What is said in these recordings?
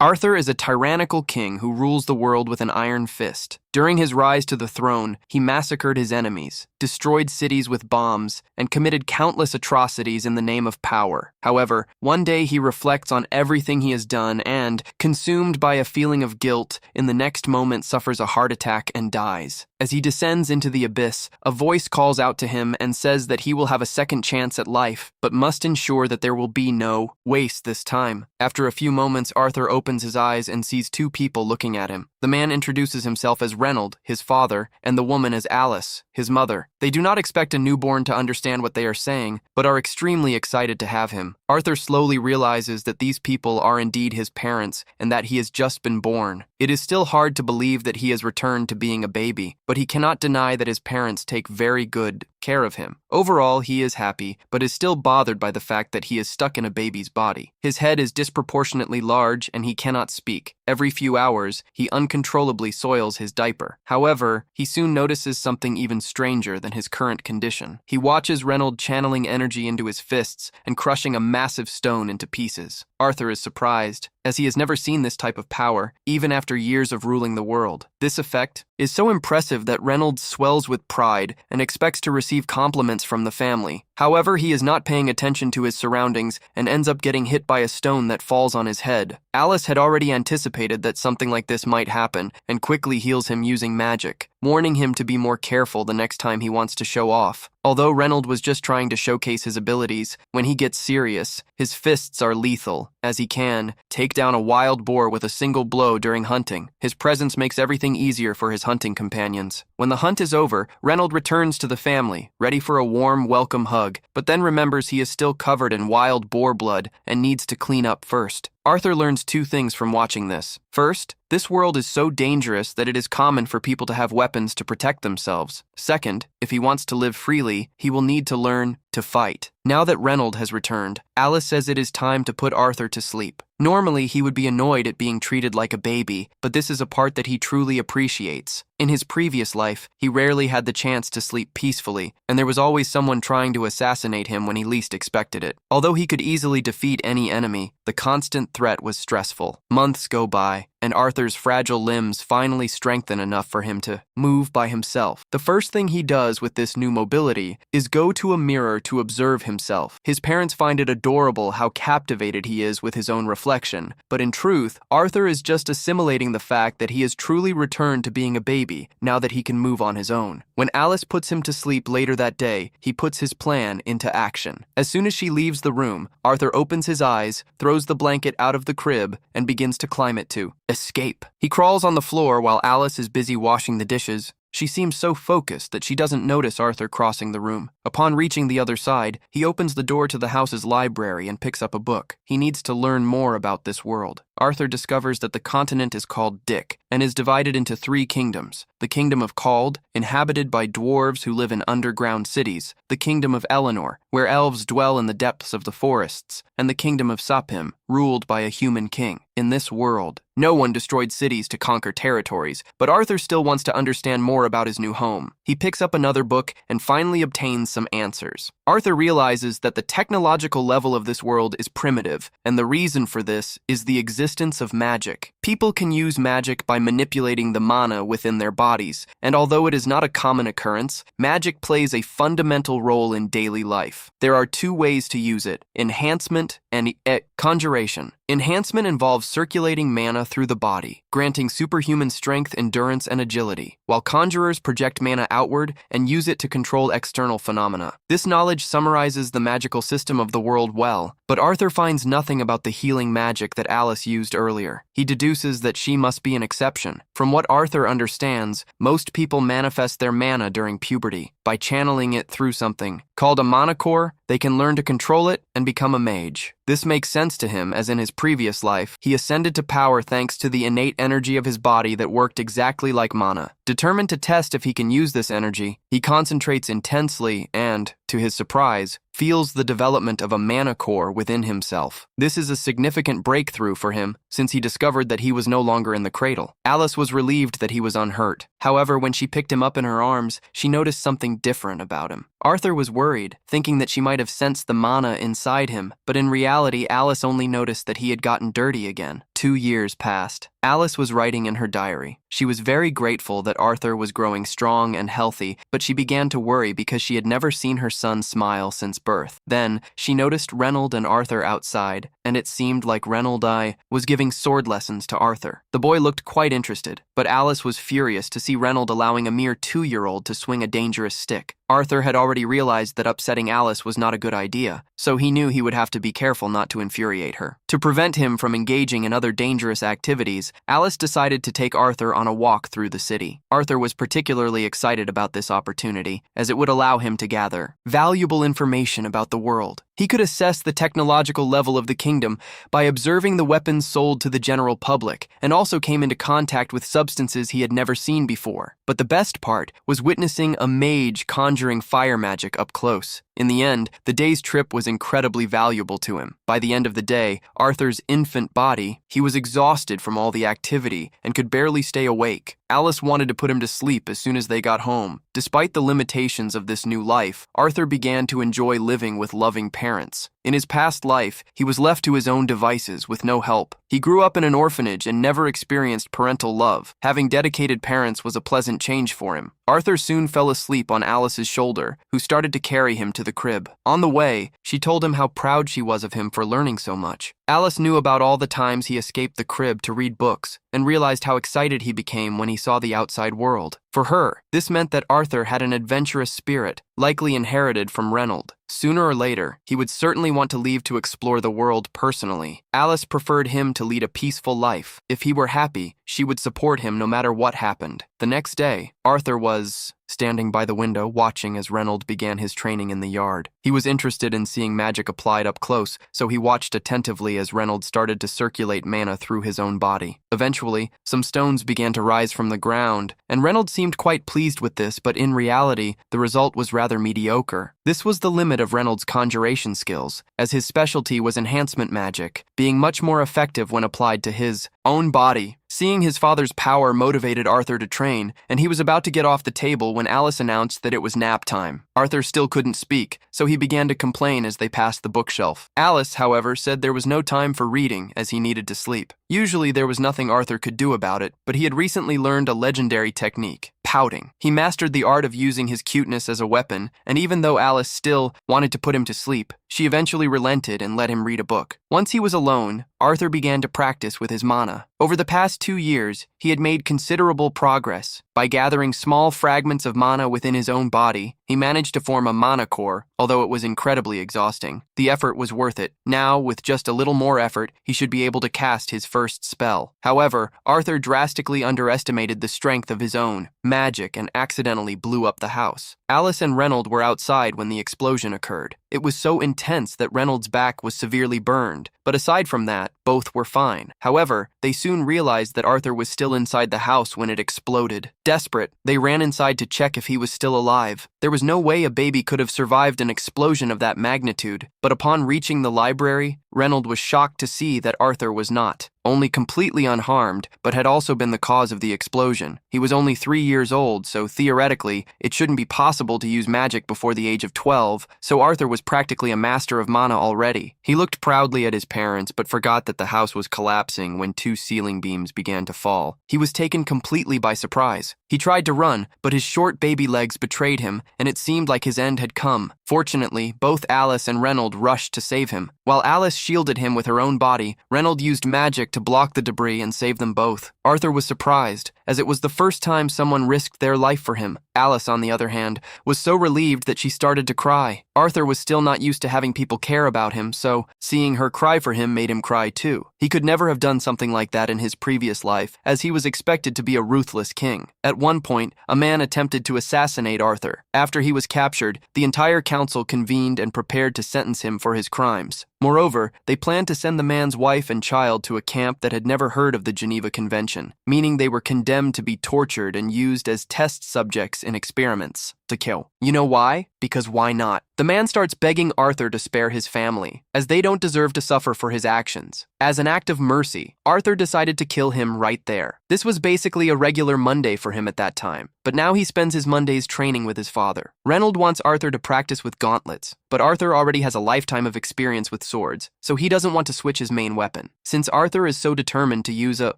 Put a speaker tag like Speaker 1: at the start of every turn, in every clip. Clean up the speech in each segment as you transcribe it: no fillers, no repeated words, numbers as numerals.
Speaker 1: Arthur is a tyrannical king who rules the world with an iron fist. During his rise to the throne, he massacred his enemies, destroyed cities with bombs, and committed countless atrocities in the name of power. However, one day he reflects on everything he has done and, consumed by a feeling of guilt, in the next moment suffers a heart attack and dies. As he descends into the abyss, a voice calls out to him and says that he will have a second chance at life, but must ensure that there will be no waste this time. After a few moments, Arthur opens his eyes and sees two people looking at him. The man introduces himself as Reynold, his father, and the woman as Alice, his mother. They do not expect a newborn to understand what they are saying, but are extremely excited to have him. Arthur slowly realizes that these people are indeed his parents and that he has just been born. It is still hard to believe that he has returned to being a baby, but he cannot deny that his parents take very good care of him. Overall, he is happy, but is still bothered by the fact that he is stuck in a baby's body. His head is disproportionately large and he cannot speak. Every few hours, he uncontrollably soils his diaper. However, he soon notices something even stranger than his current condition. He watches Reynold channeling energy into his fists and crushing a massive stone into pieces. Arthur is surprised, as he has never seen this type of power, even after years of ruling the world. This effect is so impressive that Reynold swells with pride and expects to receive compliments from the family. However, he is not paying attention to his surroundings and ends up getting hit by a stone that falls on his head. Alice had already anticipated that something like this might happen and quickly heals him using magic, warning him to be more careful the next time he wants to show off. Although Reynold was just trying to showcase his abilities, when he gets serious, his fists are lethal, as he can take down a wild boar with a single blow during hunting. His presence makes everything easier for his hunting companions. When the hunt is over, Reynold returns to the family, ready for a warm, welcome hug, but then remembers he is still covered in wild boar blood and needs to clean up first. Arthur learns two things from watching this. First, this world is so dangerous that it is common for people to have weapons to protect themselves. Second, if he wants to live freely, he will need to learn to fight. Now that Reynold has returned, Alice says it is time to put Arthur to sleep. Normally, he would be annoyed at being treated like a baby, but this is a part that he truly appreciates. In his previous life, he rarely had the chance to sleep peacefully, and there was always someone trying to assassinate him when he least expected it. Although he could easily defeat any enemy, the constant threat was stressful. Months go by, and Arthur's fragile limbs finally strengthen enough for him to move by himself. The first thing he does with this new mobility is go to a mirror to observe himself. His parents find it adorable how captivated he is with his own reflection, but in truth, Arthur is just assimilating the fact that he has truly returned to being a baby now that he can move on his own. When Alice puts him to sleep later that day, he puts his plan into action. As soon as she leaves the room, Arthur opens his eyes, throws the blanket out of the crib, and begins to climb it to escape. He crawls on the floor while Alice is busy washing the dishes. She seems so focused that she doesn't notice Arthur crossing the room. Upon reaching the other side, he opens the door to the house's library and picks up a book. He needs to learn more about this world. Arthur discovers that the continent is called Dick and is divided into 3 kingdoms. The kingdom of Cald, inhabited by dwarves who live in underground cities. The kingdom of Eleanor, where elves dwell in the depths of the forests. And the kingdom of Sapim, ruled by a human king. In this world, no one destroyed cities to conquer territories, but Arthur still wants to understand more about his new home. He picks up another book and finally obtains some answers. Arthur realizes that the technological level of this world is primitive, and the reason for this is the existence of magic. People can use magic by manipulating the mana within their bodies, and although it is not a common occurrence, magic plays a fundamental role in daily life. There are 2 ways to use it: enhancement and conjuration. Enhancement involves circulating mana through the body, granting superhuman strength, endurance, and agility, while conjurers project mana outward and use it to control external phenomena. This knowledge summarizes the magical system of the world well, but Arthur finds nothing about the healing magic that Alice used earlier. He deduces that she must be an exception. From what Arthur understands, most people manifest their mana during puberty. By channeling it through something called a mana core, they can learn to control it and become a mage. This makes sense to him, as in his previous life, he ascended to power thanks to the innate energy of his body that worked exactly like mana. Determined to test if he can use this energy, he concentrates intensely and, to his surprise, feels the development of a mana core within himself. This is a significant breakthrough for him, since he discovered that he was no longer in the cradle. Alice was relieved that he was unhurt. However, when she picked him up in her arms, she noticed something different about him. Arthur was worried, thinking that she might have sensed the mana inside him, but in reality, Alice only noticed that he had gotten dirty again. 2 years passed. Alice was writing in her diary. She was very grateful that Arthur was growing strong and healthy, but she began to worry because she had never seen her son smile since birth. Then, she noticed Reynold and Arthur outside, and it seemed like Reynold was giving sword lessons to Arthur. The boy looked quite interested, but Alice was furious to see Reynold allowing a mere 2-year-old to swing a dangerous stick. Arthur had already realized that upsetting Alice was not a good idea, so he knew he would have to be careful not to infuriate her. To prevent him from engaging in other dangerous activities, Alice decided to take Arthur on a walk through the city. Arthur was particularly excited about this opportunity, as it would allow him to gather valuable information about the world. He could assess the technological level of the kingdom by observing the weapons sold to the general public, and also came into contact with substances he had never seen before. But the best part was witnessing a mage conjuring fire magic up close. In the end, the day's trip was incredibly valuable to him. By the end of the day, Arthur's infant body, he was exhausted from all the activity and could barely stay awake. Alice wanted to put him to sleep as soon as they got home. Despite the limitations of this new life, Arthur began to enjoy living with loving parents. In his past life, he was left to his own devices with no help. He grew up in an orphanage and never experienced parental love. Having dedicated parents was a pleasant change for him. Arthur soon fell asleep on Alice's shoulder, who started to carry him to the crib. On the way, she told him how proud she was of him for learning so much. Alice knew about all the times he escaped the crib to read books, and realized how excited he became when he saw the outside world. For her, this meant that Arthur had an adventurous spirit, likely inherited from Reynold. Sooner or later, he would certainly want to leave to explore the world personally. Alice preferred him to lead a peaceful life. If he were happy, she would support him no matter what happened. The next day, Arthur was standing by the window watching as Reynold began his training in the yard. He was interested in seeing magic applied up close, so he watched attentively as Reynold started to circulate mana through his own body. Eventually, some stones began to rise from the ground, and Reynold seemed quite pleased with this, but in reality, the result was rather mediocre. This was the limit of Reynold's conjuration skills, as his specialty was enhancement magic, being much more effective when applied to his own body. Seeing his father's power motivated Arthur to train, and he was about to get off the table when Alice announced that it was nap time. Arthur still couldn't speak, so he began to complain as they passed the bookshelf. Alice, however, said there was no time for reading as he needed to sleep. Usually there was nothing Arthur could do about it, but he had recently learned a legendary technique: pouting. He mastered the art of using his cuteness as a weapon, and even though Alice still wanted to put him to sleep, she eventually relented and let him read a book. Once he was alone, Arthur began to practice with his mana. Over the past 2 years, he had made considerable progress. By gathering small fragments of mana within his own body, he managed to form a mana core, although it was incredibly exhausting. The effort was worth it. Now, with just a little more effort, he should be able to cast his first spell. However, Arthur drastically underestimated the strength of his own magic and accidentally blew up the house. Alice and Reynold were outside when the explosion occurred. It was so intense that Reynold's back was severely burned, but aside from that, both were fine. However, they soon realized that Arthur was still inside the house when it exploded. Desperate, they ran inside to check if he was still alive. There was no way a baby could have survived an explosion of that magnitude, but upon reaching the library, Reynold was shocked to see that Arthur was not only completely unharmed, but had also been the cause of the explosion. He was only 3 years old, so theoretically, it shouldn't be possible to use magic before the age of 12, so Arthur was practically a master of mana already. He looked proudly at his parents, but forgot that the house was collapsing when 2 ceiling beams began to fall. He was taken completely by surprise. He tried to run, but his short baby legs betrayed him, and it seemed like his end had come. Fortunately, both Alice and Reynold rushed to save him. While Alice shielded him with her own body, Reynold used magic to block the debris and save them both. Arthur was surprised, as it was the first time someone risked their life for him. Alice, on the other hand, was so relieved that she started to cry. Arthur was still not used to having people care about him, so seeing her cry for him made him cry too. He could never have done something like that in his previous life, as he was expected to be a ruthless king. At one point, a man attempted to assassinate Arthur. After he was captured, the entire council convened and prepared to sentence him for his crimes. Moreover, they planned to send the man's wife and child to a camp that had never heard of the Geneva Convention, meaning they were condemned to be tortured and used as test subjects in experiments. to kill. You know why? Because why not? The man starts begging Arthur to spare his family, as they don't deserve to suffer for his actions. As an act of mercy, Arthur decided to kill him right there. This was basically a regular Monday for him at that time, but now he spends his Mondays training with his father. Reynold wants Arthur to practice with gauntlets, but Arthur already has a lifetime of experience with swords, so he doesn't want to switch his main weapon. Since Arthur is so determined to use a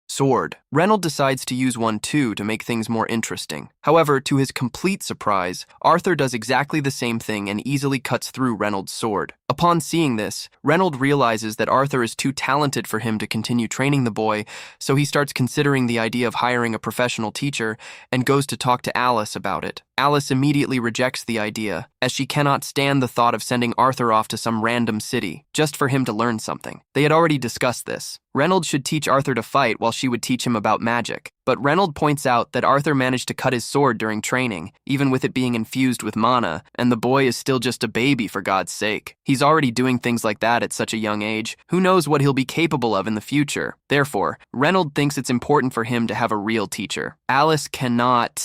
Speaker 1: sword, Reynold decides to use one too to make things more interesting. However, to his complete surprise, Arthur does exactly the same thing and easily cuts through Reynold's sword. Upon seeing this, Reynold realizes that Arthur is too talented for him to continue training the boy, so he starts considering the idea of hiring a professional teacher and goes to talk to Alice about it. Alice immediately rejects the idea, as she cannot stand the thought of sending Arthur off to some random city, just for him to learn something. They had already discussed this. Reynold should teach Arthur to fight while she would teach him about magic. But Reynold points out that Arthur managed to cut his sword during training, even with it being infused with mana, and the boy is still just a baby for God's sake. He's already doing things like that at such a young age. Who knows what he'll be capable of in the future? Therefore, Reynold thinks it's important for him to have a real teacher. Alice cannot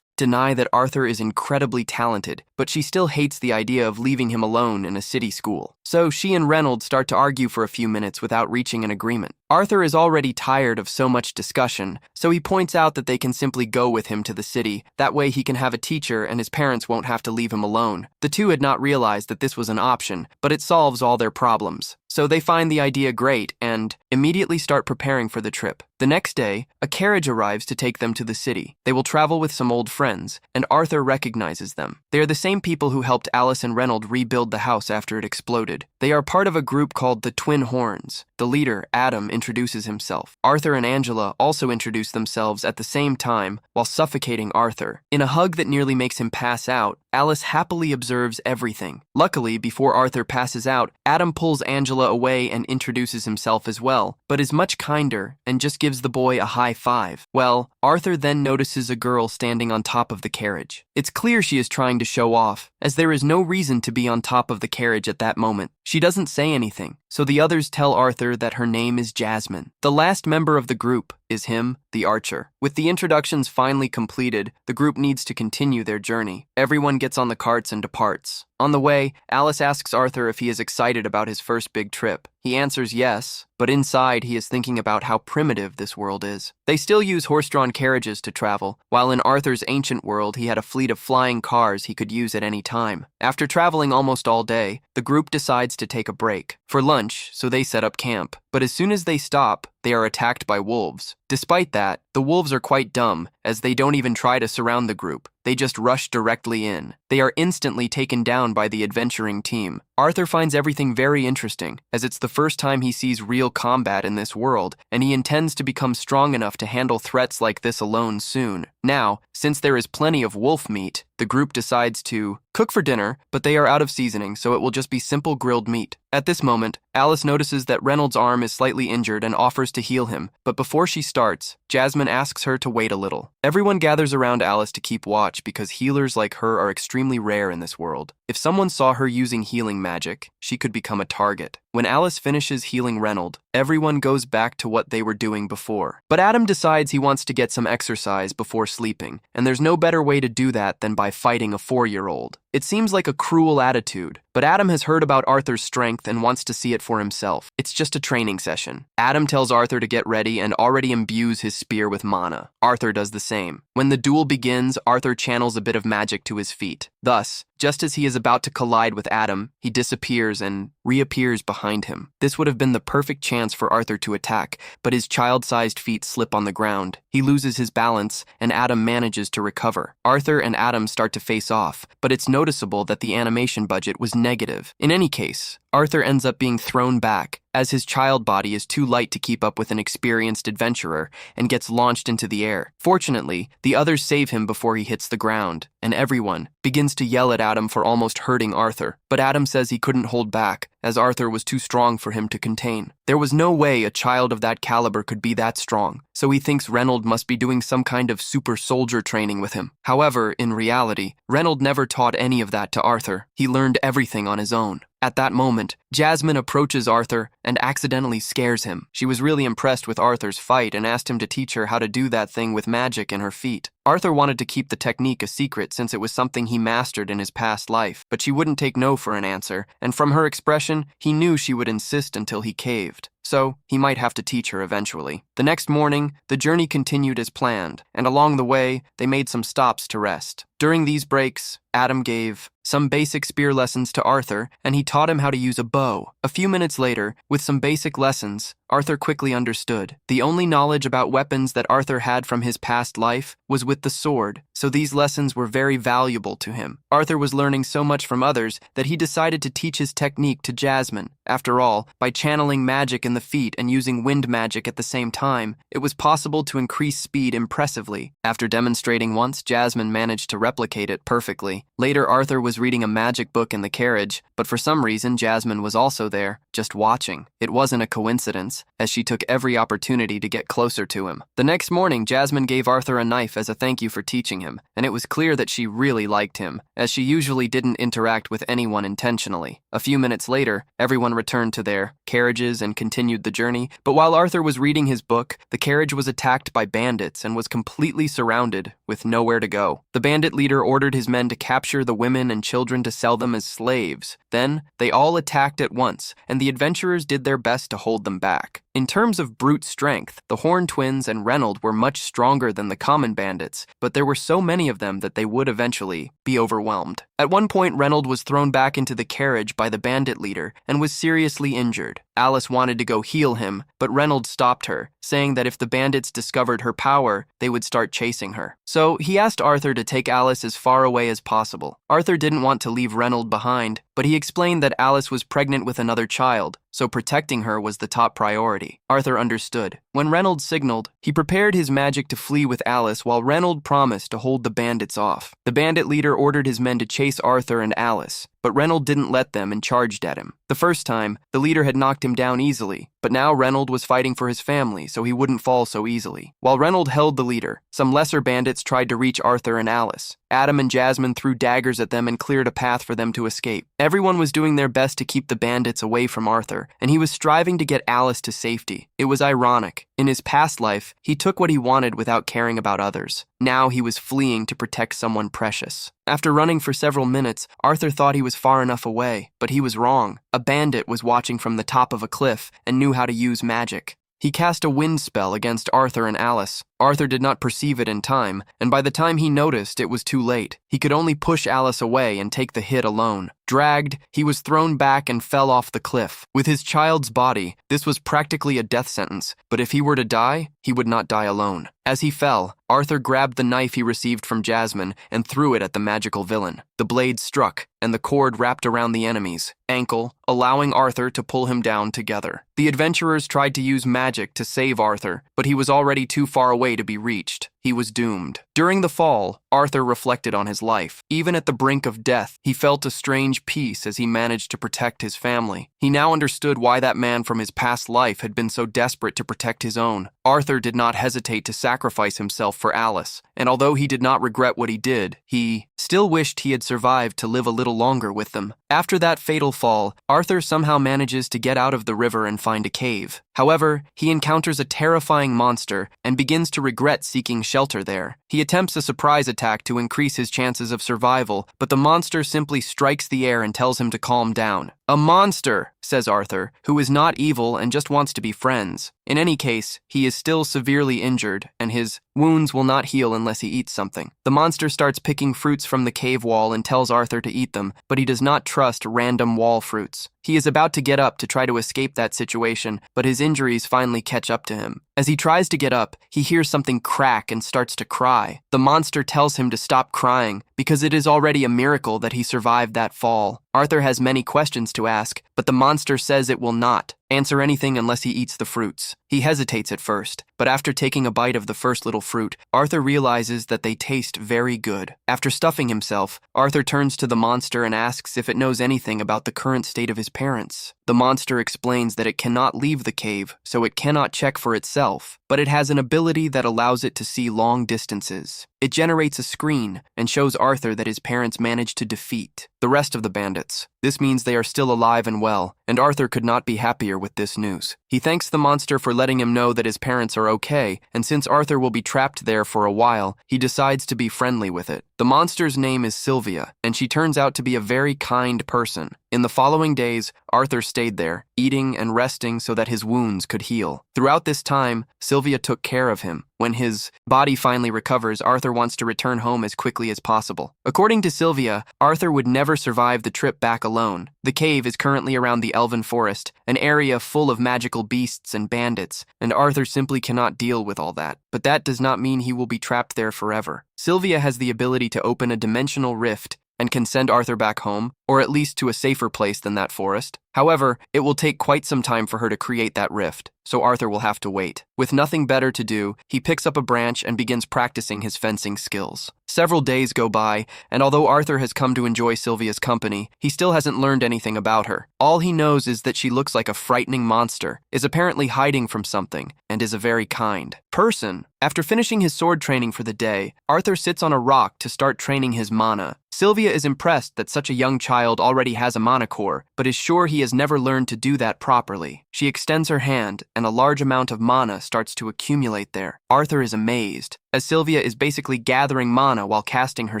Speaker 1: deny that Arthur is incredibly talented, but she still hates the idea of leaving him alone in a city school. So she and Reynold start to argue for a few minutes without reaching an agreement. Arthur is already tired of so much discussion, so he points out that they can simply go with him to the city. That way he can have a teacher and his parents won't have to leave him alone. The two had not realized that this was an option, but it solves all their problems. So they find the idea great and immediately start preparing for the trip. The next day, a carriage arrives to take them to the city. They will travel with some old friends, and Arthur recognizes them. They are the same people who helped Alice and Reynold rebuild the house after it exploded. They are part of a group called the Twin Horns. The leader, Adam, introduces himself. Arthur and Angela also introduce themselves at the same time while suffocating Arthur. In a hug that nearly makes him pass out, Alice happily observes everything. Luckily, before Arthur passes out, Adam pulls Angela away and introduces himself as well, but is much kinder and just gives the boy a high five. Well, Arthur then notices a girl standing on top of the carriage. It's clear she is trying to show off, as there is no reason to be on top of the carriage at that moment. She doesn't say anything, so the others tell Arthur that her name is Jasmine. The last member of the group is him, the archer. With the introductions finally completed, the group needs to continue their journey. Everyone gets on the carts and departs. On the way, Alice asks Arthur if he is excited about his first big trip. He answers yes, but inside he is thinking about how primitive this world is. They still use horse-drawn carriages to travel, while in Arthur's ancient world he had a fleet of flying cars he could use at any time. After traveling almost all day, the group decides to take a break for lunch, so they set up camp. But as soon as they stop, they are attacked by wolves. Despite that, the wolves are quite dumb, as they don't even try to surround the group. They just rush directly in. They are instantly taken down by the adventuring team. Arthur finds everything very interesting, as it's the first time he sees real combat in this world, and he intends to become strong enough to handle threats like this alone soon. Now, since there is plenty of wolf meat, the group decides to cook for dinner, but they are out of seasoning, so it will just be simple grilled meat. At this moment, Alice notices that Reynolds' arm is slightly injured and offers to heal him, but before she starts, Jasmine asks her to wait a little. Everyone gathers around Alice to keep watch because healers like her are extremely rare in this world. If someone saw her using healing magic, she could become a target. When Alice finishes healing Reynold, everyone goes back to what they were doing before. But Adam decides he wants to get some exercise before sleeping, and there's no better way to do that than by fighting a 4-year-old. It seems like a cruel attitude, but Adam has heard about Arthur's strength and wants to see it for himself. It's just a training session. Adam tells Arthur to get ready and already imbues his spear with mana. Arthur does the same. When the duel begins, Arthur channels a bit of magic to his feet. Thus, just as he is about to collide with Adam, he disappears and reappears behind him. This would have been the perfect chance for Arthur to attack, but his child-sized feet slip on the ground. He loses his balance, and Adam manages to recover. Arthur and Adam start to face off, but it's noticeable that the animation budget was negative. In any case, Arthur ends up being thrown back, as his child body is too light to keep up with an experienced adventurer and gets launched into the air. Fortunately, the others save him before he hits the ground, and everyone begins to yell at Adam for almost hurting Arthur. But Adam says he couldn't hold back, as Arthur was too strong for him to contain. There was no way a child of that caliber could be that strong, so he thinks Reynold must be doing some kind of super soldier training with him. However, in reality, Reynold never taught any of that to Arthur. He learned everything on his own. At that moment, Jasmine approaches Arthur and accidentally scares him. She was really impressed with Arthur's fight and asked him to teach her how to do that thing with magic in her feet. Arthur wanted to keep the technique a secret since it was something he mastered in his past life, but she wouldn't take no for an answer, and from her expression, he knew she would insist until he caved. So, he might have to teach her eventually. The next morning, the journey continued as planned, and along the way, they made some stops to rest. During these breaks, Adam gave some basic spear lessons to Arthur, and he taught him how to use a bow. A few minutes later, with some basic lessons, Arthur quickly understood. The only knowledge about weapons that Arthur had from his past life was with the sword, so these lessons were very valuable to him. Arthur was learning so much from others that he decided to teach his technique to Jasmine. After all, by channeling magic in the feet and using wind magic at the same time, it was possible to increase speed impressively. After demonstrating once, Jasmine managed to replicate it perfectly. Later, Arthur was reading a magic book in the carriage, but for some reason, Jasmine was also there, just watching. It wasn't a coincidence, as she took every opportunity to get closer to him. The next morning, Jasmine gave Arthur a knife as a thank you for teaching him, and it was clear that she really liked him, as she usually didn't interact with anyone intentionally. A few minutes later, everyone returned to their carriages and continued the journey, but while Arthur was reading his book, the carriage was attacked by bandits and was completely surrounded, with nowhere to go. The bandit leader ordered his men to capture the women and children to sell them as slaves. Then, they all attacked at once, and the adventurers did their best to hold them back. In terms of brute strength, the Horn twins and Reynold were much stronger than the common bandits, but there were so many of them that they would eventually be overwhelmed. At one point, Reynold was thrown back into the carriage by the bandit leader and was seriously injured. Alice wanted to go heal him, but Reynold stopped her, saying that if the bandits discovered her power, they would start chasing her. So he asked Arthur to take Alice as far away as possible. Arthur didn't want to leave Reynold behind, but he explained that Alice was pregnant with another child, so protecting her was the top priority. Arthur understood. When Reynold signaled, he prepared his magic to flee with Alice while Reynold promised to hold the bandits off. The bandit leader ordered his men to chase Arthur and Alice, but Reynold didn't let them and charged at him. The first time, the leader had knocked him down easily, but now Reynold was fighting for his family, so he wouldn't fall so easily. While Reynold held the leader, some lesser bandits tried to reach Arthur and Alice. Adam and Jasmine threw daggers at them and cleared a path for them to escape. Everyone was doing their best to keep the bandits away from Arthur, and he was striving to get Alice to safety. It was ironic. In his past life, he took what he wanted without caring about others. Now he was fleeing to protect someone precious. After running for several minutes, Arthur thought he was far enough away, but he was wrong. A bandit was watching from the top of a cliff and knew how to use magic. He cast a wind spell against Arthur and Alice. Arthur did not perceive it in time, and by the time he noticed, it was too late. He could only push Alice away and take the hit alone. Dragged, he was thrown back and fell off the cliff. With his child's body, this was practically a death sentence, but if he were to die, he would not die alone. As he fell, Arthur grabbed the knife he received from Jasmine and threw it at the magical villain. The blade struck, and the cord wrapped around the enemy's ankle, allowing Arthur to pull him down together. The adventurers tried to use magic to save Arthur, but he was already too far away to be reached. He was doomed. During the fall, Arthur reflected on his life. Even at the brink of death, he felt a strange peace as he managed to protect his family. He now understood why that man from his past life had been so desperate to protect his own. Arthur did not hesitate to sacrifice himself for Alice, and although he did not regret what he did, he still wished he had survived to live a little longer with them. After that fatal fall, Arthur somehow manages to get out of the river and find a cave. However, he encounters a terrifying monster and begins to regret seeking shelter there. He attempts a surprise attack to increase his chances of survival, but the monster simply strikes the air and tells him to calm down. "A monster," says Arthur, who is not evil and just wants to be friends. In any case, he is still severely injured, and his wounds will not heal unless he eats something. The monster starts picking fruits from the cave wall and tells Arthur to eat them, but he does not trust random wall fruits. He is about to get up to try to escape that situation, but his injuries finally catch up to him. As he tries to get up, he hears something crack and starts to cry. The monster tells him to stop crying, because it is already a miracle that he survived that fall. Arthur has many questions to ask, but the monster says it will not answer anything unless he eats the fruits. He hesitates at first, but after taking a bite of the first little fruit, Arthur realizes that they taste very good. After stuffing himself, Arthur turns to the monster and asks if it knows anything about the current state of his parents. The monster explains that it cannot leave the cave, so it cannot check for itself, but it has an ability that allows it to see long distances. It generates a screen and shows Arthur that his parents managed to defeat the rest of the bandits. This means they are still alive and well, and Arthur could not be happier with this news. He thanks the monster for letting him know that his parents are okay, and since Arthur will be trapped there for a while, he decides to be friendly with it. The monster's name is Sylvia, and she turns out to be a very kind person. In the following days, Arthur stayed there, eating and resting so that his wounds could heal. Throughout this time, Sylvia took care of him. When his body finally recovers, Arthur wants to return home as quickly as possible. According to Sylvia, Arthur would never survive the trip back alone. The cave is currently around the Elven Forest, an area full of magical beasts and bandits, and Arthur simply cannot deal with all that. But that does not mean he will be trapped there forever. Sylvia has the ability to open a dimensional rift and can send Arthur back home, or at least to a safer place than that forest. However, it will take quite some time for her to create that rift, so Arthur will have to wait. With nothing better to do, he picks up a branch and begins practicing his fencing skills. Several days go by, and although Arthur has come to enjoy Sylvia's company, he still hasn't learned anything about her. All he knows is that she looks like a frightening monster, is apparently hiding from something, and is a very kind person. After finishing his sword training for the day, Arthur sits on a rock to start training his mana. Sylvia is impressed that such a young child already has a mana core, but is sure he has never learned to do that properly. She extends her hand, and a large amount of mana starts to accumulate there. Arthur is amazed, as Sylvia is basically gathering mana while casting her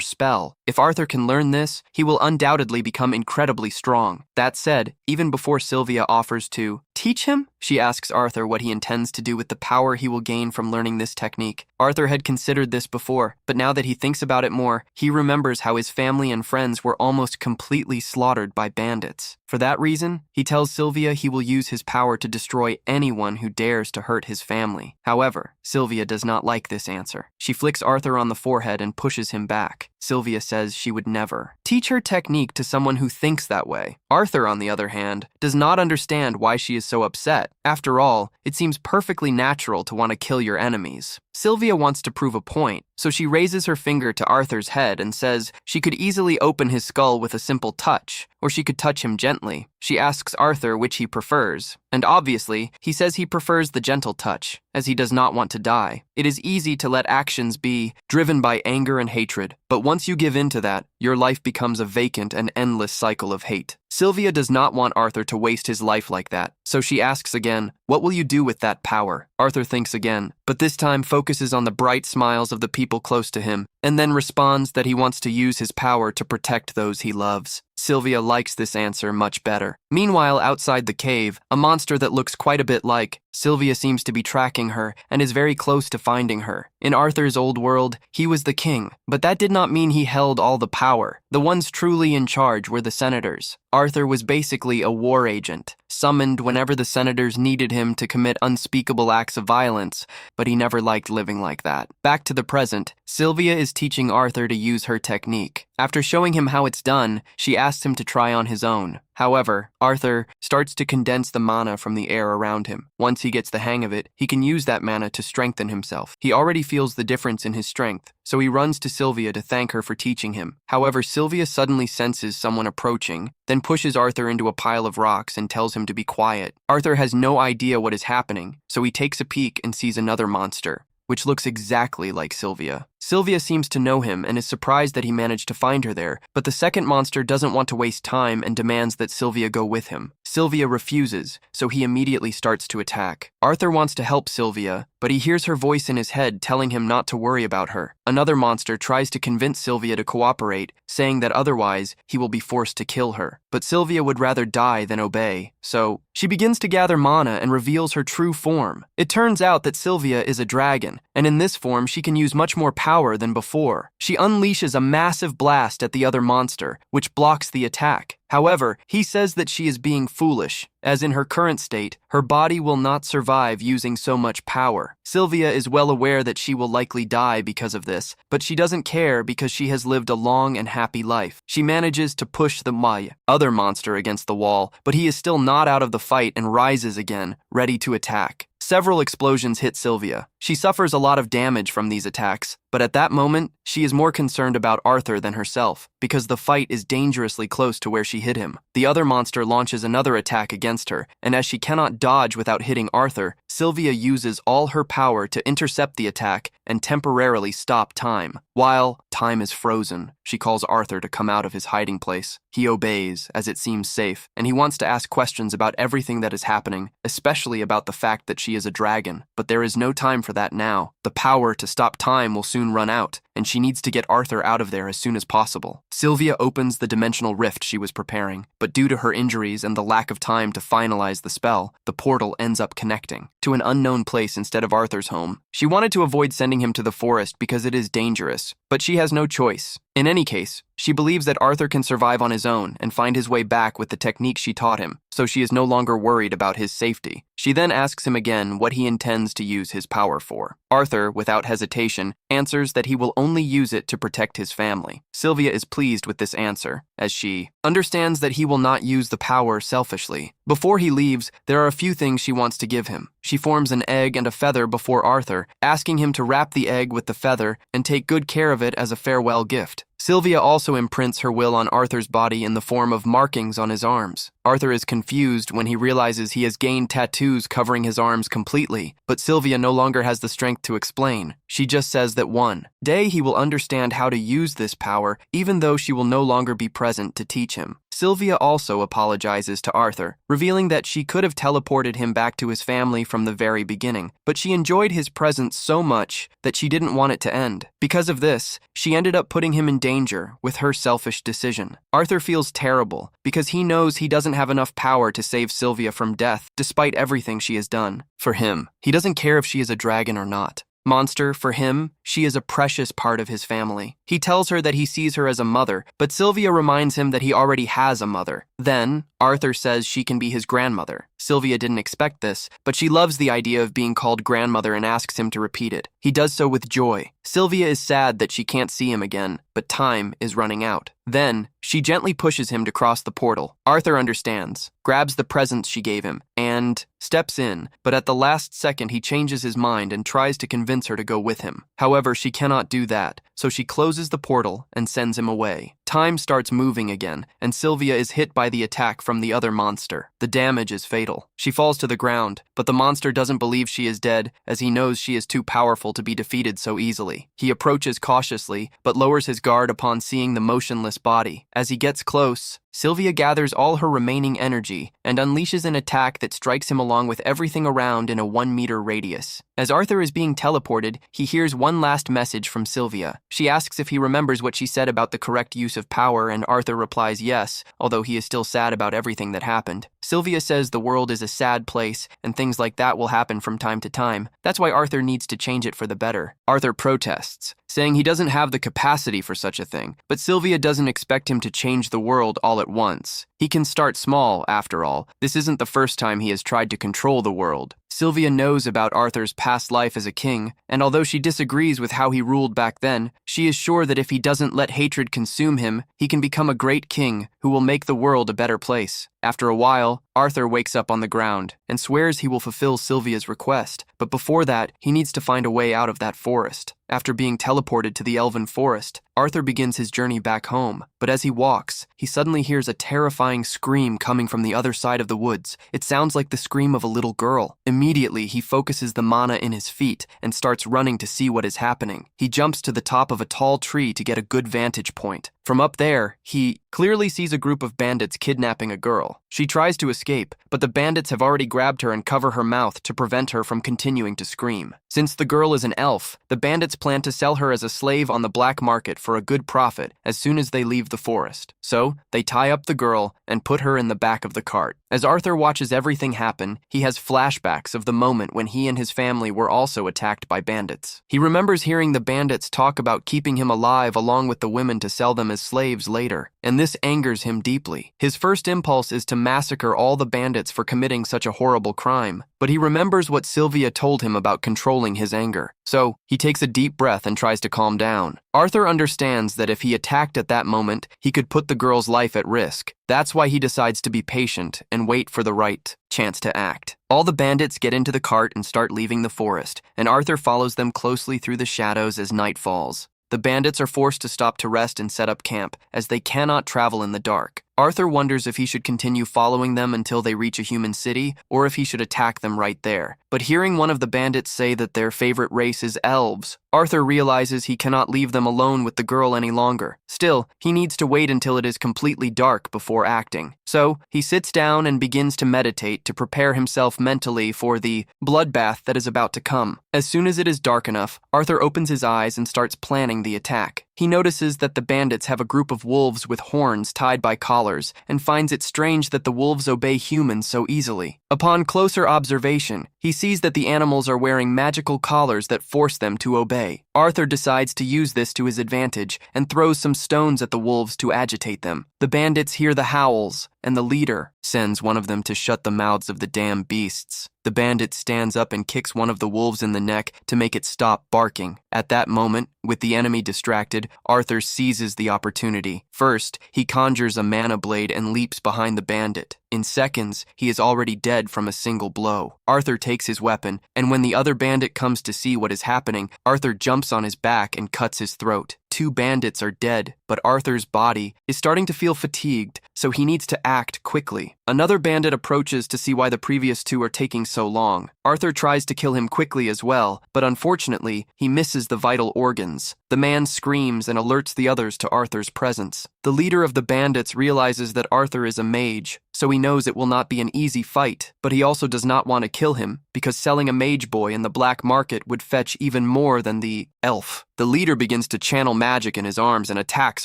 Speaker 1: spell. If Arthur can learn this, he will undoubtedly become incredibly strong. That said, even before Sylvia offers to teach him, she asks Arthur what he intends to do with the power he will gain from learning this technique. Arthur had considered this before, but now that he thinks about it more, he remembers how his family and friends were almost completely slaughtered by bandits. For that reason, he tells Sylvia he will use his power to destroy anyone who dares to hurt his family. However, Sylvia does not like this answer. She flicks Arthur on the forehead and pushes him back. Sylvia says she would never teach her technique to someone who thinks that way. Arthur, on the other hand, does not understand why she is so upset. After all, it seems perfectly natural to want to kill your enemies. Sylvia wants to prove a point, so she raises her finger to Arthur's head and says she could easily open his skull with a simple touch, or she could touch him gently. She asks Arthur which he prefers, and obviously, he says he prefers the gentle touch, as he does not want to die. It is easy to let actions be driven by anger and hatred, but once you give in to that, your life becomes a vacant and endless cycle of hate. Sylvia does not want Arthur to waste his life like that, so she asks again, "What will you do with that power?" Arthur thinks again, but this time focuses on the bright smiles of the people close to him, and then responds that he wants to use his power to protect those he loves. Sylvia likes this answer much better. Meanwhile, outside the cave, a monster that looks quite a bit like Sylvia seems to be tracking her and is very close to finding her. In Arthur's old world, he was the king, but that did not mean he held all the power. The ones truly in charge were the senators. Arthur was basically a war agent, summoned whenever the senators needed him to commit unspeakable acts of violence, but he never liked living like that. Back to the present, Sylvia is teaching Arthur to use her technique. After showing him how it's done, she asks him to try on his own. However, Arthur starts to condense the mana from the air around him. Once he gets the hang of it, he can use that mana to strengthen himself. He already feels the difference in his strength, so he runs to Sylvia to thank her for teaching him. However, Sylvia suddenly senses someone approaching, then pushes Arthur into a pile of rocks and tells him to be quiet. Arthur has no idea what is happening, so he takes a peek and sees another monster, which looks exactly like Sylvia. Sylvia seems to know him and is surprised that he managed to find her there, but the second monster doesn't want to waste time and demands that Sylvia go with him. Sylvia refuses, so he immediately starts to attack. Arthur wants to help Sylvia, but he hears her voice in his head telling him not to worry about her. Another monster tries to convince Sylvia to cooperate, saying that otherwise he will be forced to kill her. But Sylvia would rather die than obey, so she begins to gather mana and reveals her true form. It turns out that Sylvia is a dragon, and in this form she can use much more power than before. She unleashes a massive blast at the other monster, which blocks the attack. However, he says that she is being foolish, as in her current state, her body will not survive using so much power. Sylvia is well aware that she will likely die because of this, but she doesn't care because she has lived a long and happy life. She manages to push the other monster against the wall, but he is still not out of the fight and rises again, ready to attack. Several explosions hit Sylvia. She suffers a lot of damage from these attacks, but at that moment, she is more concerned about Arthur than herself, because the fight is dangerously close to where she hit him. The other monster launches another attack against her, and as she cannot dodge without hitting Arthur, Sylvia uses all her power to intercept the attack and temporarily stop time. While time is frozen, she calls Arthur to come out of his hiding place. He obeys, as it seems safe, and he wants to ask questions about everything that is happening, especially about the fact that she is a dragon. But there is no time for that now. The power to stop time will soon run out, and she needs to get Arthur out of there as soon as possible. Sylvia opens the dimensional rift she was preparing, but due to her injuries and the lack of time to finalize the spell, the portal ends up connecting to an unknown place instead of Arthur's home. She wanted to avoid sending him to the forest because it is dangerous, but she has no choice. In any case, she believes that Arthur can survive on his own and find his way back with the technique she taught him, so she is no longer worried about his safety. She then asks him again what he intends to use his power for. Arthur, without hesitation, answers that he will only use it to protect his family. Sylvia is pleased with this answer, as she understands that he will not use the power selfishly. Before he leaves, there are a few things she wants to give him. She forms an egg and a feather before Arthur, asking him to wrap the egg with the feather and take good care of it as a farewell gift. Sylvia also imprints her will on Arthur's body in the form of markings on his arms. Arthur is confused when he realizes he has gained tattoos covering his arms completely, but Sylvia no longer has the strength to explain. She just says that one day he will understand how to use this power, even though she will no longer be present to teach him. Sylvia also apologizes to Arthur, revealing that she could have teleported him back to his family from the very beginning, but she enjoyed his presence so much that she didn't want it to end. Because of this, she ended up putting him in danger with her selfish decision. Arthur feels terrible because he knows he doesn't have enough power to save Sylvia from death, despite everything she has done. For him, he doesn't care if she is a dragon or not. Monster, for him, she is a precious part of his family. He tells her that he sees her as a mother, but Sylvia reminds him that he already has a mother. Then, Arthur says she can be his grandmother. Sylvia didn't expect this, but she loves the idea of being called grandmother and asks him to repeat it. He does so with joy. Sylvia is sad that she can't see him again, but time is running out. Then, she gently pushes him to cross the portal. Arthur understands, grabs the presents she gave him, and steps in, but at the last second he changes his mind and tries to convince her to go with him. However, she cannot do that, so she closes the portal and sends him away. Time starts moving again, and Sylvia is hit by the attack from the other monster. The damage is fatal. She falls to the ground, but the monster doesn't believe she is dead, as he knows she is too powerful to be defeated so easily. He approaches cautiously, but lowers his guard upon seeing the motionless body. As he gets close, Sylvia gathers all her remaining energy and unleashes an attack that strikes him along with everything around in a 1-meter radius. As Arthur is being teleported, he hears one last message from Sylvia. She asks if he remembers what she said about the correct use of power, and Arthur replies yes, although he is still sad about everything that happened. Sylvia says the world is a sad place, and things like that will happen from time to time. That's why Arthur needs to change it for the better. Arthur protests, saying he doesn't have the capacity for such a thing, but Sylvia doesn't expect him to change the world all at once. He can start small, after all. This isn't the first time he has tried to control the world. Sylvia knows about Arthur's past life as a king, and although she disagrees with how he ruled back then, she is sure that if he doesn't let hatred consume him, he can become a great king who will make the world a better place. After a while, Arthur wakes up on the ground and swears he will fulfill Sylvia's request, but before that, he needs to find a way out of that forest. After being teleported to the elven forest, Arthur begins his journey back home, but as he walks, he suddenly hears a terrifying scream coming from the other side of the woods. It sounds like the scream of a little girl. Immediately, he focuses the mana in his feet and starts running to see what is happening. He jumps to the top of a tall tree to get a good vantage point. From up there, he clearly sees a group of bandits kidnapping a girl. She tries to escape, but the bandits have already grabbed her and cover her mouth to prevent her from continuing to scream. Since the girl is an elf, the bandits plan to sell her as a slave on the black market for a good profit as soon as they leave the forest. So, they tie up the girl and put her in the back of the cart. As Arthur watches everything happen, he has flashbacks of the moment when he and his family were also attacked by bandits. He remembers hearing the bandits talk about keeping him alive along with the women to sell them as slaves later, and this angers him deeply. His first impulse is to massacre all the bandits for committing such a horrible crime, but he remembers what Sylvia told him about controlling his anger. So, he takes a deep breath and tries to calm down. Arthur understands that if he attacked at that moment, he could put the girl's life at risk. That's why he decides to be patient and wait for the right chance to act. All the bandits get into the cart and start leaving the forest, and Arthur follows them closely through the shadows as night falls. The bandits are forced to stop to rest and set up camp, as they cannot travel in the dark. Arthur wonders if he should continue following them until they reach a human city, or if he should attack them right there. But hearing one of the bandits say that their favorite race is elves, Arthur realizes he cannot leave them alone with the girl any longer. Still, he needs to wait until it is completely dark before acting. So, he sits down and begins to meditate to prepare himself mentally for the bloodbath that is about to come. As soon as it is dark enough, Arthur opens his eyes and starts planning the attack. He notices that the bandits have a group of wolves with horns tied by collars and finds it strange that the wolves obey humans so easily. Upon closer observation, he sees that the animals are wearing magical collars that force them to obey. Arthur decides to use this to his advantage and throws some stones at the wolves to agitate them. The bandits hear the howls, and the leader sends one of them to shut the mouths of the damn beasts. The bandit stands up and kicks one of the wolves in the neck to make it stop barking. At that moment, with the enemy distracted, Arthur seizes the opportunity. First, he conjures a mana blade and leaps behind the bandit. In seconds, he is already dead from a single blow. Arthur takes his weapon, and when the other bandit comes to see what is happening, Arthur jumps on his back and cuts his throat. 2 bandits are dead, but Arthur's body is starting to feel fatigued, so he needs to act quickly. Another bandit approaches to see why the previous 2 are taking so long. Arthur tries to kill him quickly as well, but unfortunately, he misses the vital organs. The man screams and alerts the others to Arthur's presence. The leader of the bandits realizes that Arthur is a mage, so he knows it will not be an easy fight, but he also does not want to kill him, because selling a mage boy in the black market would fetch even more than the elf. The leader begins to channel magic in his arms and attacks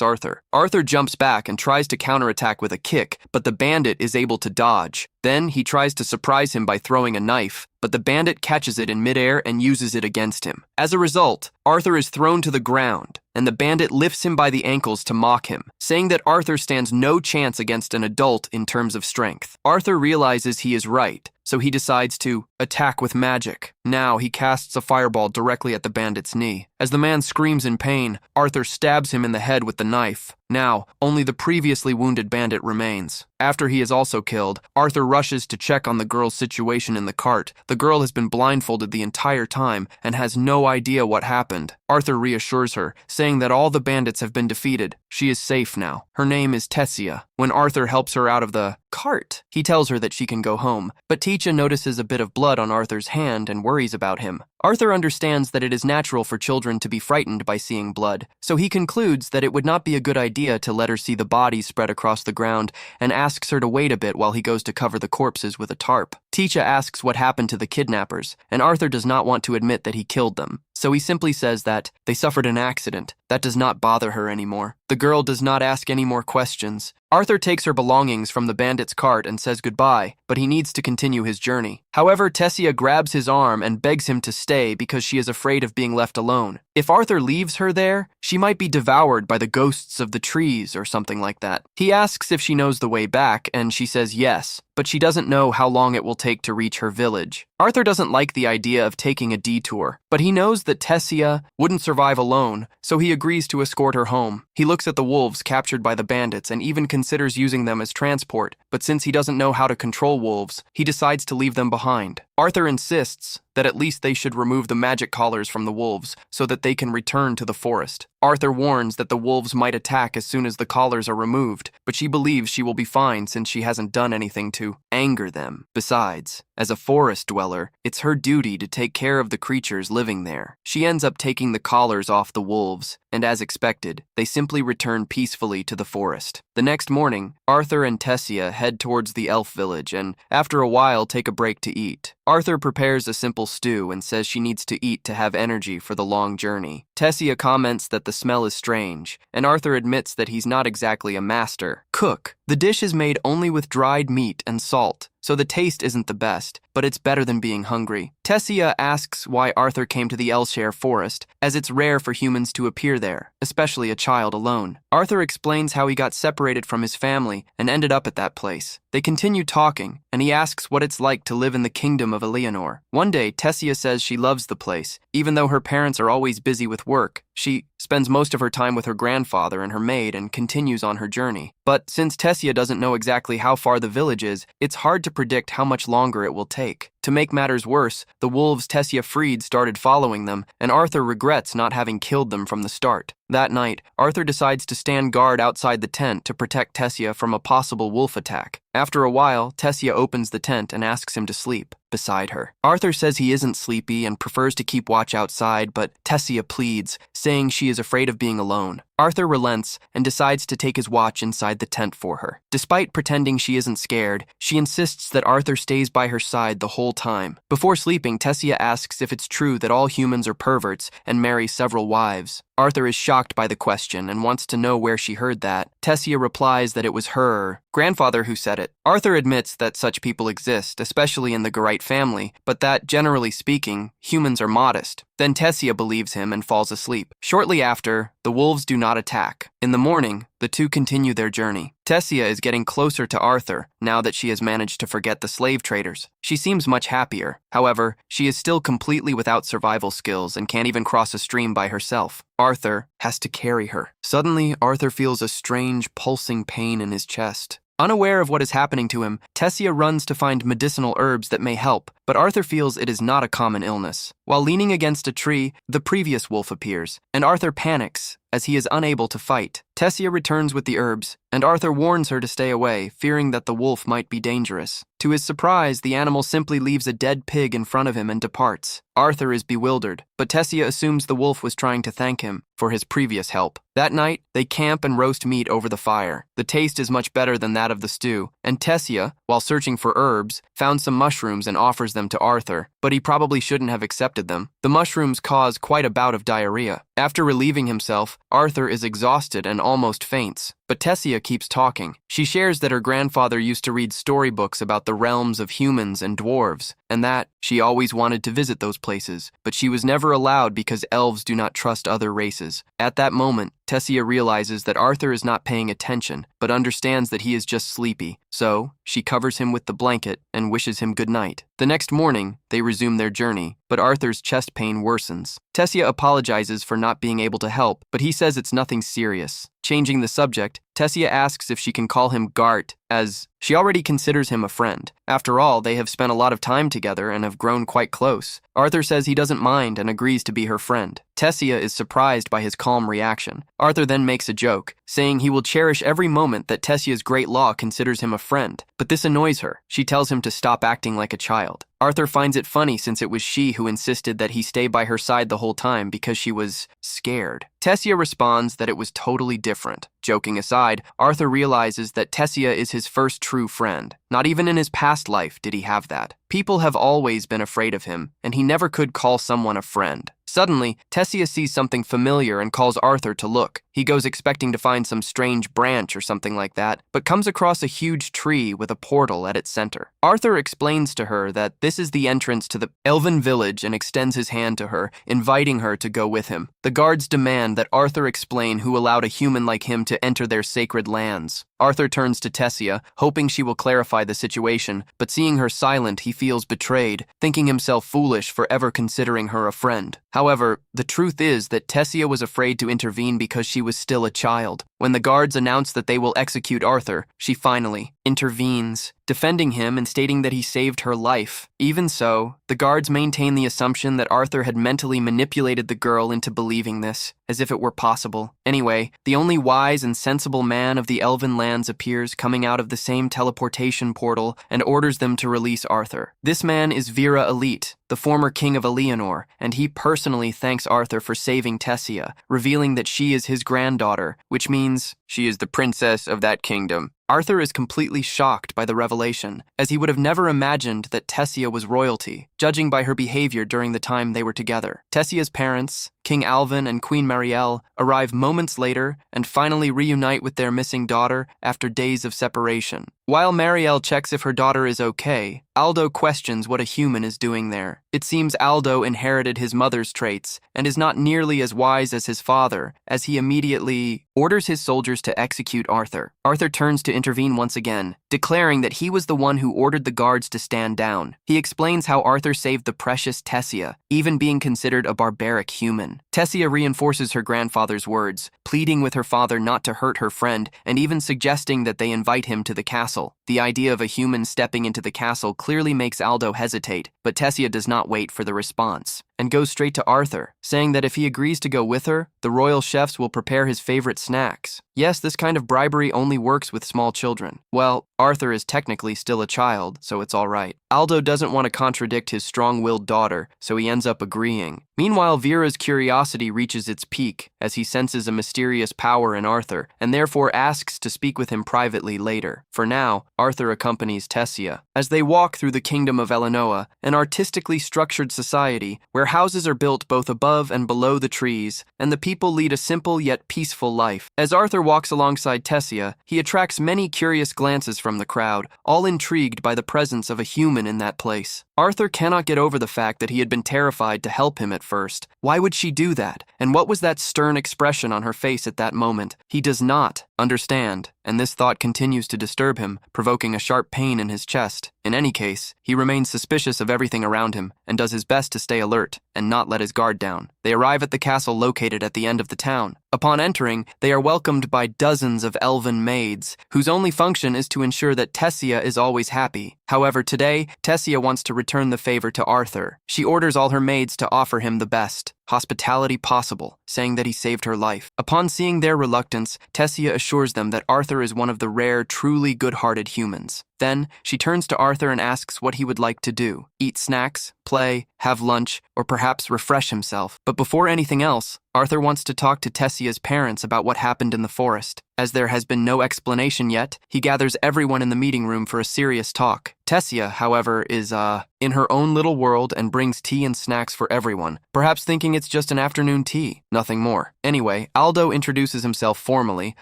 Speaker 1: Arthur. Arthur jumps back and tries to counterattack with a kick, but the bandit is able to dodge. Then he tries to surprise him by throwing a knife, but the bandit catches it in midair and uses it against him. As a result, Arthur is thrown to the ground, and the bandit lifts him by the ankles to mock him, saying that Arthur stands no chance against an adult in terms of strength. Arthur realizes he is right, so he decides to attack with magic. Now he casts a fireball directly at the bandit's knee. As the man screams in pain, Arthur stabs him in the head with the knife. Now, only the previously wounded bandit remains. After he is also killed, Arthur rushes to check on the girl's situation in the cart. The girl has been blindfolded the entire time and has no idea what happened. Arthur reassures her, saying that all the bandits have been defeated. She is safe now. Her name is Tessia. When Arthur helps her out of the cart, he tells her that she can go home, but Teacha notices a bit of blood on Arthur's hand and worries about him. Arthur understands that it is natural for children to be frightened by seeing blood, so he concludes that it would not be a good idea to let her see the bodies spread across the ground and asks her to wait a bit while he goes to cover the corpses with a tarp. Teacha asks what happened to the kidnappers, and Arthur does not want to admit that he killed them, so he simply says that they suffered an accident. That does not bother her anymore. The girl does not ask any more questions. Arthur takes her belongings from the bandit's cart and says goodbye, but he needs to continue his journey. However, Tessia grabs his arm and begs him to stay because she is afraid of being left alone. If Arthur leaves her there, she might be devoured by the ghosts of the trees or something like that. He asks if she knows the way back, and she says yes, but she doesn't know how long it will take to reach her village. Arthur doesn't like the idea of taking a detour, but he knows that Tessia wouldn't survive alone, so he agrees to escort her home. He looks at the wolves captured by the bandits and even considers using them as transport, but since he doesn't know how to control wolves, he decides to leave them behind. Arthur insists that at least they should remove the magic collars from the wolves so that they can return to the forest. Arthur warns that the wolves might attack as soon as the collars are removed, but she believes she will be fine since she hasn't done anything to anger them. Besides, as a forest dweller, it's her duty to take care of the creatures living there. She ends up taking the collars off the wolves, and as expected, they simply return peacefully to the forest. The next morning, Arthur and Tessia head towards the elf village and, after a while, take a break to eat. Arthur prepares a simple stew and says she needs to eat to have energy for the long journey. Tessia comments that the smell is strange, and Arthur admits that he's not exactly a master cook. The dish is made only with dried meat and salt, so the taste isn't the best, but it's better than being hungry. Tessia asks why Arthur came to the Elshire forest, as it's rare for humans to appear there, especially a child alone. Arthur explains how he got separated from his family and ended up at that place. They continue talking, and he asks what it's like to live in the kingdom of Eleanor. One day, Tessia says she loves the place. Even though her parents are always busy with work, she spends most of her time with her grandfather and her maid and continues on her journey. But since Tessia doesn't know exactly how far the village is, it's hard to predict how much longer it will take. To make matters worse, the wolves Tessia freed started following them, and Arthur regrets not having killed them from the start. That night, Arthur decides to stand guard outside the tent to protect Tessia from a possible wolf attack. After a while, Tessia opens the tent and asks him to sleep beside her. Arthur says he isn't sleepy and prefers to keep watch outside, but Tessia pleads, saying she is afraid of being alone. Arthur relents and decides to take his watch inside the tent for her. Despite pretending she isn't scared, she insists that Arthur stays by her side the whole time. Before sleeping, Tessia asks if it's true that all humans are perverts and marry several wives. Arthur is shocked by the question and wants to know where she heard that. Tessia replies that it was her grandfather who said it. Arthur admits that such people exist, especially in the Garite family, but that, generally speaking, humans are modest. Then Tessia believes him and falls asleep. Shortly after, the wolves do not attack. In the morning, the two continue their journey. Tessia is getting closer to Arthur now that she has managed to forget the slave traders. She seems much happier. However, she is still completely without survival skills and can't even cross a stream by herself. Arthur has to carry her. Suddenly, Arthur feels a strange, pulsing pain in his chest. Unaware of what is happening to him, Tessia runs to find medicinal herbs that may help, but Arthur feels it is not a common illness. While leaning against a tree, the previous wolf appears, and Arthur panics as he is unable to fight. Tessia returns with the herbs, and Arthur warns her to stay away, fearing that the wolf might be dangerous. To his surprise, the animal simply leaves a dead pig in front of him and departs. Arthur is bewildered, but Tessia assumes the wolf was trying to thank him for his previous help. That night, they camp and roast meat over the fire. The taste is much better than that of the stew, and Tessia, while searching for herbs, found some mushrooms and offers them to Arthur, but he probably shouldn't have accepted them. The mushrooms cause quite a bout of diarrhea. After relieving himself, Arthur is exhausted and almost faints. But Tessia keeps talking. She shares that her grandfather used to read storybooks about the realms of humans and dwarves, and that she always wanted to visit those places, but she was never allowed because elves do not trust other races. At that moment, Tessia realizes that Arthur is not paying attention, but understands that he is just sleepy. So, she covers him with the blanket and wishes him good night. The next morning, they resume their journey, but Arthur's chest pain worsens. Tessia apologizes for not being able to help, but he says it's nothing serious. Changing the subject, Tessia asks if she can call him Gart, as she already considers him a friend. After all, they have spent a lot of time together and have grown quite close. Arthur says he doesn't mind and agrees to be her friend. Tessia is surprised by his calm reaction. Arthur then makes a joke, saying he will cherish every moment that Tessia's great law considers him a friend, but this annoys her. She tells him to stop acting like a child. Arthur finds it funny since it was she who insisted that he stay by her side the whole time because she was scared. Tessia responds that it was totally different. Joking aside, Arthur realizes that Tessia is his first true friend. Not even in his past life did he have that. People have always been afraid of him, and he never could call someone a friend. Suddenly, Tessia sees something familiar and calls Arthur to look. He goes expecting to find some strange branch or something like that, but comes across a huge tree with a portal at its center. Arthur explains to her that this is the entrance to the elven village and extends his hand to her, inviting her to go with him. The guards demand that Arthur explain who allowed a human like him to enter their sacred lands. Arthur turns to Tessia, hoping she will clarify the situation, but seeing her silent, he feels betrayed, thinking himself foolish for ever considering her a friend. However, the truth is that Tessia was afraid to intervene because she was still a child. When the guards announce that they will execute Arthur, she finally intervenes, defending him and stating that he saved her life. Even so, the guards maintain the assumption that Arthur had mentally manipulated the girl into believing this, as if it were possible. Anyway, the only wise and sensible man of the Elven lands appears coming out of the same teleportation portal and orders them to release Arthur. This man is Vera Elite, the former king of Eleanor, and he personally thanks Arthur for saving Tessia, revealing that she is his granddaughter, which means she is the princess of that kingdom. Arthur is completely shocked by the revelation, as he would have never imagined that Tessia was royalty, judging by her behavior during the time they were together. Tessia's parents, King Alvin and Queen Marielle, arrive moments later and finally reunite with their missing daughter after days of separation. While Marielle checks if her daughter is okay, Aldo questions what a human is doing there. It seems Aldo inherited his mother's traits and is not nearly as wise as his father, as he immediately orders his soldiers to execute Arthur. Arthur turns to intervene once again, declaring that he was the one who ordered the guards to stand down. He explains how Arthur saved the precious Tessia, even being considered a barbaric human. Tessia reinforces her grandfather's words, pleading with her father not to hurt her friend and even suggesting that they invite him to the castle. The idea of a human stepping into the castle clearly makes Aldo hesitate, but Tessia does not wait for the response and goes straight to Arthur, saying that if he agrees to go with her, the royal chefs will prepare his favorite snacks. Yes, this kind of bribery only works with small children. Well, Arthur is technically still a child, so it's all right. Aldo doesn't want to contradict his strong-willed daughter, so he ends up agreeing. Meanwhile, Vera's curiosity reaches its peak as he senses a mysterious power in Arthur and therefore asks to speak with him privately later. For now, Arthur accompanies Tessia as they walk through the kingdom of Elenoa, an artistically structured society where houses are built both above and below the trees, and the people lead a simple yet peaceful life. As Arthur walks alongside Tessia, he attracts many curious glances from the crowd, all intrigued by the presence of a human in that place. Arthur cannot get over the fact that he had been terrified to help him at first. Why would she do that? And what was that stern expression on her face at that moment? He does not understand, and this thought continues to disturb him, provoking a sharp pain in his chest. In any case, he remains suspicious of everything around him and does his best to stay alert and not let his guard down. They arrive at the castle located at the end of the town. Upon entering, they are welcomed by dozens of elven maids, whose only function is to ensure that Tessia is always happy. However, today, Tessia wants to return the favor to Arthur. She orders all her maids to offer him the best hospitality possible, saying that he saved her life. Upon seeing their reluctance, Tessia assures them that Arthur is one of the rare, truly good-hearted humans. Then, she turns to Arthur and asks what he would like to do. Eat snacks, play, have lunch, or perhaps refresh himself. But before anything else, Arthur wants to talk to Tessia's parents about what happened in the forest. As there has been no explanation yet, he gathers everyone in the meeting room for a serious talk. Tessia, however, is, in her own little world and brings tea and snacks for everyone, perhaps thinking it's just an afternoon tea, nothing more. Anyway, Aldo introduces himself formally,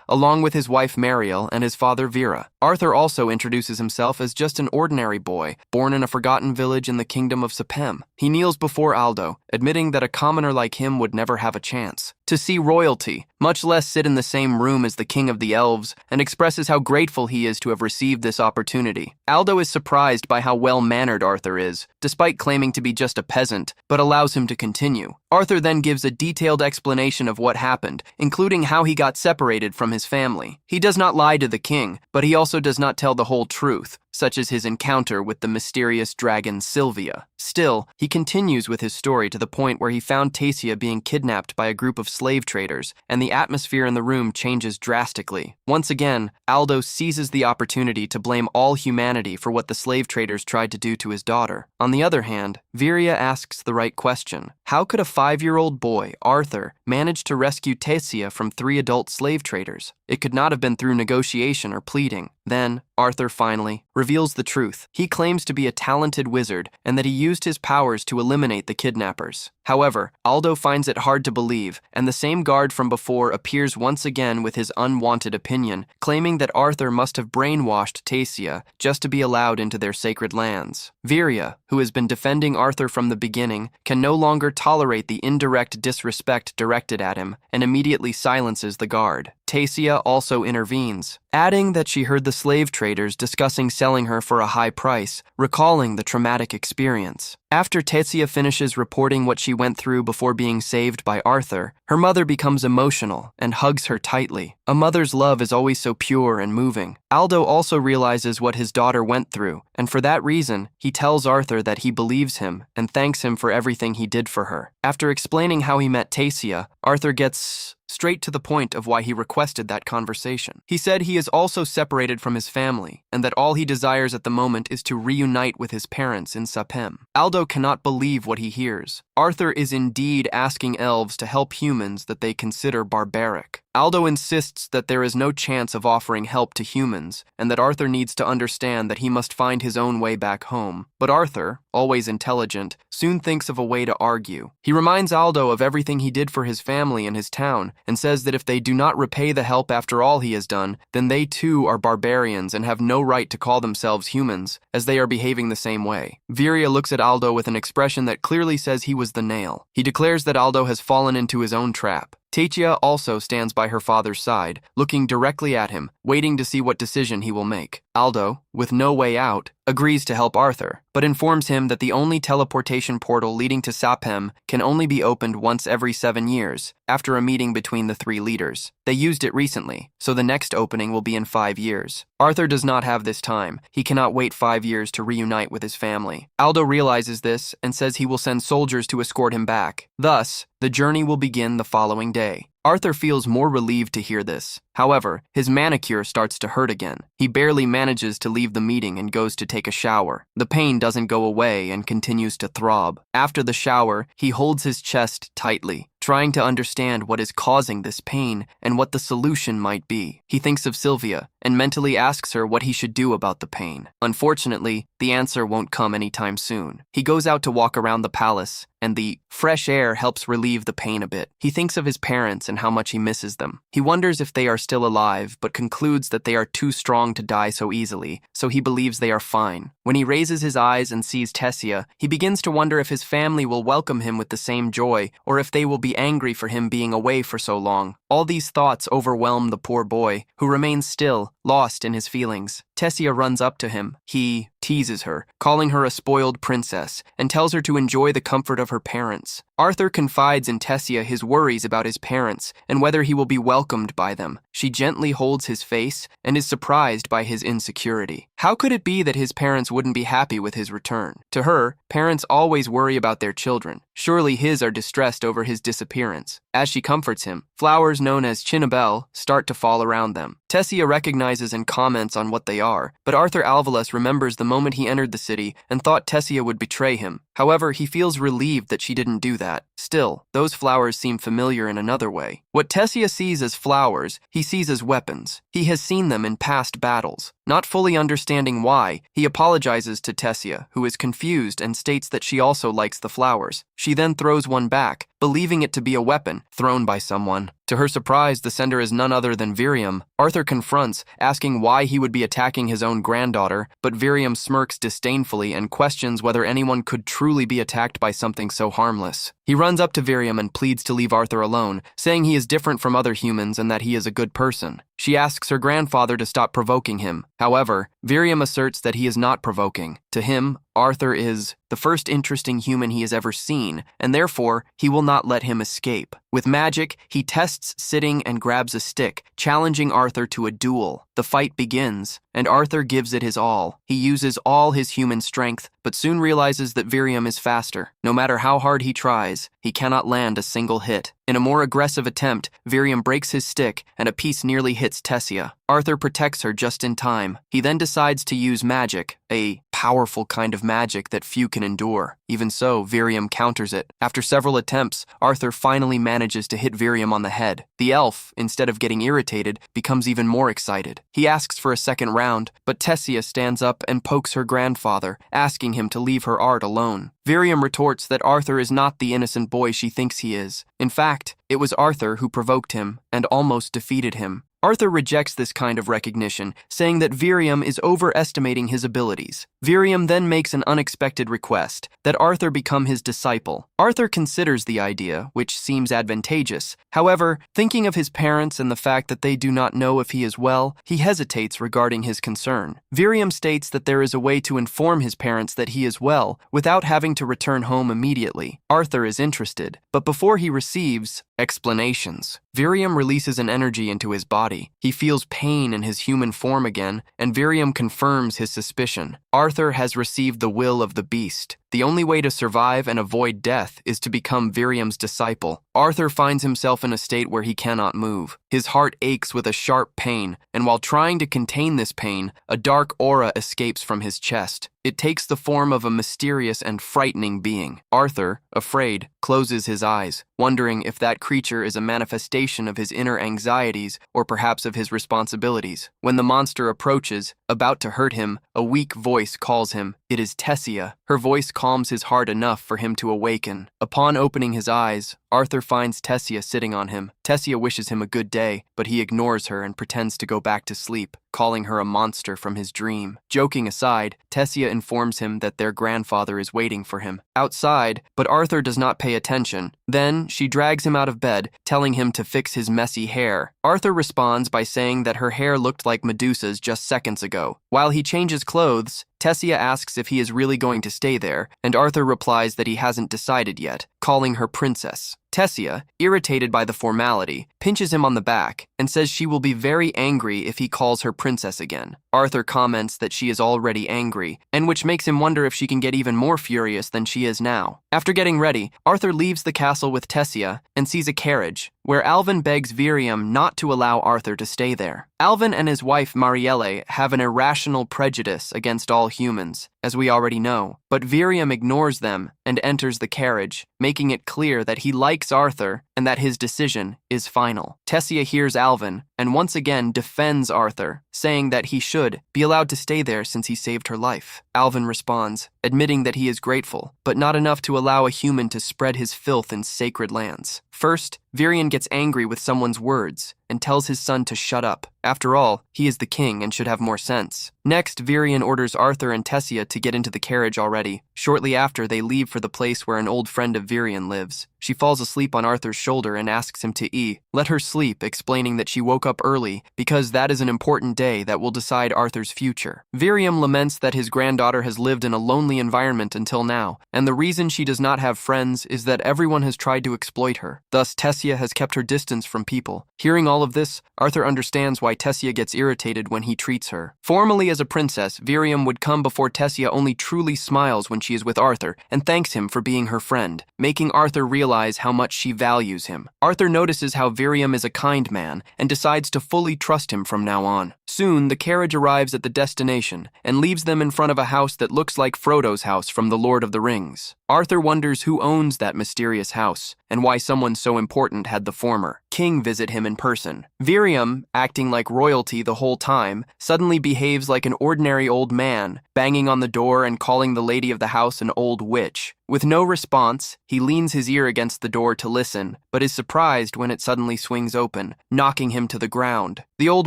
Speaker 1: along with his wife Mariel and his father Vera. Arthur also introduces himself as just an ordinary boy, born in a forgotten village in the kingdom of Sapem. He kneels before Aldo, admitting that a commoner like him would never have a chance to see royalty, much less sit in the same room as the king of the elves, and expresses how grateful he is to have received this opportunity. Aldo is surprised by how well-mannered Arthur is, despite claiming to be just a peasant, but allows him to continue. Arthur then gives a detailed explanation of what happened, including how he got separated from his family. He does not lie to the king, but he also does not tell the whole truth, such as his encounter with the mysterious dragon Sylvia. Still, he continues with his story to the point where he found Tessia being kidnapped by a group of slave traders, and the atmosphere in the room changes drastically. Once again, Aldo seizes the opportunity to blame all humanity for what the slave traders tried to do to his daughter. On the other hand, Viria asks the right question. How could a 5-year-old boy, Arthur, manage to rescue Tessia from 3 adult slave traders? It could not have been through negotiation or pleading. Then, Arthur finally reveals the truth. He claims to be a talented wizard and that he used his powers to eliminate the kidnappers. However, Aldo finds it hard to believe, and the same guard from before appears once again with his unwanted opinion, claiming that Arthur must have brainwashed Tessia just to be allowed into their sacred lands. Viria, who has been defending Arthur from the beginning, can no longer tolerate the indirect disrespect directed at him and immediately silences the guard. Tessia also intervenes, adding that she heard the slave traders discussing selling her for a high price, recalling the traumatic experience. After Tessia finishes reporting what she went through before being saved by Arthur, her mother becomes emotional and hugs her tightly. A mother's love is always so pure and moving. Aldo also realizes what his daughter went through, and for that reason, he tells Arthur that he believes him and thanks him for everything he did for her. After explaining how he met Tessia, Arthur gets straight to the point of why he requested that conversation. He said he is also separated from his family, and that all he desires at the moment is to reunite with his parents in Sapem. Aldo cannot believe what he hears. Arthur is indeed asking elves to help humans that they consider barbaric. Aldo insists that there is no chance of offering help to humans, and that Arthur needs to understand that he must find his own way back home. But Arthur, always intelligent, soon thinks of a way to argue. He reminds Aldo of everything he did for his family and his town, and says that if they do not repay the help after all he has done, then they too are barbarians and have no right to call themselves humans, as they are behaving the same way. Viria looks at Aldo with an expression that clearly says he was the nail. He declares that Aldo has fallen into his own trap. Tessia also stands by her father's side, looking directly at him, waiting to see what decision he will make. Aldo, with no way out, agrees to help Arthur, but informs him that the only teleportation portal leading to Saphem can only be opened once every 7 years, after a meeting between the 3 leaders. They used it recently, so the next opening will be in 5 years. Arthur does not have this time. He cannot wait 5 years to reunite with his family. Aldo realizes this and says he will send soldiers to escort him back. Thus, the journey will begin the following day. Arthur feels more relieved to hear this. However, his manicure starts to hurt again. He barely manages to leave the meeting and goes to take a shower. The pain doesn't go away and continues to throb. After the shower, he holds his chest tightly, trying to understand what is causing this pain and what the solution might be. He thinks of Sylvia and mentally asks her what he should do about the pain. Unfortunately, the answer won't come anytime soon. He goes out to walk around the palace, and the fresh air helps relieve the pain a bit. He thinks of his parents and how much he misses them. He wonders if they are still alive, but concludes that they are too strong to die so easily, so he believes they are fine. When he raises his eyes and sees Tessia, he begins to wonder if his family will welcome him with the same joy, or if they will be angry for him being away for so long. All these thoughts overwhelm the poor boy, who remains still, lost in his feelings. Tessia runs up to him. He teases her, calling her a spoiled princess, and tells her to enjoy the comfort of her parents. Arthur confides in Tessia his worries about his parents and whether he will be welcomed by them. She gently holds his face and is surprised by his insecurity. How could it be that his parents wouldn't be happy with his return? To her, parents always worry about their children. Surely his are distressed over his disappearance. As she comforts him, flowers known as chinabel start to fall around them. Tessia recognizes and comments on what they are, but Arthur Alvarez remembers the moment he entered the city and thought Tessia would betray him. However, he feels relieved that she didn't do that. Still, those flowers seem familiar in another way. What Tessia sees as flowers, he sees as weapons. He has seen them in past battles. Not fully understanding why, he apologizes to Tessia, who is confused and states that she also likes the flowers. She then throws one back, believing it to be a weapon thrown by someone. To her surprise, the sender is none other than Virium. Arthur confronts, asking why he would be attacking his own granddaughter, but Virium smirks disdainfully and questions whether anyone could truly be attacked by something so harmless. He runs up to Virium and pleads to leave Arthur alone, saying he is different from other humans and that he is a good person. She asks her grandfather to stop provoking him. However, Virium asserts that he is not provoking. To him, Arthur is the first interesting human he has ever seen, and therefore, he will not let him escape. With magic, he tests sitting and grabs a stick, challenging Arthur to a duel. The fight begins, and Arthur gives it his all. He uses all his human strength, but soon realizes that Virium is faster. No matter how hard he tries, he cannot land a single hit. In a more aggressive attempt, Virium breaks his stick, and a piece nearly hits Tessia. Arthur protects her just in time. He then decides to use magic, a powerful kind of magic that few can endure. Even so, Virium counters it. After several attempts, Arthur finally manages to hit Virium on the head. The elf, instead of getting irritated, becomes even more excited. He asks for a second round, but Tessia stands up and pokes her grandfather, asking him to leave her art alone. Virium retorts that Arthur is not the innocent boy she thinks he is. In fact, it was Arthur who provoked him and almost defeated him. Arthur rejects this kind of recognition, saying that Virium is overestimating his abilities. Virium then makes an unexpected request, that Arthur become his disciple. Arthur considers the idea, which seems advantageous. However, thinking of his parents and the fact that they do not know if he is well, he hesitates regarding his concern. Virium states that there is a way to inform his parents that he is well, without having to return home immediately. Arthur is interested, but before he receives explanations, Virium releases an energy into his body. He feels pain in his human form again, and Virium confirms his suspicion. Arthur has received the will of the beast. The only way to survive and avoid death is to become Virium's disciple. Arthur finds himself in a state where he cannot move. His heart aches with a sharp pain, and while trying to contain this pain, a dark aura escapes from his chest. It takes the form of a mysterious and frightening being. Arthur, afraid, closes his eyes, wondering if that creature is a manifestation of his inner anxieties or perhaps of his responsibilities. When the monster approaches, about to hurt him, a weak voice calls him. It is Tessia. Her voice calms his heart enough for him to awaken. Upon opening his eyes, Arthur finds Tessia sitting on him. Tessia wishes him a good day, but he ignores her and pretends to go back to sleep, calling her a monster from his dream. Joking aside, Tessia informs him that their grandfather is waiting for him outside, but Arthur does not pay attention. Then, she drags him out of bed, telling him to fix his messy hair. Arthur responds by saying that her hair looked like Medusa's just seconds ago. While he changes clothes, Tessia asks if he is really going to stay there, and Arthur replies that he hasn't decided yet, calling her princess. Tessia, irritated by the formality, pinches him on the back and says she will be very angry if he calls her princess again. Arthur comments that she is already angry, and which makes him wonder if she can get even more furious than she is now. After getting ready, Arthur leaves the castle with Tessia and sees a carriage, where Alvin begs Virium not to allow Arthur to stay there. Alvin and his wife Marielle have an irrational prejudice against all humans, as we already know, but Virium ignores them and enters the carriage, making it clear that he likes Arthur and that his decision is final. Tessia hears Alvin and once again defends Arthur, saying that he should be allowed to stay there since he saved her life. Alvin responds, admitting that he is grateful, but not enough to allow a human to spread his filth in sacred lands. First, Virion gets angry with someone's words and tells his son to shut up. After all, he is the king and should have more sense. Next, Virion orders Arthur and Tessia to get into the carriage already. Shortly after, they leave for the place where an old friend of Virion lives. She falls asleep on Arthur's shoulder and asks him to let her sleep, explaining that she woke up early because that is an important day that will decide Arthur's future. Virium laments that his granddaughter has lived in a lonely environment until now, and the reason she does not have friends is that everyone has tried to exploit her. Thus, Tessia has kept her distance from people. Hearing all of this, Arthur understands why Tessia gets irritated when he treats her. Formally as a princess, Virium would come before Tessia only truly smiles when she is with Arthur and thanks him for being her friend, making Arthur realize how much she values him. Arthur notices how Virium is a kind man and decides to fully trust him from now on. Soon, the carriage arrives at the destination and leaves them in front of a house that looks like Frodo's house from The Lord of the Rings. Arthur wonders who owns that mysterious house and why someone so important had the former king visit him in person. Virium, acting like royalty the whole time, suddenly behaves like an ordinary old man, banging on the door and calling the lady of the house an old witch. With no response, he leans his ear against the door to listen, but is surprised when it suddenly swings open, knocking him to the ground. The old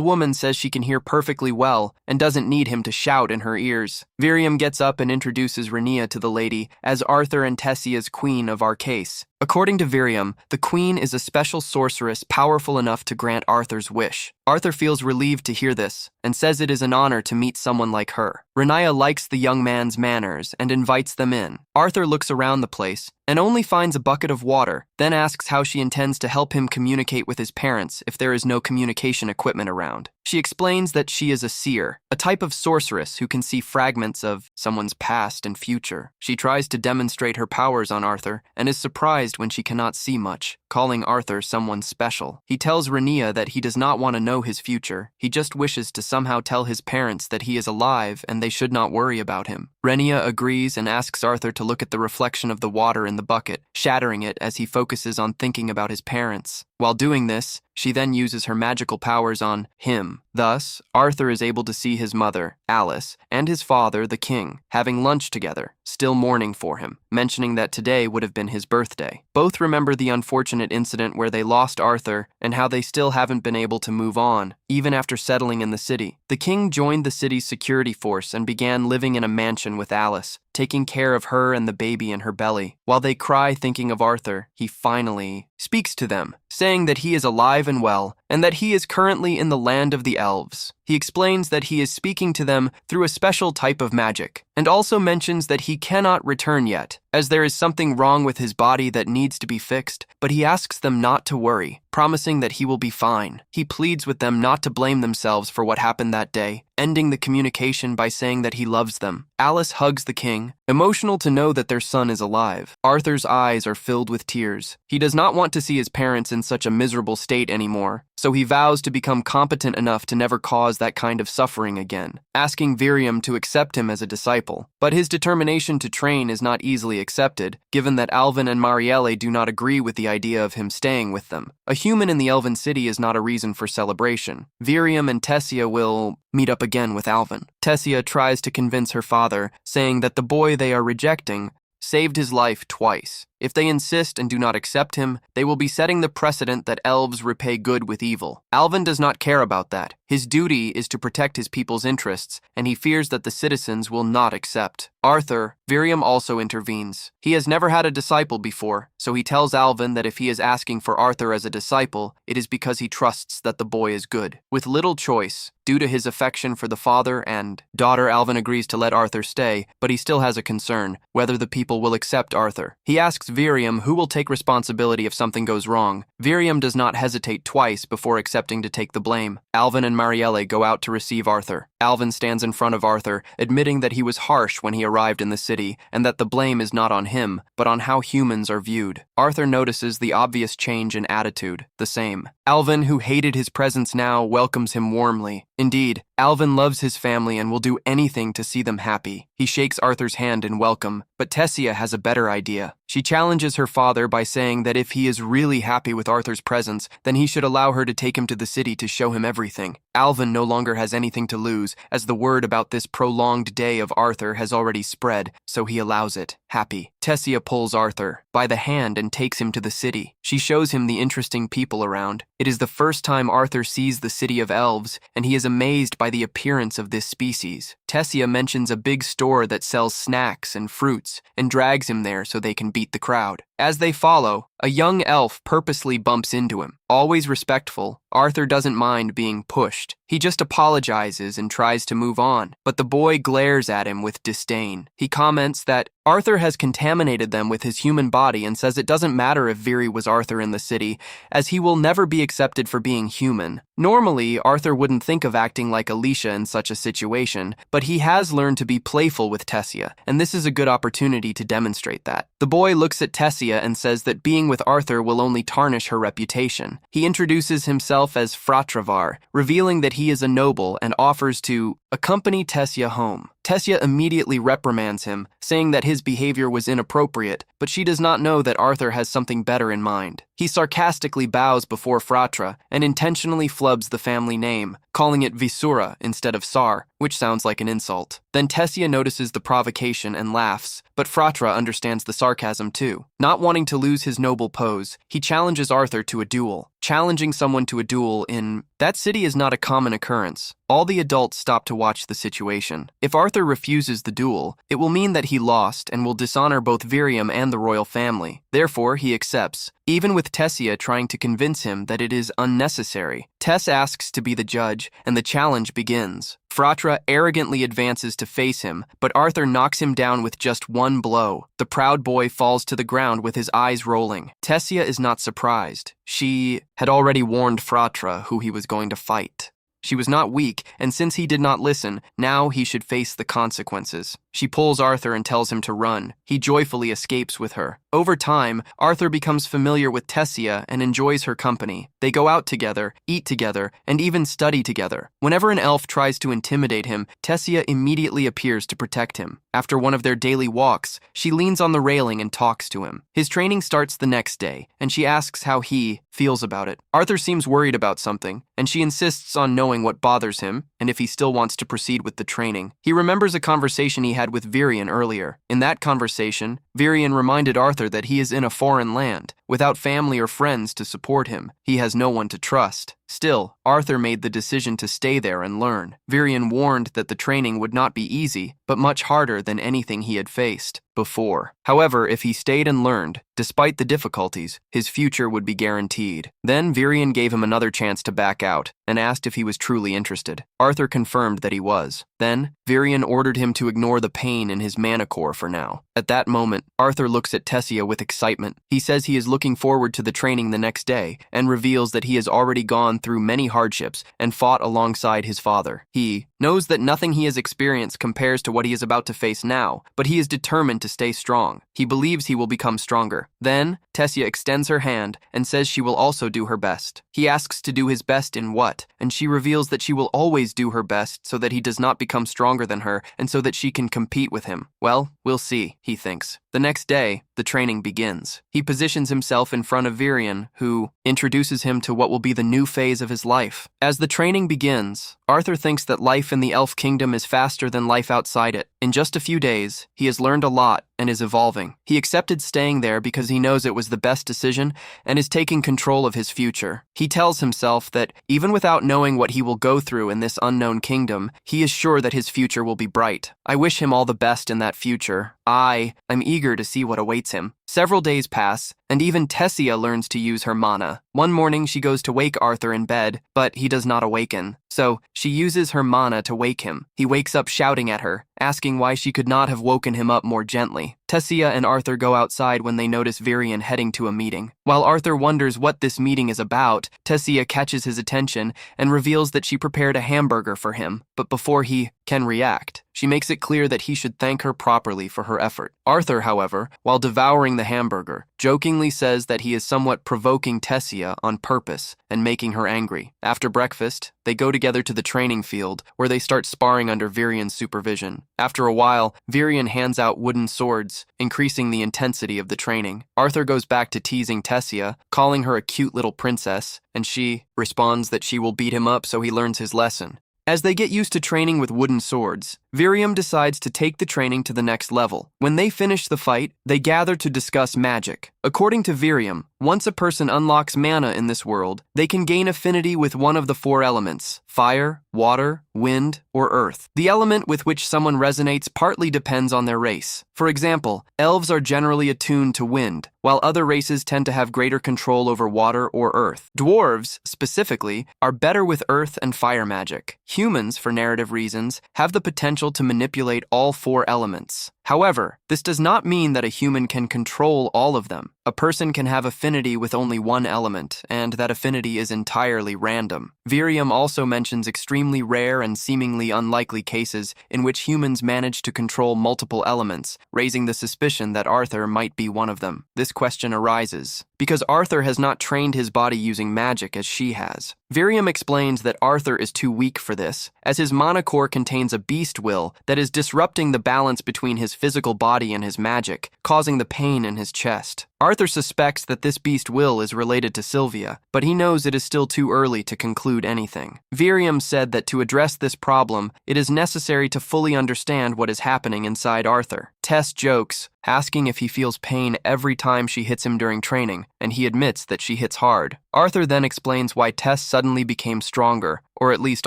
Speaker 1: woman says she can hear perfectly well and doesn't need him to shout in her ears. Virium gets up and introduces Renia to the lady as Arthur and Tessia's queen of Arcase. According to Virium, the queen is a special sorceress powerful enough to grant Arthur's wish. Arthur feels relieved to hear this and says it is an honor to meet someone like her. Renia likes the young man's manners and invites them in. Arthur looks around the place and only finds a bucket of water, then asks how she intends to help him communicate with his parents if there is no communication equipment around. She explains that she is a seer, a type of sorceress who can see fragments of someone's past and future. She tries to demonstrate her powers on Arthur and is surprised when she cannot see much, calling Arthur someone special. He tells Renia that he does not want to know his future. He just wishes to somehow tell his parents that he is alive and they should not worry about him. Renia agrees and asks Arthur to look at the reflection of the water in the bucket, shattering it as he focuses on thinking about his parents. While doing this, she then uses her magical powers on him. Thus, Arthur is able to see his mother, Alice, and his father, the king, having lunch together, still mourning for him, mentioning that today would have been his birthday. Both remember the unfortunate incident where they lost Arthur and how they still haven't been able to move on, even after settling in the city. The king joined the city's security force and began living in a mansion with Alice, taking care of her and the baby in her belly. While they cry thinking of Arthur, he finally speaks to them, saying that he is alive and well, and that he is currently in the land of the elves. He explains that he is speaking to them through a special type of magic, and also mentions that he cannot return yet, as there is something wrong with his body that needs to be fixed, but he asks them not to worry, promising that he will be fine. He pleads with them not to blame themselves for what happened that day, ending the communication by saying that he loves them. Alice hugs the king, emotional to know that their son is alive. Arthur's eyes are filled with tears. He does not want to see his parents in such a miserable state anymore, so he vows to become competent enough to never cause that kind of suffering again, asking Virium to accept him as a disciple. But his determination to train is not easily accepted, given that Alvin and Marielle do not agree with the idea of him staying with them. A human in the Elven city is not a reason for celebration. Virium and Tessia will meet up again with Alvin. Tessia tries to convince her father, saying that the boy they are rejecting saved his life twice. If they insist and do not accept him, they will be setting the precedent that elves repay good with evil. Alvin does not care about that. His duty is to protect his people's interests, and he fears that the citizens will not accept. Arthur, Virium also intervenes. He has never had a disciple before, so he tells Alvin that if he is asking for Arthur as a disciple, it is because he trusts that the boy is good. With little choice, due to his affection for the father and daughter, Alvin agrees to let Arthur stay, but he still has a concern, whether the people will accept Arthur. He asks Virium who will take responsibility if something goes wrong. Virium does not hesitate twice before accepting to take the blame. Alvin and Marielle go out to receive Arthur. Alvin stands in front of Arthur, admitting that he was harsh when he arrived in the city, and that the blame is not on him, but on how humans are viewed. Arthur notices the obvious change in attitude, the same. Alvin, who hated his presence now, welcomes him warmly. Indeed, Alvin loves his family and will do anything to see them happy. He shakes Arthur's hand in welcome, but Tessia has a better idea. She challenges her father by saying that if he is really happy with Arthur's presence, then he should allow her to take him to the city to show him everything. Alvin no longer has anything to lose, as the word about this prolonged day of Arthur has already spread, so he allows it, happy. Tessia pulls Arthur by the hand and takes him to the city. She shows him the interesting people around. It is the first time Arthur sees the city of elves, and he is amazed by the appearance of this species. Tessia mentions a big store that sells snacks and fruits, and drags him there so they can beat the crowd. As they follow, a young elf purposely bumps into him. Always respectful, Arthur doesn't mind being pushed. He just apologizes and tries to move on, but the boy glares at him with disdain. He comments that Arthur has contaminated them with his human body and says it doesn't matter if Viri was Arthur in the city, as he will never be accepted for being human. Normally, Arthur wouldn't think of acting like Alicia in such a situation, but he has learned to be playful with Tessia, and this is a good opportunity to demonstrate that. The boy looks at Tessia and says that being with Arthur will only tarnish her reputation. He introduces himself as Fratravar, revealing that he is a noble and offers to accompany Tessia home. Tessia immediately reprimands him, saying that his behavior was inappropriate, but she does not know that Arthur has something better in mind. He sarcastically bows before Fratra and intentionally flubs the family name, calling it Visura instead of Sar, which sounds like an insult. Then Tessia notices the provocation and laughs, but Fratra understands the sarcasm too. Not wanting to lose his noble pose, he challenges Arthur to a duel. Challenging someone to a duel in that city is not a common occurrence. All the adults stop to watch the situation. If Arthur refuses the duel, it will mean that he lost and will dishonor both Virium and the royal family. Therefore, he accepts, even with Tessia trying to convince him that it is unnecessary. Tess asks to be the judge, and the challenge begins. Fratra arrogantly advances to face him, but Arthur knocks him down with just one blow. The proud boy falls to the ground with his eyes rolling. Tessia is not surprised. She had already warned Fratra who he was going to fight. She was not weak, and since he did not listen, now he should face the consequences. She pulls Arthur and tells him to run. He joyfully escapes with her. Over time, Arthur becomes familiar with Tessia and enjoys her company. They go out together, eat together, and even study together. Whenever an elf tries to intimidate him, Tessia immediately appears to protect him. After one of their daily walks, she leans on the railing and talks to him. His training starts the next day, and she asks how he feels about it. Arthur seems worried about something, and she insists on knowing what bothers him and if he still wants to proceed with the training. He remembers a conversation he had with Virian earlier. In that conversation, Virian reminded Arthur that he is in a foreign land, without family or friends to support him. He has no one to trust. Still, Arthur made the decision to stay there and learn. Virian warned that the training would not be easy, but much harder than anything he had faced before. However, if he stayed and learned, despite the difficulties, his future would be guaranteed. Then Virian gave him another chance to back out and asked if he was truly interested. Arthur confirmed that he was. Then, Virian ordered him to ignore the pain in his manicore for now. At that moment, Arthur looks at Tessia with excitement. He says he is looking forward to the training the next day and reveals that he has already gone through many hardships and fought alongside his father. He knows that nothing he has experienced compares to what he is about to face now, but he is determined to stay strong. He believes he will become stronger. Then, Tessia extends her hand and says she will also do her best. He asks to do his best in what, and she reveals that she will always do her best so that he does not become stronger than her and so that she can compete with him. Well, we'll see, he thinks. The next day, the training begins. He positions himself in front of Virian, who introduces him to what will be the new phase of his life. As the training begins, Arthur thinks that life in the elf kingdom is faster than life outside it. In just a few days, he has learned a lot and is evolving. He accepted staying there because he knows it was the best decision and is taking control of his future. He tells himself that, even without knowing what he will go through in this unknown kingdom, he is sure that his future will be bright. I wish him all the best in that future. I'm eager to see what awaits him. Several days pass, and even Tessia learns to use her mana. One morning she goes to wake Arthur in bed, but he does not awaken. So she uses her mana to wake him. He wakes up shouting at her, asking why she could not have woken him up more gently. Tessia and Arthur go outside when they notice Virion heading to a meeting. While Arthur wonders what this meeting is about, Tessia catches his attention and reveals that she prepared a hamburger for him, but before he can react, she makes it clear that he should thank her properly for her effort. Arthur, however, while devouring the hamburger, jokingly says that he is somewhat provoking Tessia on purpose and making her angry. After breakfast, they go together to the training field, where they start sparring under Virion's supervision. After a while, Virion hands out wooden swords, increasing the intensity of the training. Arthur goes back to teasing Tessia, calling her a cute little princess, and she responds that she will beat him up so he learns his lesson. As they get used to training with wooden swords, Virion decides to take the training to the next level. When they finish the fight, they gather to discuss magic. According to Virion, once a person unlocks mana in this world, they can gain affinity with one of the 4 elements: fire, water, wind, or earth. The element with which someone resonates partly depends on their race. For example, elves are generally attuned to wind, while other races tend to have greater control over water or earth. Dwarves, specifically, are better with earth and fire magic. Humans, for narrative reasons, have the potential to manipulate all 4 elements. However, this does not mean that a human can control all of them. A person can have affinity with only one element, and that affinity is entirely random. Virion also mentions extremely rare and seemingly unlikely cases in which humans manage to control multiple elements, raising the suspicion that Arthur might be one of them. This question arises because Arthur has not trained his body using magic as she has. Virion explains that Arthur is too weak for this, as his mana core contains a beast will that is disrupting the balance between his physical body and his magic, causing the pain in his chest. Arthur suspects that this beast will is related to Sylvia, but he knows it is still too early to conclude anything. Virion said that to address this problem, it is necessary to fully understand what is happening inside Arthur. Tess jokes, asking if he feels pain every time she hits him during training, and he admits that she hits hard. Arthur then explains why Tess suddenly became stronger, or at least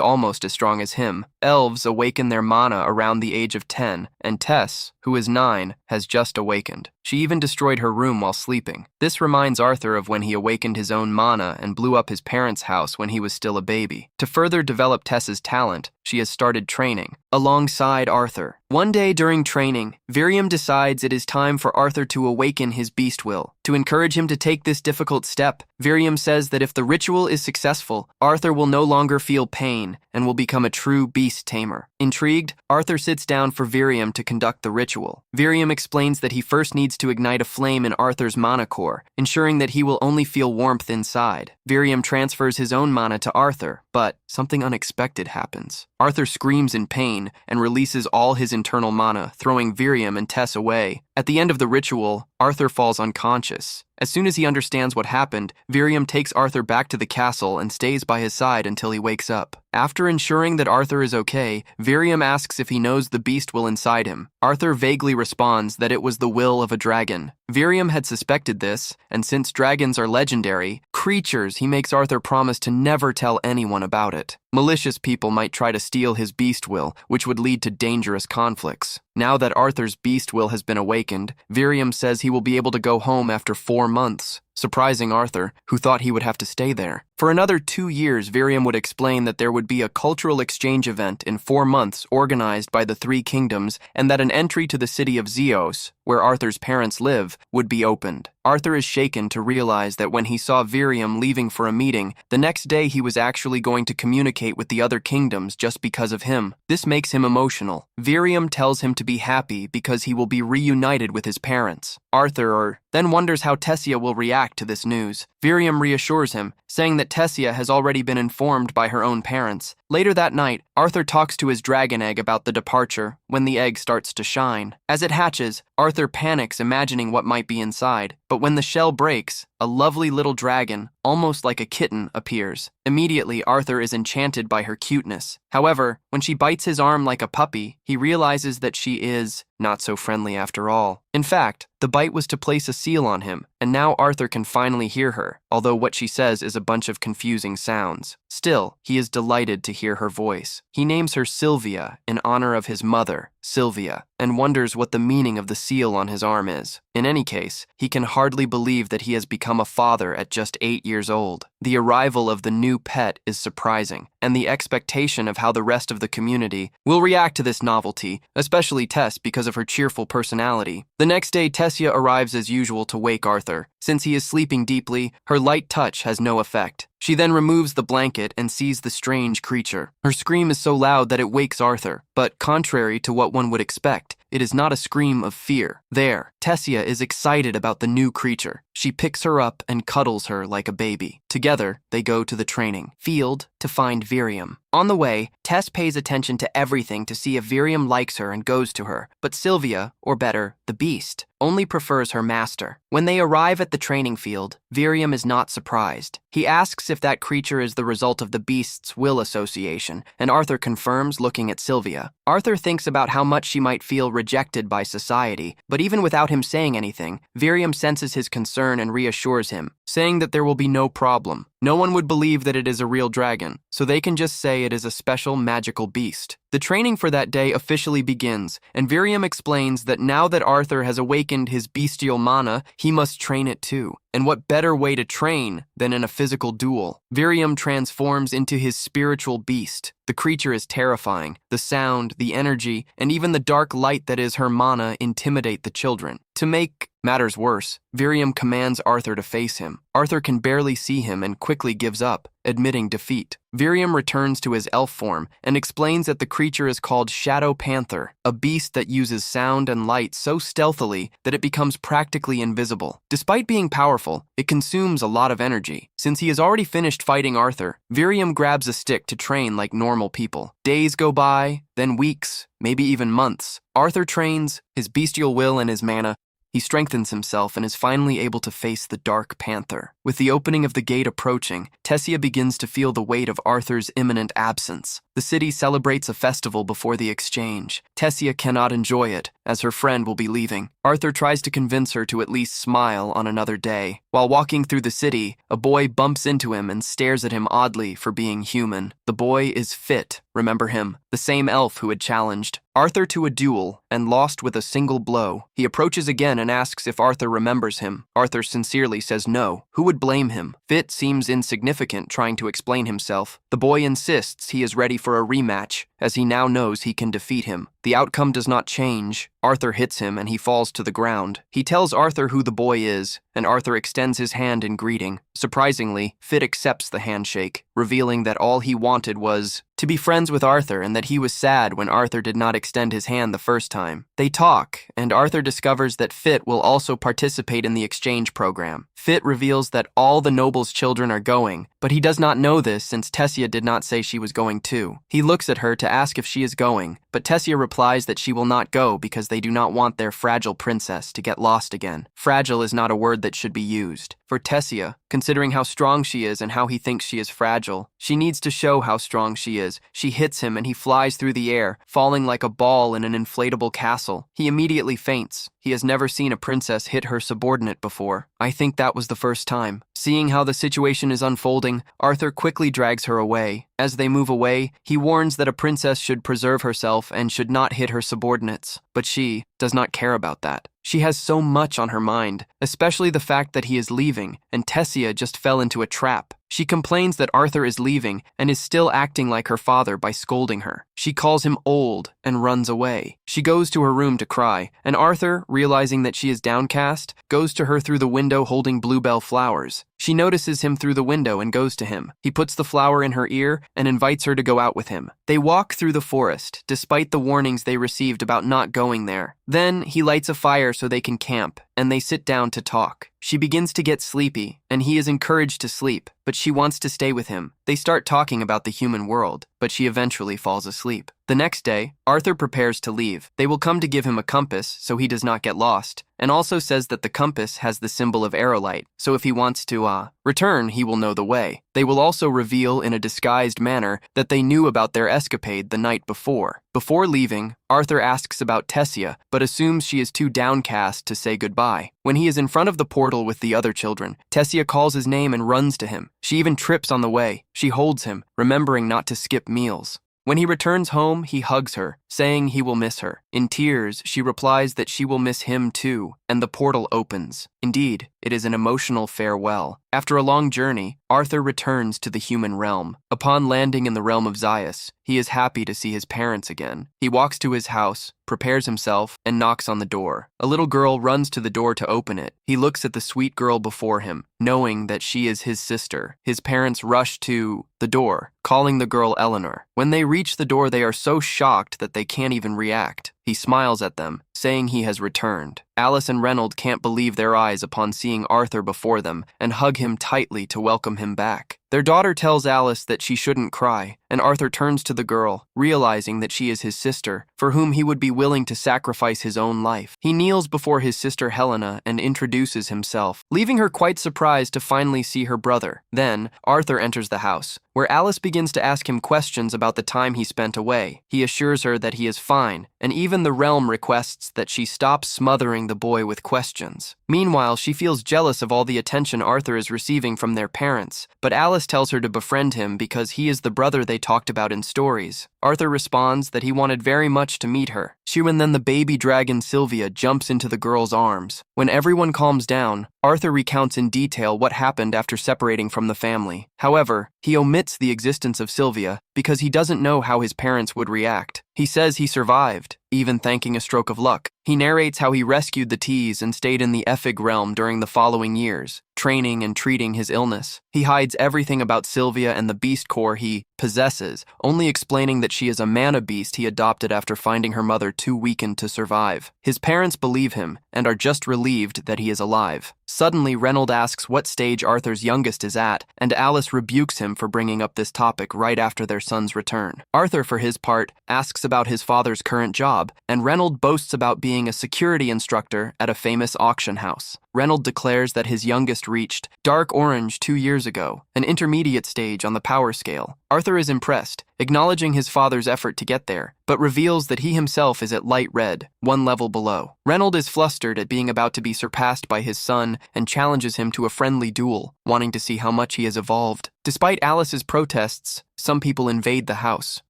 Speaker 1: almost as strong as him. Elves awaken their mana around the age of 10, and Tess, who is 9, has just awakened. She even destroyed her room while sleeping. This reminds Arthur of when he awakened his own mana and blew up his parents' house when he was still a baby. To further develop Tess's talent, she has started training alongside Arthur. One day during training, Virion decides it is time for Arthur to awaken his beast will. To encourage him to take this difficult step, Virion says that if the ritual is successful, Arthur will no longer feel pain and will become a true beast tamer. Intrigued, Arthur sits down for Virion to conduct the ritual. Virion explains that he first needs to ignite a flame in Arthur's mana core, ensuring that he will only feel warmth inside. Virion transfers his own mana to Arthur, but something unexpected happens. Arthur screams in pain and releases all his internal mana, throwing Virion and Tess away. At the end of the ritual, Arthur falls unconscious. As soon as he understands what happened, Virion takes Arthur back to the castle and stays by his side until he wakes up. After ensuring that Arthur is okay, Virion asks if he knows the beast will inside him. Arthur vaguely responds that it was the will of a dragon. Virion had suspected this, and since dragons are legendary creatures, he makes Arthur promise to never tell anyone about it. Malicious people might try to steal his beast will, which would lead to dangerous conflicts. Now that Arthur's beast will has been awakened, Virion says he will be able to go home after 4 months, surprising Arthur, who thought he would have to stay there. For another 2 years, Virion would explain that there would be a cultural exchange event in 4 months organized by the 3 kingdoms, and that an entry to the city of Zeos, where Arthur's parents live, would be opened. Arthur is shaken to realize that when he saw Virion leaving for a meeting, the next day he was actually going to communicate with the other kingdoms just because of him. This makes him emotional. Virion tells him to be happy because he will be reunited with his parents. Arthur then wonders how Tessia will react to this news. Virion reassures him, saying that Tessia has already been informed by her own parents. Later that night, Arthur talks to his dragon egg about the departure when the egg starts to shine. As it hatches, Arthur panics, imagining what might be inside. But when the shell breaks, a lovely little dragon, almost like a kitten, appears. Immediately, Arthur is enchanted by her cuteness. However, when she bites his arm like a puppy, he realizes that she is not so friendly after all. In fact, the bite was to place a seal on him, and now Arthur can finally hear her, although what she says is a bunch of confusing sounds. Still, he is delighted to hear her voice. He names her Sylvia in honor of his mother, Sylvia, and wonders what the meaning of the seal on his arm is. In any case, he can hardly believe that he has become a father at just 8 years old. The arrival of the new pet is surprising, and the expectation of how the rest of the community will react to this novelty, especially Tess because of her cheerful personality. The next day, Tessia arrives as usual to wake Arthur. Since he is sleeping deeply, her light touch has no effect. She then removes the blanket and sees the strange creature. Her scream is so loud that it wakes Arthur, but contrary to what one would expect, it is not a scream of fear. There, Tessia is excited about the new creature. She picks her up and cuddles her like a baby. Together, they go to the training field to find Virium. On the way, Tess pays attention to everything to see if Virium likes her and goes to her, but Sylvia, or better, the beast, only prefers her master. When they arrive at the training field, Virium is not surprised. He asks if that creature is the result of the beast's will association, and Arthur confirms, looking at Sylvia. Arthur thinks about how much she might feel rejected by society, but even without him saying anything, Virium senses his concern and reassures him, saying that there will be no problem. No one would believe that it is a real dragon, so they can just say it is a special magical beast. The training for that day officially begins, and Virium explains that now that Arthur has awakened his bestial mana, he must train it too. And what better way to train than in a physical duel? Virium transforms into his spiritual beast. The creature is terrifying. The sound, the energy, and even the dark light that is her mana intimidate the children. To make matters worse, Virium commands Arthur to face him. Arthur can barely see him and quickly gives up, admitting defeat. Virium returns to his elf form and explains that the creature is called Shadow Panther, a beast that uses sound and light so stealthily that it becomes practically invisible. Despite being powerful, it consumes a lot of energy. Since he has already finished fighting Arthur, Virium grabs a stick to train like normal people. Days go by, then weeks, maybe even months. Arthur trains, his bestial will and his mana. He strengthens himself and is finally able to face the Dark Panther. With the opening of the gate approaching, Tessia begins to feel the weight of Arthur's imminent absence. The city celebrates a festival before the exchange. Tessia cannot enjoy it, as her friend will be leaving. Arthur tries to convince her to at least smile on another day. While walking through the city, a boy bumps into him and stares at him oddly for being human. The boy is Fit, remember him, the same elf who had challenged Arthur to a duel and lost with a single blow. He approaches again and asks if Arthur remembers him. Arthur sincerely says no. Who would blame him? Fit seems insignificant, trying to explain himself. The boy insists he is ready for a rematch, as he now knows he can defeat him. The outcome does not change. Arthur hits him and he falls to the ground. He tells Arthur who the boy is, and Arthur extends his hand in greeting. Surprisingly, Fit accepts the handshake, revealing that all he wanted was to be friends with Arthur and that he was sad when Arthur did not extend his hand the first time. They talk, and Arthur discovers that Fit will also participate in the exchange program. Fit reveals that all the noble's children are going, but he does not know this since Tessia did not say she was going too. He looks at her to ask if she is going, but Tessia replies that she will not go because they do not want their fragile princess to get lost again. Fragile is not a word that should be used. For Tessia, considering how strong she is and how he thinks she is fragile, she needs to show how strong she is. She hits him and he flies through the air, falling like a ball in an inflatable castle. He immediately faints. He has never seen a princess hit her subordinate before. I think that was the first time. Seeing how the situation is unfolding, Arthur quickly drags her away. As they move away, he warns that a princess should preserve herself and should not hit her subordinates. But she does not care about that. She has so much on her mind, especially the fact that he is leaving, and Tessia just fell into a trap. She complains that Arthur is leaving and is still acting like her father by scolding her. She calls him old and runs away. She goes to her room to cry, and Arthur, realizing that she is downcast, goes to her through the window holding bluebell flowers. She notices him through the window and goes to him. He puts the flower in her ear and invites her to go out with him. They walk through the forest, despite the warnings they received about not going there. Then he lights a fire so they can camp, and they sit down to talk. She begins to get sleepy, and he is encouraged to sleep, but she wants to stay with him. They start talking about the human world, but she eventually falls asleep. The next day, Arthur prepares to leave. They will come to give him a compass so he does not get lost, and also says that the compass has the symbol of aerolite, so if he wants to, return, he will know the way. They will also reveal in a disguised manner that they knew about their escapade the night before. Before leaving, Arthur asks about Tessia, but assumes she is too downcast to say goodbye. When he is in front of the portal with the other children, Tessia calls his name and runs to him. She even trips on the way. She holds him, remembering not to skip meals. When he returns home, he hugs her, saying he will miss her. In tears, she replies that she will miss him too, and the portal opens. Indeed, it is an emotional farewell. After a long journey, Arthur returns to the human realm. Upon landing in the realm of Zaius, he is happy to see his parents again. He walks to his house, prepares himself, and knocks on the door. A little girl runs to the door to open it. He looks at the sweet girl before him, knowing that she is his sister. His parents rush to the door, calling the girl Eleanor. When they reach the door, they are so shocked that they can't even react. He smiles at them, saying he has returned. Alice and Reynold can't believe their eyes upon seeing Arthur before them and hug him tightly to welcome him back. Their daughter tells Alice that she shouldn't cry, and Arthur turns to the girl, realizing that she is his sister, for whom he would be willing to sacrifice his own life. He kneels before his sister Helena and introduces himself, leaving her quite surprised to finally see her brother. Then, Arthur enters the house, where Alice begins to ask him questions about the time he spent away. He assures her that he is fine, and even the realm requests that she stop smothering the boy with questions. Meanwhile, she feels jealous of all the attention Arthur is receiving from their parents, but Alice tells her to befriend him because he is the brother they talked about in stories. Arthur responds that he wanted very much to meet her. And then the baby dragon Sylvia jumps into the girl's arms. When everyone calms down, Arthur recounts in detail what happened after separating from the family. However, he omits the existence of Sylvia because he doesn't know how his parents would react. He says he survived, even thanking a stroke of luck. He narrates how he rescued the Tees and stayed in the Ephig realm during the following years, training and treating his illness. He hides everything about Sylvia and the beast core he possesses, only explaining that she is a mana beast he adopted after finding her mother too weakened to survive. His parents believe him and are just relieved that he is alive. Suddenly, Reynold asks what stage Arthur's youngest is at, and Alice rebukes him for bringing up this topic right after their son's return. Arthur, for his part, asks about his father's current job, and Reynold boasts about being a security instructor at a famous auction house. Reynold declares that his youngest reached dark orange 2 years ago, an intermediate stage on the power scale. Arthur is impressed, acknowledging his father's effort to get there, but reveals that he himself is at light red, 1 level below. Reynold is flustered at being about to be surpassed by his son and challenges him to a friendly duel, wanting to see how much he has evolved. Despite Alice's protests, some people invade the house.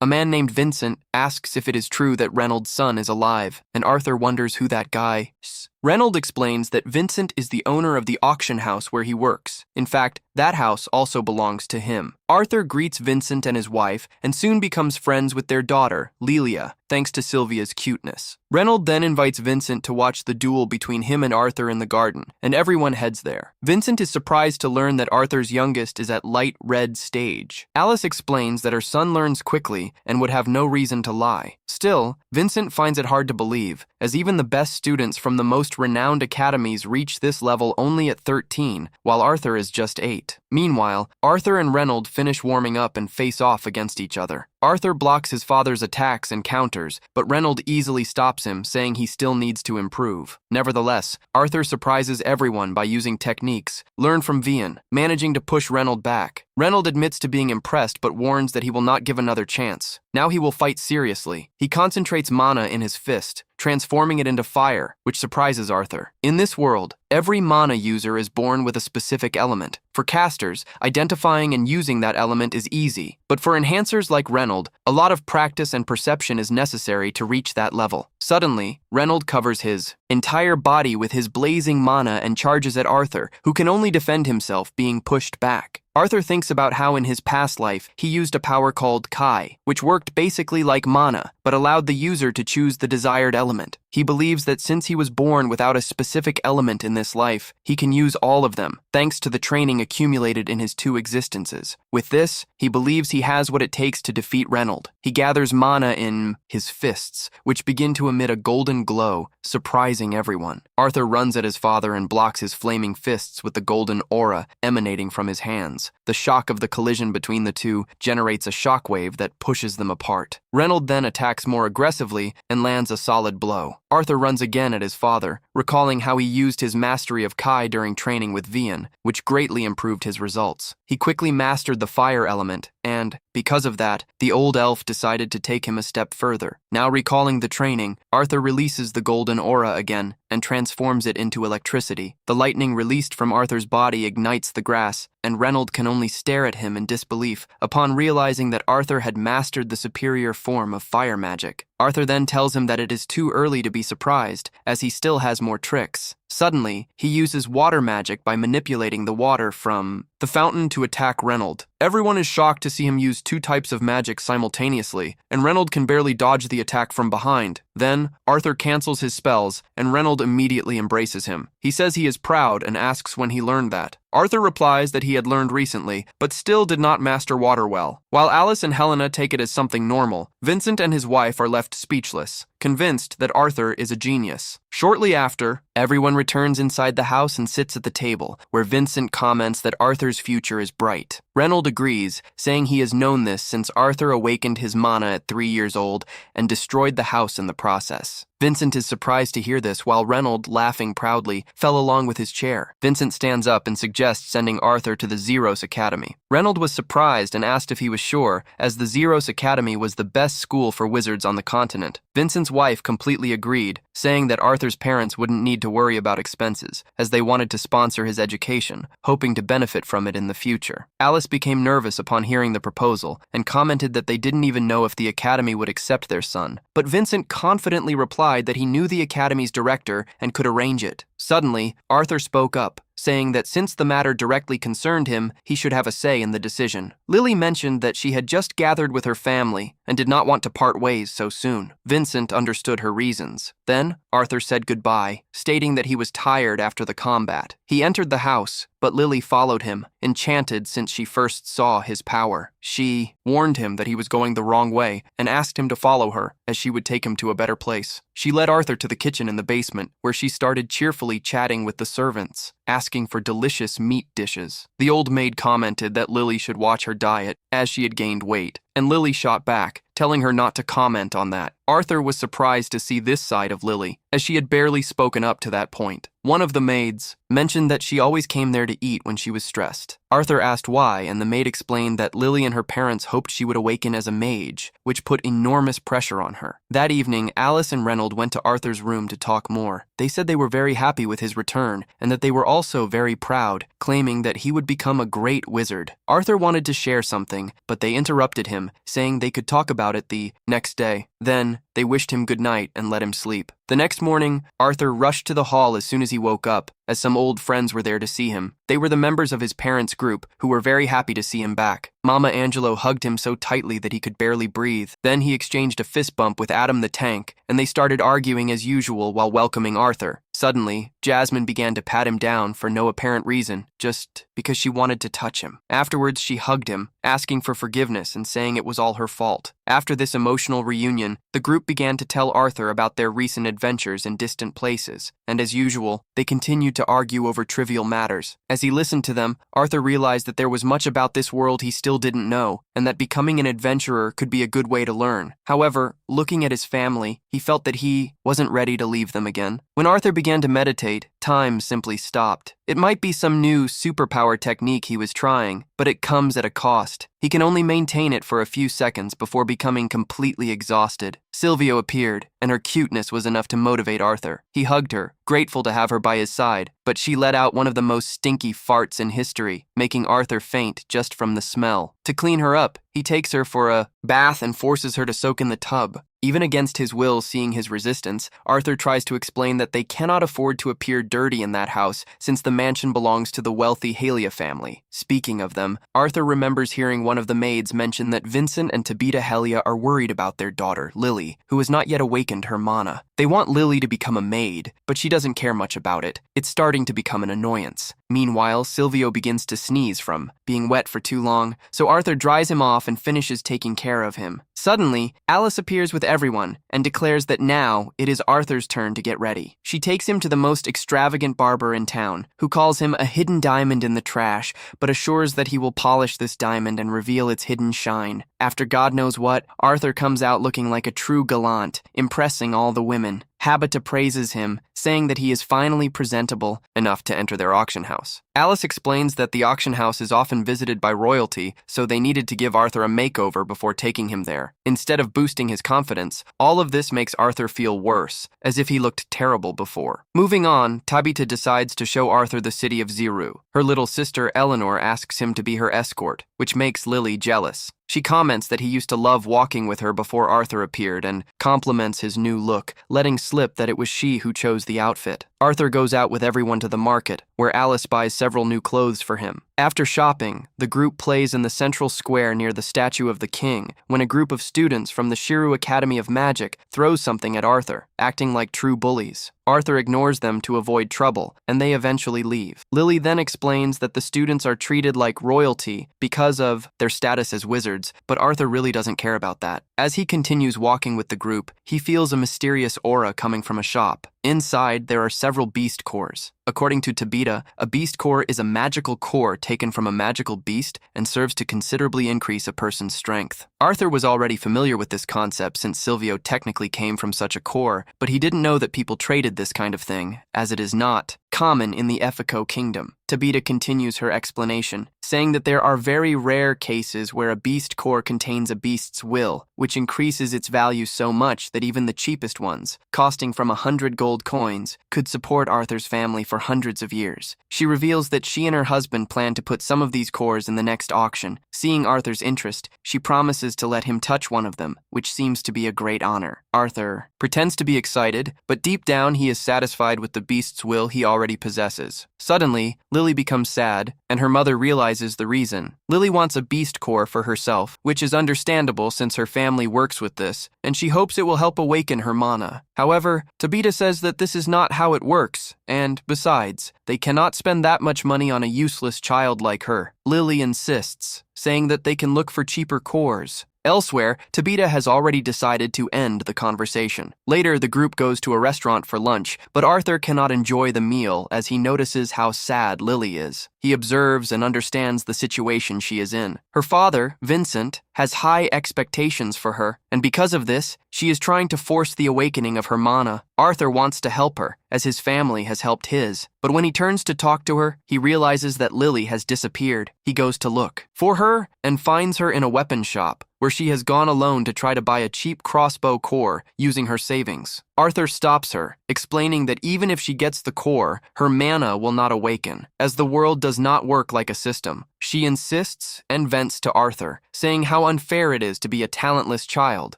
Speaker 1: A man named Vincent asks if it is true that Reynold's son is alive, and Arthur wonders who that guy is. Reynold explains that Vincent is the owner of the auction house where he works. In fact, that house also belongs to him. Arthur greets Vincent and his wife and soon becomes friends with their daughter, Lelia, thanks to Sylvia's cuteness. Reynold then invites Vincent to watch the duel between him and Arthur in the garden, and everyone heads there. Vincent is surprised to learn that Arthur's youngest is at light red stage. Alice explains that her son learns quickly and would have no reason to lie. Still, Vincent finds it hard to believe, as even the best students from the most renowned academies reach this level only at 13, while Arthur is just 8. Meanwhile, Arthur and Reynold finish warming up and face off against each other. Arthur blocks his father's attacks and counters, but Reynold easily stops him, saying he still needs to improve. Nevertheless, Arthur surprises everyone by using techniques learned from Vian, managing to push Reynold back. Reynold admits to being impressed but warns that he will not give another chance. Now he will fight seriously. He concentrates mana in his fist, transforming it into fire, which surprises Arthur. In this world, every mana user is born with a specific element. For casters, identifying and using that element is easy, but for enhancers like Reynold, a lot of practice and perception is necessary to reach that level. Suddenly, Reynold covers his entire body with his blazing mana and charges at Arthur, who can only defend himself, being pushed back. Arthur thinks about how in his past life he used a power called Kai, which worked basically like mana, but allowed the user to choose the desired element. He believes that since he was born without a specific element in this life, he can use all of them, thanks to the training accumulated in his 2 existences. With this, he believes he has what it takes to defeat Reynold. He gathers mana in his fists, which begin to emit a golden glow, surprising everyone. Arthur runs at his father and blocks his flaming fists with the golden aura emanating from his hands. The shock of the collision between the two generates a shockwave that pushes them apart. Reynold then attacks more aggressively and lands a solid blow. Arthur runs again at his father, recalling how he used his mastery of Kai during training with Vian, which greatly improved his results. He quickly mastered the fire element, and, because of that, the old elf decided to take him a step further. Now recalling the training, Arthur releases the golden aura again and transforms it into electricity. The lightning released from Arthur's body ignites the grass, and Reynold can only stare at him in disbelief upon realizing that Arthur had mastered the superior form of fire magic. Arthur then tells him that it is too early to be surprised, as he still has more tricks. Suddenly, he uses water magic by manipulating the water from the fountain to attack Reynold. Everyone is shocked to see him use 2 types of magic simultaneously, and Reynold can barely dodge the attack from behind. Then, Arthur cancels his spells, and Reynold immediately embraces him. He says he is proud and asks when he learned that. Arthur replies that he had learned recently, but still did not master water well. While Alice and Helena take it as something normal, Vincent and his wife are left speechless, convinced that Arthur is a genius. Shortly after, everyone returns inside the house and sits at the table, where Vincent comments that Arthur's future is bright. Reynold agrees, saying he has known this since Arthur awakened his mana at 3 years old and destroyed the house in the process. Vincent is surprised to hear this, while Reynold, laughing proudly, fell along with his chair. Vincent stands up and suggests sending Arthur to the Zeros Academy. Reynold was surprised and asked if he was sure, as the Zeros Academy was the best school for wizards on the continent. Vincent's wife completely agreed, saying that Arthur's parents wouldn't need to worry about expenses, as they wanted to sponsor his education, hoping to benefit from it in the future. Alice became nervous upon hearing the proposal, and commented that they didn't even know if the academy would accept their son. But Vincent confidently replied that he knew the academy's director and could arrange it. Suddenly, Arthur spoke up, saying that since the matter directly concerned him, he should have a say in the decision. Lily mentioned that she had just gathered with her family and did not want to part ways so soon. Vincent understood her reasons. Then, Arthur said goodbye, stating that he was tired after the combat. He entered the house, but Lily followed him, enchanted since she first saw his power. She warned him that he was going the wrong way and asked him to follow her, as she would take him to a better place. She led Arthur to the kitchen in the basement, where she started cheerfully chatting with the servants, asking for delicious meat dishes. The old maid commented that Lily should watch her diet, as she had gained weight, and Lily shot back, telling her not to comment on that. Arthur was surprised to see this side of Lily, as she had barely spoken up to that point. One of the maids mentioned that she always came there to eat when she was stressed. Arthur asked why, and the maid explained that Lily and her parents hoped she would awaken as a mage, which put enormous pressure on her. That evening, Alice and Reynold went to Arthur's room to talk more. They said they were very happy with his return, and that they were also very proud, claiming that he would become a great wizard. Arthur wanted to share something, but they interrupted him, saying they could talk about it the next day. Then, they wished him good night and let him sleep. The next morning, Arthur rushed to the hall as soon as he woke up, as some old friends were there to see him. They were the members of his parents' group, who were very happy to see him back. Mama Angelo hugged him so tightly that he could barely breathe. Then he exchanged a fist bump with Adam the Tank, and they started arguing as usual while welcoming Arthur. Suddenly, Jasmine began to pat him down for no apparent reason, just because she wanted to touch him. Afterwards, she hugged him, asking for forgiveness and saying it was all her fault. After this emotional reunion, the group began to tell Arthur about their recent adventures in distant places, and as usual, they continued to argue over trivial matters. As he listened to them, Arthur realized that there was much about this world he still didn't know, and that becoming an adventurer could be a good way to learn. However, looking at his family, he felt that he wasn't ready to leave them again. When Arthur began to meditate, time simply stopped. It might be some new superpower technique he was trying, but it comes at a cost. He can only maintain it for a few seconds before becoming completely exhausted. Silvio appeared, and her cuteness was enough to motivate Arthur. He hugged her, grateful to have her by his side, but she let out one of the most stinky farts in history, making Arthur faint just from the smell. To clean her up, he takes her for a bath and forces her to soak in the tub. Even against his will, seeing his resistance, Arthur tries to explain that they cannot afford to appear dirty in that house since the mansion belongs to the wealthy Halia family. Speaking of them, Arthur remembers hearing one of the maids mention that Vincent and Tabita Helia are worried about their daughter, Lily, who has not yet awakened her mana. They want Lily to become a maid, but she doesn't care much about it. It's starting to become an annoyance. Meanwhile, Silvio begins to sneeze from being wet for too long, so Arthur dries him off and finishes taking care of him. Suddenly, Alice appears with everyone and declares that now it is Arthur's turn to get ready. She takes him to the most extravagant barber in town, who calls him a hidden diamond in the trash, but assures that he will polish this diamond and reveal its hidden shine. After God knows what, Arthur comes out looking like a true gallant, impressing all the women. Habita praises him, saying that he is finally presentable enough to enter their auction house. Alice explains that the auction house is often visited by royalty, so they needed to give Arthur a makeover before taking him there. Instead of boosting his confidence, all of this makes Arthur feel worse, as if he looked terrible before. Moving on, Tabita decides to show Arthur the city of Ziru. Her little sister Eleanor asks him to be her escort, which makes Lily jealous. She comments that he used to love walking with her before Arthur appeared and compliments his new look, letting slip that it was she who chose the outfit. Arthur goes out with everyone to the market, where Alice buys several new clothes for him. After shopping, the group plays in the central square near the statue of the king, when a group of students from the Shiru Academy of Magic throws something at Arthur, acting like true bullies. Arthur ignores them to avoid trouble, and they eventually leave. Lily then explains that the students are treated like royalty because of their status as wizards, but Arthur really doesn't care about that. As he continues walking with the group, he feels a mysterious aura coming from a shop. Inside, there are several beast cores. According to Tabita, a beast core is a magical core taken from a magical beast and serves to considerably increase a person's strength. Arthur was already familiar with this concept since Silvio technically came from such a core, but he didn't know that people traded this kind of thing, as it is not common in the Effico kingdom. Tabita continues her explanation, saying that there are very rare cases where a beast core contains a beast's will, which increases its value so much that even the cheapest ones, costing from 100 gold coins, could support Arthur's family for hundreds of years. She reveals that she and her husband plan to put some of these cores in the next auction. Seeing Arthur's interest, she promises to let him touch one of them, which seems to be a great honor. Arthur pretends to be excited, but deep down he is satisfied with the beast's will he already possesses. Suddenly, Lily becomes sad, and her mother realizes the reason. Lily wants a beast core for herself, which is understandable since her family works with this, and she hopes it will help awaken her mana. However, Tabita says that this is not how it works, and, besides, they cannot spend that much money on a useless child like her. Lily insists, saying that they can look for cheaper cores. Elsewhere, Tabita has already decided to end the conversation. Later, the group goes to a restaurant for lunch, but Arthur cannot enjoy the meal as he notices how sad Lily is. He observes and understands the situation she is in. Her father, Vincent, has high expectations for her, and because of this, she is trying to force the awakening of her mana. Arthur wants to help her, as his family has helped his. But when he turns to talk to her, he realizes that Lily has disappeared. He goes to look for her and finds her in a weapon shop, where she has gone alone to try to buy a cheap crossbow core using her savings. Arthur stops her, explaining that even if she gets the core, her mana will not awaken, as the world does not work like a system. She insists and vents to Arthur, saying how unfair it is to be a talentless child,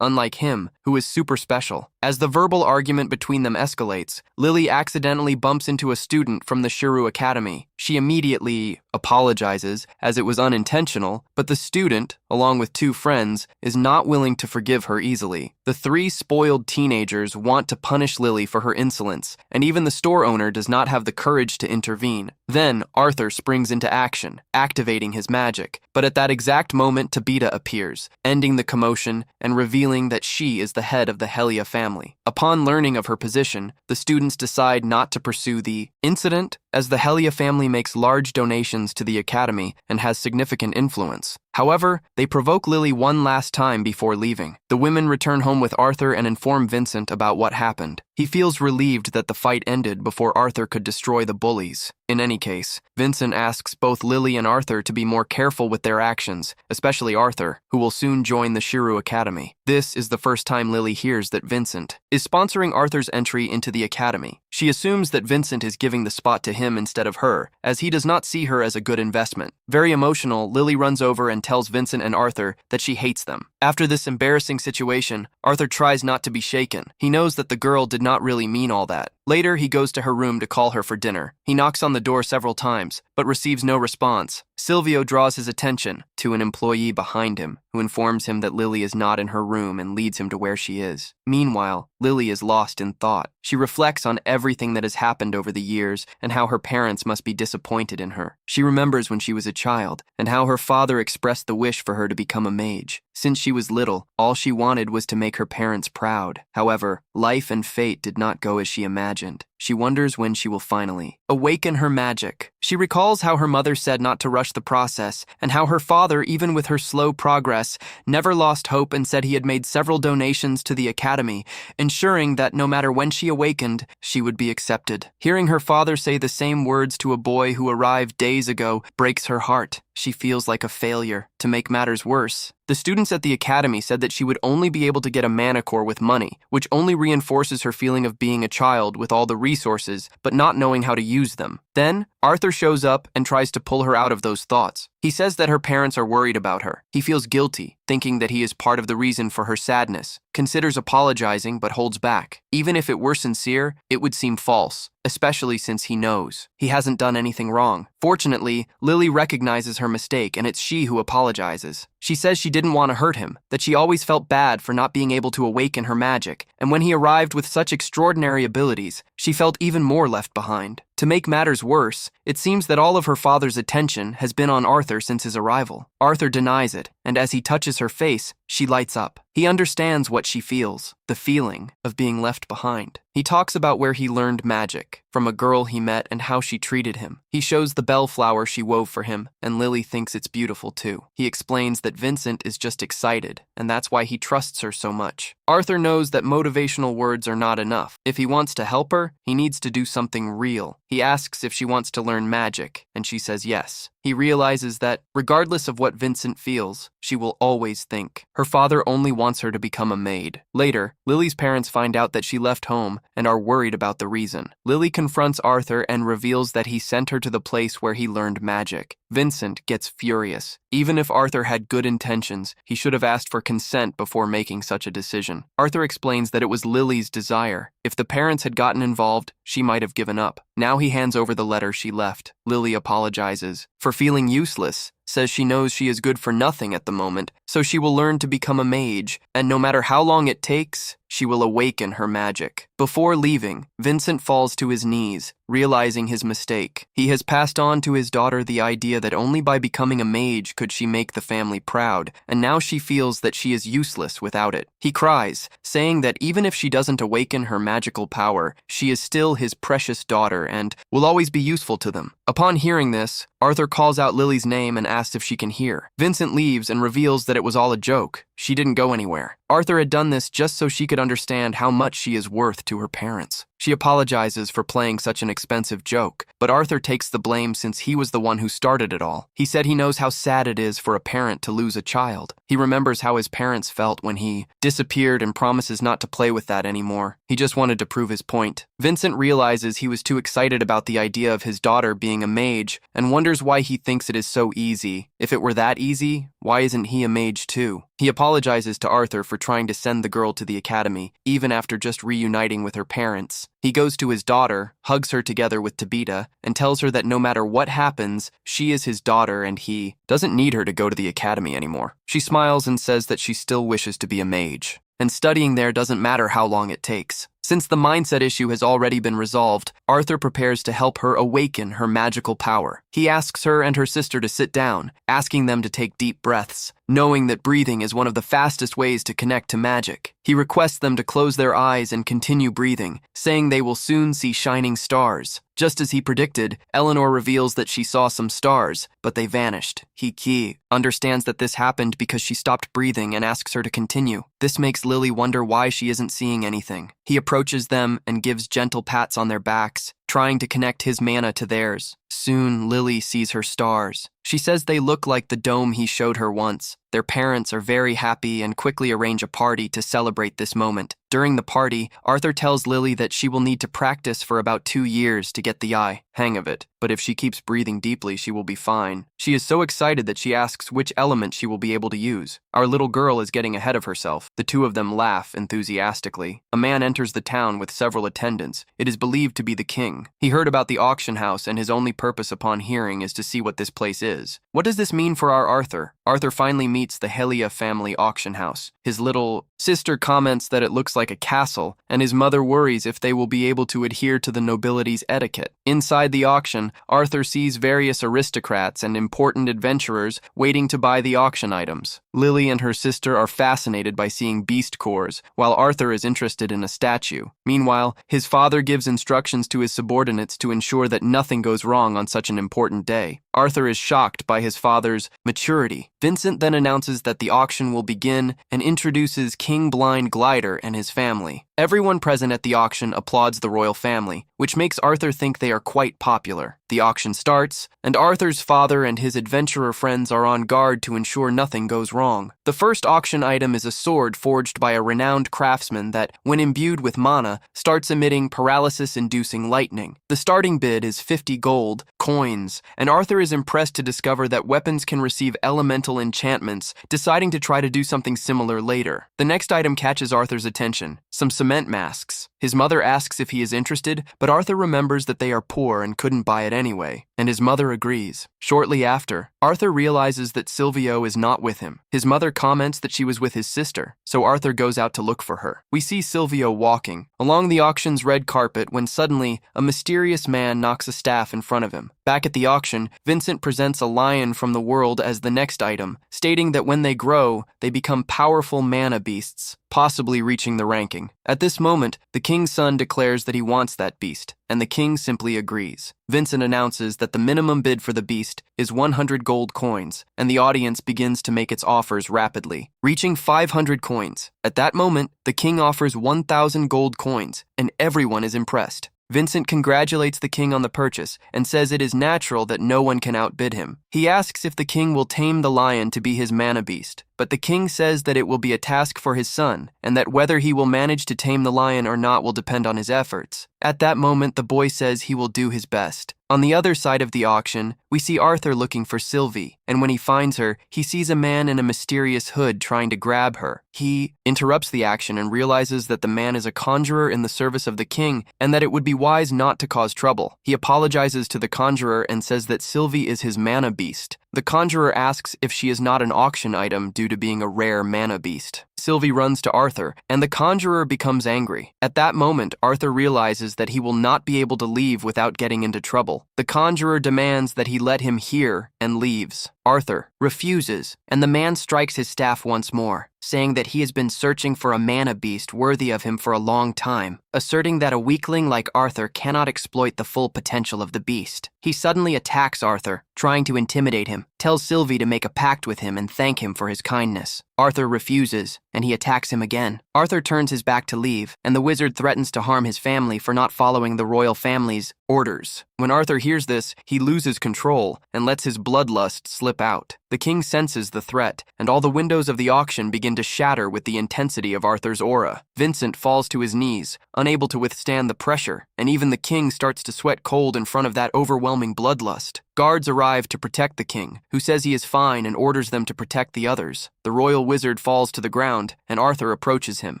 Speaker 1: unlike him, who is super special. As the verbal argument between them escalates, Lily accidentally bumps into a student from the Shiru Academy. She immediately apologizes, as it was unintentional, but the student, along with two friends, is not willing to forgive her easily. The three spoiled teenagers want to punish Lily for her insolence, and even the store owner does not have the courage to intervene. Then, Arthur springs into action, activating his magic. But at that exact moment, Tabita appears, ending the commotion and revealing that she is the head of the Helia family. Upon learning of her position, the students decide not to pursue the incident, as the Helia family makes large donations to the academy and has significant influence. However, they provoke Lily one last time before leaving. The women return home with Arthur and inform Vincent about what happened. He feels relieved that the fight ended before Arthur could destroy the bullies. In any case, Vincent asks both Lily and Arthur to be more careful with their actions, especially Arthur, who will soon join the Shiru Academy. This is the first time Lily hears that Vincent is sponsoring Arthur's entry into the academy. She assumes that Vincent is giving the spot to him instead of her, as he does not see her as a good investment. Very emotional, Lily runs over and tells Vincent and Arthur that she hates them. After this embarrassing situation, Arthur tries not to be shaken. He knows that the girl did not really mean all that. Later, he goes to her room to call her for dinner. He knocks on the door several times, but receives no response. Silvio draws his attention to an employee behind him, who informs him that Lily is not in her room and leads him to where she is. Meanwhile, Lily is lost in thought. She reflects on everything that has happened over the years and how her parents must be disappointed in her. She remembers when she was a child and how her father expressed the wish for her to become a mage. Since she was little, all she wanted was to make her parents proud. However, life and fate did not go as she imagined. She wonders when she will finally awaken her magic. She recalls how her mother said not to rush the process, and how her father, even with her slow progress, never lost hope and said he had made several donations to the academy, ensuring that no matter when she awakened, she would be accepted. Hearing her father say the same words to a boy who arrived days ago breaks her heart. She feels like a failure. To make matters worse, the students at the academy said that she would only be able to get a manicure with money, which only reinforces her feeling of being a child with all the resources, but not knowing how to use them. Then, Arthur shows up and tries to pull her out of those thoughts. He says that her parents are worried about her. He feels guilty, thinking that he is part of the reason for her sadness, considers apologizing but holds back. Even if it were sincere, it would seem false, especially since he knows he hasn't done anything wrong. Fortunately, Lily recognizes her mistake and it's she who apologizes. She says she didn't want to hurt him, that she always felt bad for not being able to awaken her magic, and when he arrived with such extraordinary abilities, she felt even more left behind. To make matters worse, it seems that all of her father's attention has been on Arthur since his arrival. Arthur denies it, and as he touches her face, she lights up. He understands what she feels, the feeling of being left behind. He talks about where he learned magic, from a girl he met and how she treated him. He shows the bellflower she wove for him, and Lily thinks it's beautiful too. He explains that Vincent is just excited, and that's why he trusts her so much. Arthur knows that motivational words are not enough. If he wants to help her, he needs to do something real. He asks if she wants to learn magic, and she says yes. He realizes that, regardless of what Vincent feels, she will always think her father only wants her to become a maid. Later, Lily's parents find out that she left home and are worried about the reason. Lily confronts Arthur and reveals that he sent her to the place where he learned magic. Vincent gets furious. Even if Arthur had good intentions, he should have asked for consent before making such a decision. Arthur explains that it was Lily's desire. If the parents had gotten involved, she might have given up. Now he hands over the letter she left. Lily apologizes for feeling useless, says she knows she is good for nothing at the moment, so she will learn to become a mage, and no matter how long it takes, she will awaken her magic. Before leaving, Vincent falls to his knees, realizing his mistake. He has passed on to his daughter the idea that only by becoming a mage could she make the family proud, and now she feels that she is useless without it. He cries, saying that even if she doesn't awaken her magical power, she is still his precious daughter and will always be useful to them. Upon hearing this, Arthur calls out Lily's name and asks if she can hear. Vincent leaves and reveals that it was all a joke. She didn't go anywhere. Arthur had done this just so she could understand how much she is worth to her parents. She apologizes for playing such an expensive joke, but Arthur takes the blame since he was the one who started it all. He said he knows how sad it is for a parent to lose a child. He remembers how his parents felt when he disappeared and promises not to play with that anymore. He just wanted to prove his point. Vincent realizes he was too excited about the idea of his daughter being a mage and wonders why he thinks it is so easy. If it were that easy, why isn't he a mage too? He apologizes to Arthur for trying to send the girl to the academy, even after just reuniting with her parents. He goes to his daughter, hugs her together with Tabita, and tells her that no matter what happens, she is his daughter and he doesn't need her to go to the academy anymore. She smiles and says that she still wishes to be a mage, and studying there doesn't matter how long it takes. Since the mindset issue has already been resolved, Arthur prepares to help her awaken her magical power. He asks her and her sister to sit down, asking them to take deep breaths, knowing that breathing is one of the fastest ways to connect to magic. He requests them to close their eyes and continue breathing, saying they will soon see shining stars. Just as he predicted, Eleanor reveals that she saw some stars, but they vanished. He understands that this happened because she stopped breathing and asks her to continue. This makes Lily wonder why she isn't seeing anything. He approaches them and gives gentle pats on their backs, trying to connect his mana to theirs. Soon, Lily sees her stars. She says they look like the dome he showed her once. Their parents are very happy and quickly arrange a party to celebrate this moment. During the party, Arthur tells Lily that she will need to practice for about 2 years to get the hang of it, but if she keeps breathing deeply, she will be fine. She is so excited that she asks which element she will be able to use. Our little girl is getting ahead of herself. The two of them laugh enthusiastically. A man enters the town with several attendants. It is believed to be the king. He heard about the auction house, and his only purpose upon hearing is to see what this place is. What does this mean for our Arthur? Arthur finally meets the Helia family auction house. His little sister comments that it looks like a castle, and his mother worries if they will be able to adhere to the nobility's etiquette. Inside the auction, Arthur sees various aristocrats and important adventurers waiting to buy the auction items. Lily and her sister are fascinated by seeing beast cores, while Arthur is interested in a statue. Meanwhile, his father gives instructions to his subordinates to ensure that nothing goes wrong on such an important day. Arthur is shocked by his father's maturity. Vincent then announces that the auction will begin and introduces King Blind Glider and his family. Everyone present at the auction applauds the royal family, which makes Arthur think they are quite popular. The auction starts, and Arthur's father and his adventurer friends are on guard to ensure nothing goes wrong. The first auction item is a sword forged by a renowned craftsman that, when imbued with mana, starts emitting paralysis-inducing lightning. The starting bid is 50 gold coins, and Arthur is impressed to discover that weapons can receive elemental enchantments, deciding to try to do something similar later. The next item catches Arthur's attention: some cement masks. His mother asks if he is interested, but Arthur remembers that they are poor and couldn't buy it anyway, and his mother agrees. Shortly after, Arthur realizes that Silvio is not with him. His mother comments that she was with his sister, so Arthur goes out to look for her. We see Silvio walking along the auction's red carpet when suddenly a mysterious man knocks a staff in front of him. Back at the auction, Vincent presents a lion from the world as the next item, stating that when they grow, they become powerful mana beasts, possibly reaching the ranking. At this moment, the king's son declares that he wants that beast, and the king simply agrees. Vincent announces that the minimum bid for the beast is 100 gold coins, and the audience begins to make its offers rapidly, reaching 500 coins. At that moment, the king offers 1,000 gold coins, and everyone is impressed. Vincent congratulates the king on the purchase and says it is natural that no one can outbid him. He asks if the king will tame the lion to be his mana beast, but the king says that it will be a task for his son, and that whether he will manage to tame the lion or not will depend on his efforts. At that moment, the boy says he will do his best. On the other side of the auction, we see Arthur looking for Sylvie, and when he finds her, he sees a man in a mysterious hood trying to grab her. He interrupts the action and realizes that the man is a conjurer in the service of the king, and that it would be wise not to cause trouble. He apologizes to the conjurer and says that Sylvie is his mana beast. The conjurer asks if she is not an auction item due to being a rare mana beast. Sylvie runs to Arthur, and the conjurer becomes angry. At that moment, Arthur realizes that he will not be able to leave without getting into trouble. The conjurer demands that he let him hear and leaves. Arthur refuses, and the man strikes his staff once more, saying that he has been searching for a mana beast worthy of him for a long time, asserting that a weakling like Arthur cannot exploit the full potential of the beast. He suddenly attacks Arthur, trying to intimidate him, tells Sylvie to make a pact with him and thank him for his kindness. Arthur refuses, and he attacks him again. Arthur turns his back to leave, and the wizard threatens to harm his family for not following the royal family's orders. When Arthur hears this, he loses control and lets his bloodlust slip out. The king senses the threat, and all the windows of the auction begin to shatter with the intensity of Arthur's aura. Vincent falls to his knees, unable to withstand the pressure, and even the king starts to sweat cold in front of that overwhelming bloodlust. Guards arrive to protect the king, who says he is fine and orders them to protect the others. The royal wizard falls to the ground, and Arthur approaches him.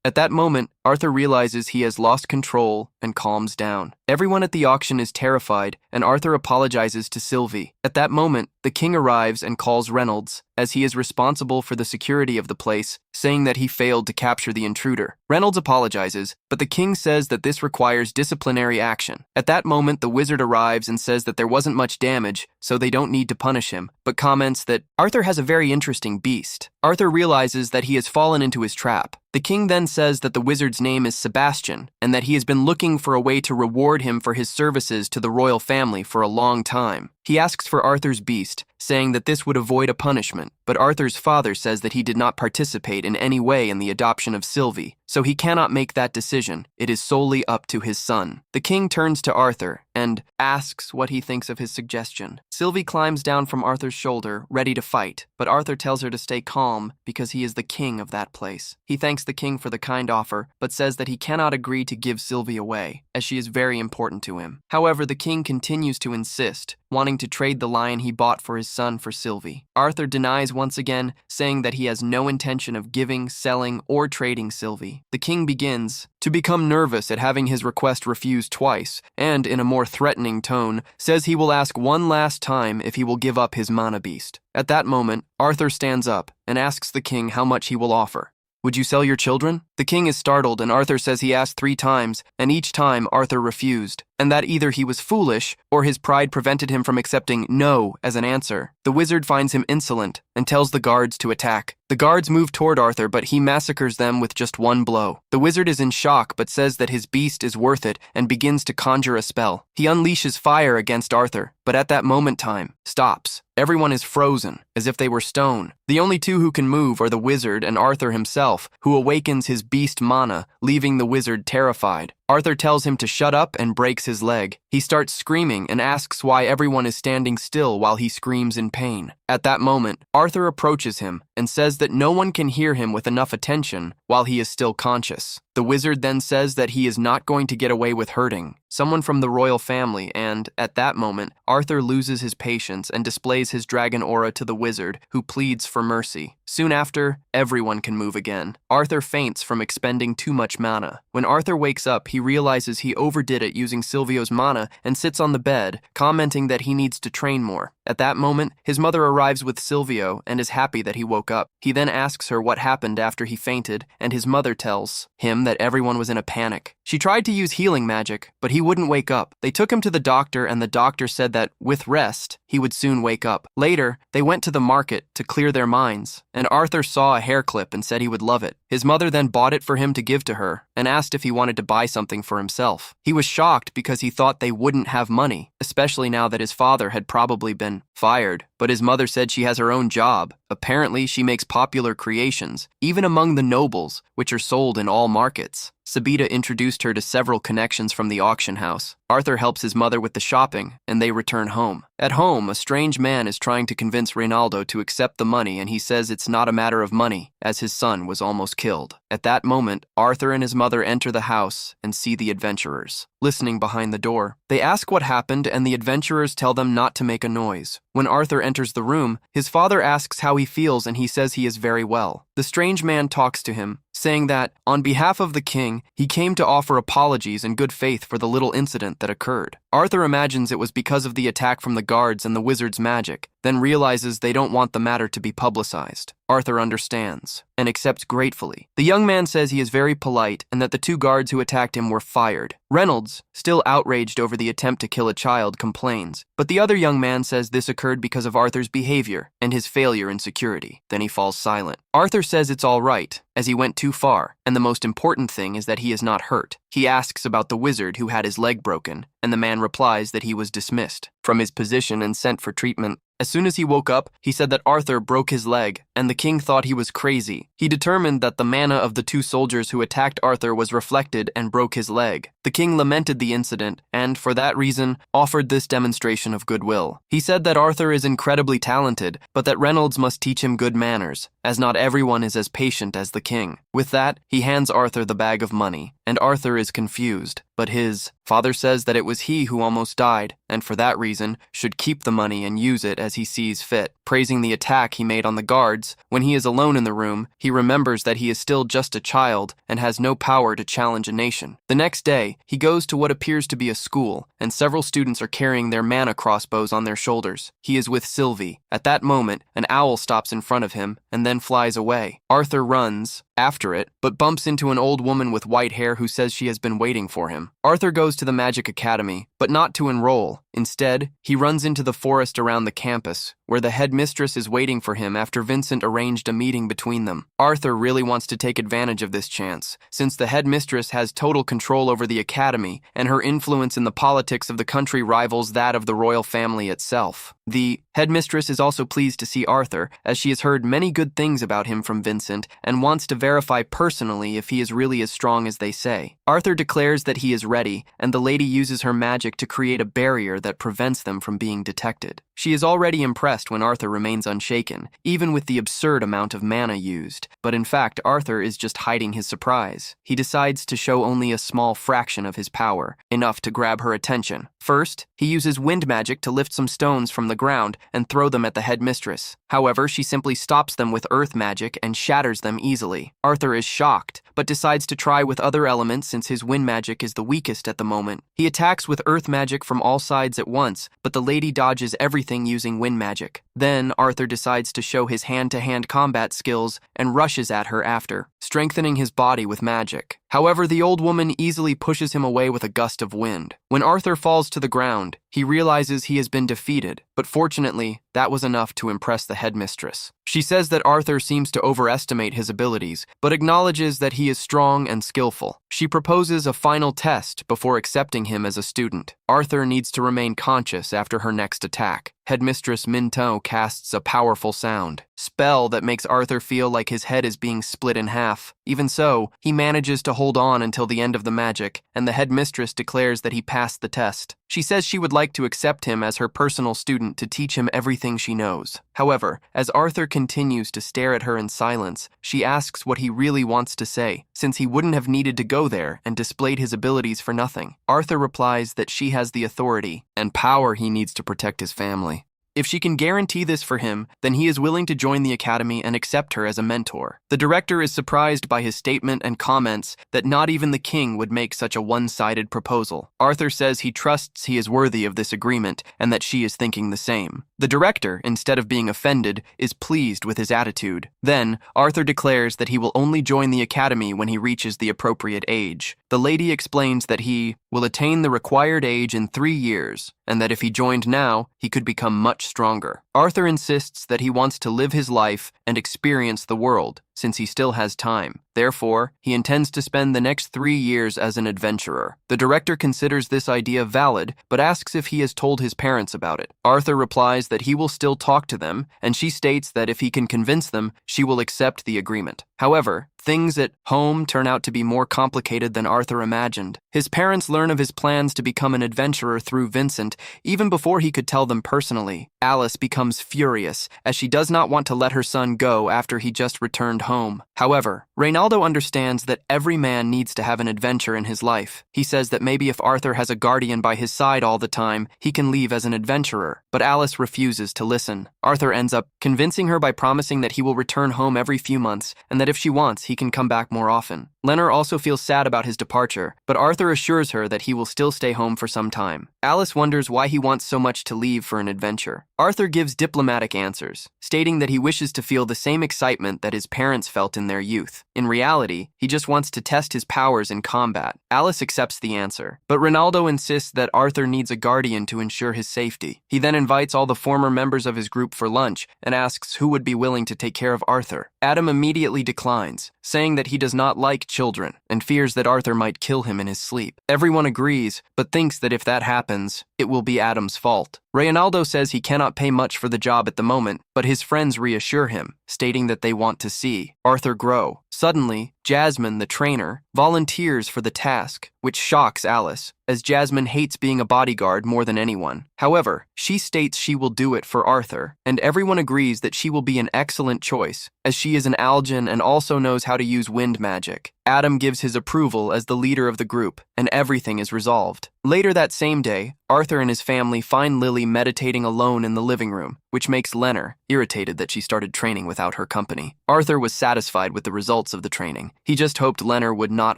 Speaker 1: At that moment, Arthur realizes he has lost control and calms down. Everyone at the auction is terrified, and Arthur apologizes to Sylvie. At that moment, the king arrives and calls Reynolds, as he is responsible for the security of the place, saying that he failed to capture the intruder. Reynolds apologizes, but the king says that this requires disciplinary action. At that moment, the wizard arrives and says that there wasn't much damage, so they don't need to punish him, but comments that Arthur has a very interesting beast. Arthur realizes that he has fallen into his trap. The king then says that the wizard's name is Sebastian, and that he has been looking for a way to reward him for his services to the royal family for a long time. He asks for Arthur's beast, saying that this would avoid a punishment, but Arthur's father says that he did not participate in any way in the adoption of Sylvie, so he cannot make that decision. It is solely up to his son. The king turns to Arthur and asks what he thinks of his suggestion. Sylvie climbs down from Arthur's shoulder, ready to fight, but Arthur tells her to stay calm because he is the king of that place. He thanks the king for the kind offer, but says that he cannot agree to give Sylvie away, as she is very important to him. However, the king continues to insist, wanting to trade the lion he bought for his son for Sylvie. Arthur denies once again, saying that he has no intention of giving, selling, or trading Sylvie. The king begins to become nervous at having his request refused twice, and in a more threatening tone, says he will ask one last time if he will give up his mana beast. At that moment, Arthur stands up and asks the king how much he will offer. Would you sell your children? The king is startled, and Arthur says he asked 3 times, and each time Arthur refused, and that either he was foolish or his pride prevented him from accepting no as an answer. The wizard finds him insolent and tells the guards to attack. The guards move toward Arthur, but he massacres them with just one blow. The wizard is in shock, but says that his beast is worth it and begins to conjure a spell. He unleashes fire against Arthur, but at that moment time stops. Everyone is frozen, as if they were stone. The only 2 who can move are the wizard and Arthur himself, who awakens his beast mana, leaving the wizard terrified. Arthur tells him to shut up and breaks his leg. He starts screaming and asks why everyone is standing still while he screams in pain. At that moment, Arthur approaches him and says that no one can hear him with enough attention while he is still conscious. The wizard then says that he is not going to get away with hurting someone from the royal family, and at that moment, Arthur loses his patience and displays his dragon aura to the wizard, who pleads for mercy. Soon after, everyone can move again. Arthur faints from expending too much mana. When Arthur wakes up, he realizes he overdid it using Silvio's mana and sits on the bed, commenting that he needs to train more. At that moment, his mother arrives with Silvio and is happy that he woke up. He then asks her what happened after he fainted, and his mother tells him that everyone was in a panic. She tried to use healing magic, but he wouldn't wake up. They took him to the doctor, and the doctor said that, with rest, he would soon wake up. Later, they went to the market to clear their minds, and Arthur saw a hair clip and said he would love it. His mother then bought it for him to give to her, and asked if he wanted to buy something for himself. He was shocked because he thought they wouldn't have money, especially now that his father had probably been fired. But his mother said she has her own job. Apparently, she makes popular creations, even among the nobles, which are sold in all markets. Sabita introduced her to several connections from the auction house. Arthur helps his mother with the shopping, and they return home. At home, a strange man is trying to convince Reynaldo to accept the money, and he says it's not a matter of money, as his son was almost killed. At that moment, Arthur and his mother enter the house and see the adventurers listening behind the door. They ask what happened, and the adventurers tell them not to make a noise. When Arthur enters the room, his father asks how he feels, and he says he is very well. The strange man talks to him, saying that, on behalf of the king, he came to offer apologies in good faith for the little incident that occurred. Arthur imagines it was because of the attack from the guards and the wizard's magic, then realizes they don't want the matter to be publicized. Arthur understands and accepts gratefully. The young man says he is very polite and that the 2 guards who attacked him were fired. Reynolds, still outraged over the attempt to kill a child, complains, but the other young man says this occurred because of Arthur's behavior and his failure in security. Then he falls silent. Arthur says it's all right, as he went too far, and the most important thing is that he is not hurt. He asks about the wizard who had his leg broken, and the man replies that he was dismissed from his position and sent for treatment. As soon as he woke up, he said that Arthur broke his leg, and the king thought he was crazy. He determined that the mana of the 2 soldiers who attacked Arthur was reflected and broke his leg. The king lamented the incident, and, for that reason, offered this demonstration of goodwill. He said that Arthur is incredibly talented, but that Reynolds must teach him good manners, as not everyone is as patient as the king. With that, he hands Arthur the bag of money, and Arthur is confused. But his father says that it was he who almost died, and for that reason, should keep the money and use it as he sees fit. Praising the attack he made on the guards, when he is alone in the room, he remembers that he is still just a child and has no power to challenge a nation. The next day, he goes to what appears to be a school, and several students are carrying their mana crossbows on their shoulders. He is with Sylvie. At that moment, an owl stops in front of him and then flies away. Arthur runs after it, but bumps into an old woman with white hair who says she has been waiting for him. Arthur goes goes to the Magic Academy, but not to enroll. Instead, he runs into the forest around the campus, where the headmistress is waiting for him after Vincent arranged a meeting between them. Arthur really wants to take advantage of this chance, since the headmistress has total control over the academy, and her influence in the politics of the country rivals that of the royal family itself. The headmistress is also pleased to see Arthur, as she has heard many good things about him from Vincent and wants to verify personally if he is really as strong as they say. Arthur declares that he is ready, and the lady uses her magic to create a barrier that prevents them from being detected. She is already impressed when Arthur remains unshaken, even with the absurd amount of mana used. But in fact, Arthur is just hiding his surprise. He decides to show only a small fraction of his power, enough to grab her attention. First, he uses wind magic to lift some stones from the ground and throw them at the headmistress. However, she simply stops them with earth magic and shatters them easily. Arthur is shocked, but decides to try with other elements since his wind magic is the weakest at the moment. He attacks with earth magic from all sides at once, but the lady dodges everything using wind magic. Then, Arthur decides to show his hand-to-hand combat skills and rushes at her after, strengthening his body with magic. However, the old woman easily pushes him away with a gust of wind. When Arthur falls to the ground, he realizes he has been defeated, but fortunately, that was enough to impress the headmistress. She says that Arthur seems to overestimate his abilities, but acknowledges that he is strong and skillful. She proposes a final test before accepting him as a student. Arthur needs to remain conscious after her next attack. Headmistress Minto casts a powerful spell that makes Arthur feel like his head is being split in half. Even so, he manages to hold on until the end of the magic, and the headmistress declares that he passed the test. She says she would like to accept him as her personal student to teach him everything she knows. However, as Arthur continues to stare at her in silence, she asks what he really wants to say, since he wouldn't have needed to go there and displayed his abilities for nothing. Arthur replies that she has the authority and power he needs to protect his family. If she can guarantee this for him, then he is willing to join the academy and accept her as a mentor. The director is surprised by his statement and comments that not even the king would make such a one-sided proposal. Arthur says he trusts he is worthy of this agreement and that she is thinking the same. The director, instead of being offended, is pleased with his attitude. Then, Arthur declares that he will only join the academy when he reaches the appropriate age. The lady explains that he will attain the required age in 3 years, and that if he joined now, he could become much stronger. Arthur insists that he wants to live his life and experience the world, since he still has time. Therefore, he intends to spend the next 3 years as an adventurer. The director considers this idea valid, but asks if he has told his parents about it. Arthur replies that he will still talk to them, and she states that if he can convince them, she will accept the agreement. However, things at home turn out to be more complicated than Arthur imagined. His parents learn of his plans to become an adventurer through Vincent, even before he could tell them personally. Alice becomes furious, as she does not want to let her son go after he just returned home. However, Reynaldo understands that every man needs to have an adventure in his life. He says that maybe if Arthur has a guardian by his side all the time, he can leave as an adventurer. But Alice refuses to listen. Arthur ends up convincing her by promising that he will return home every few months, and that if she wants, he can come back more often. Lenore also feels sad about his departure, but Arthur assures her that he will still stay home for some time. Alice wonders why he wants so much to leave for an adventure. Arthur gives diplomatic answers, stating that he wishes to feel the same excitement that his parents felt in their youth. In reality, he just wants to test his powers in combat. Alice accepts the answer, but Reynaldo insists that Arthur needs a guardian to ensure his safety. He then invites all the former members of his group for lunch and asks who would be willing to take care of Arthur. Adam immediately declines, saying that he does not like children and fears that Arthur might kill him in his sleep. Everyone agrees, but thinks that if that happens, it will be Adam's fault. Reynaldo says he cannot pay much for the job at the moment, but his friends reassure him, stating that they want to see Arthur grow. Suddenly, Jasmine, the trainer, volunteers for the task, which shocks Alice, as Jasmine hates being a bodyguard more than anyone. However, she states she will do it for Arthur, and everyone agrees that she will be an excellent choice, as she is an Algin and also knows how to use wind magic. Adam gives his approval as the leader of the group, and everything is resolved. Later that same day, Arthur and his family find Lily meditating alone in the living room, which makes Lenore irritated that she started training without her company. Arthur was satisfied with the results of the training. He just hoped Lenner would not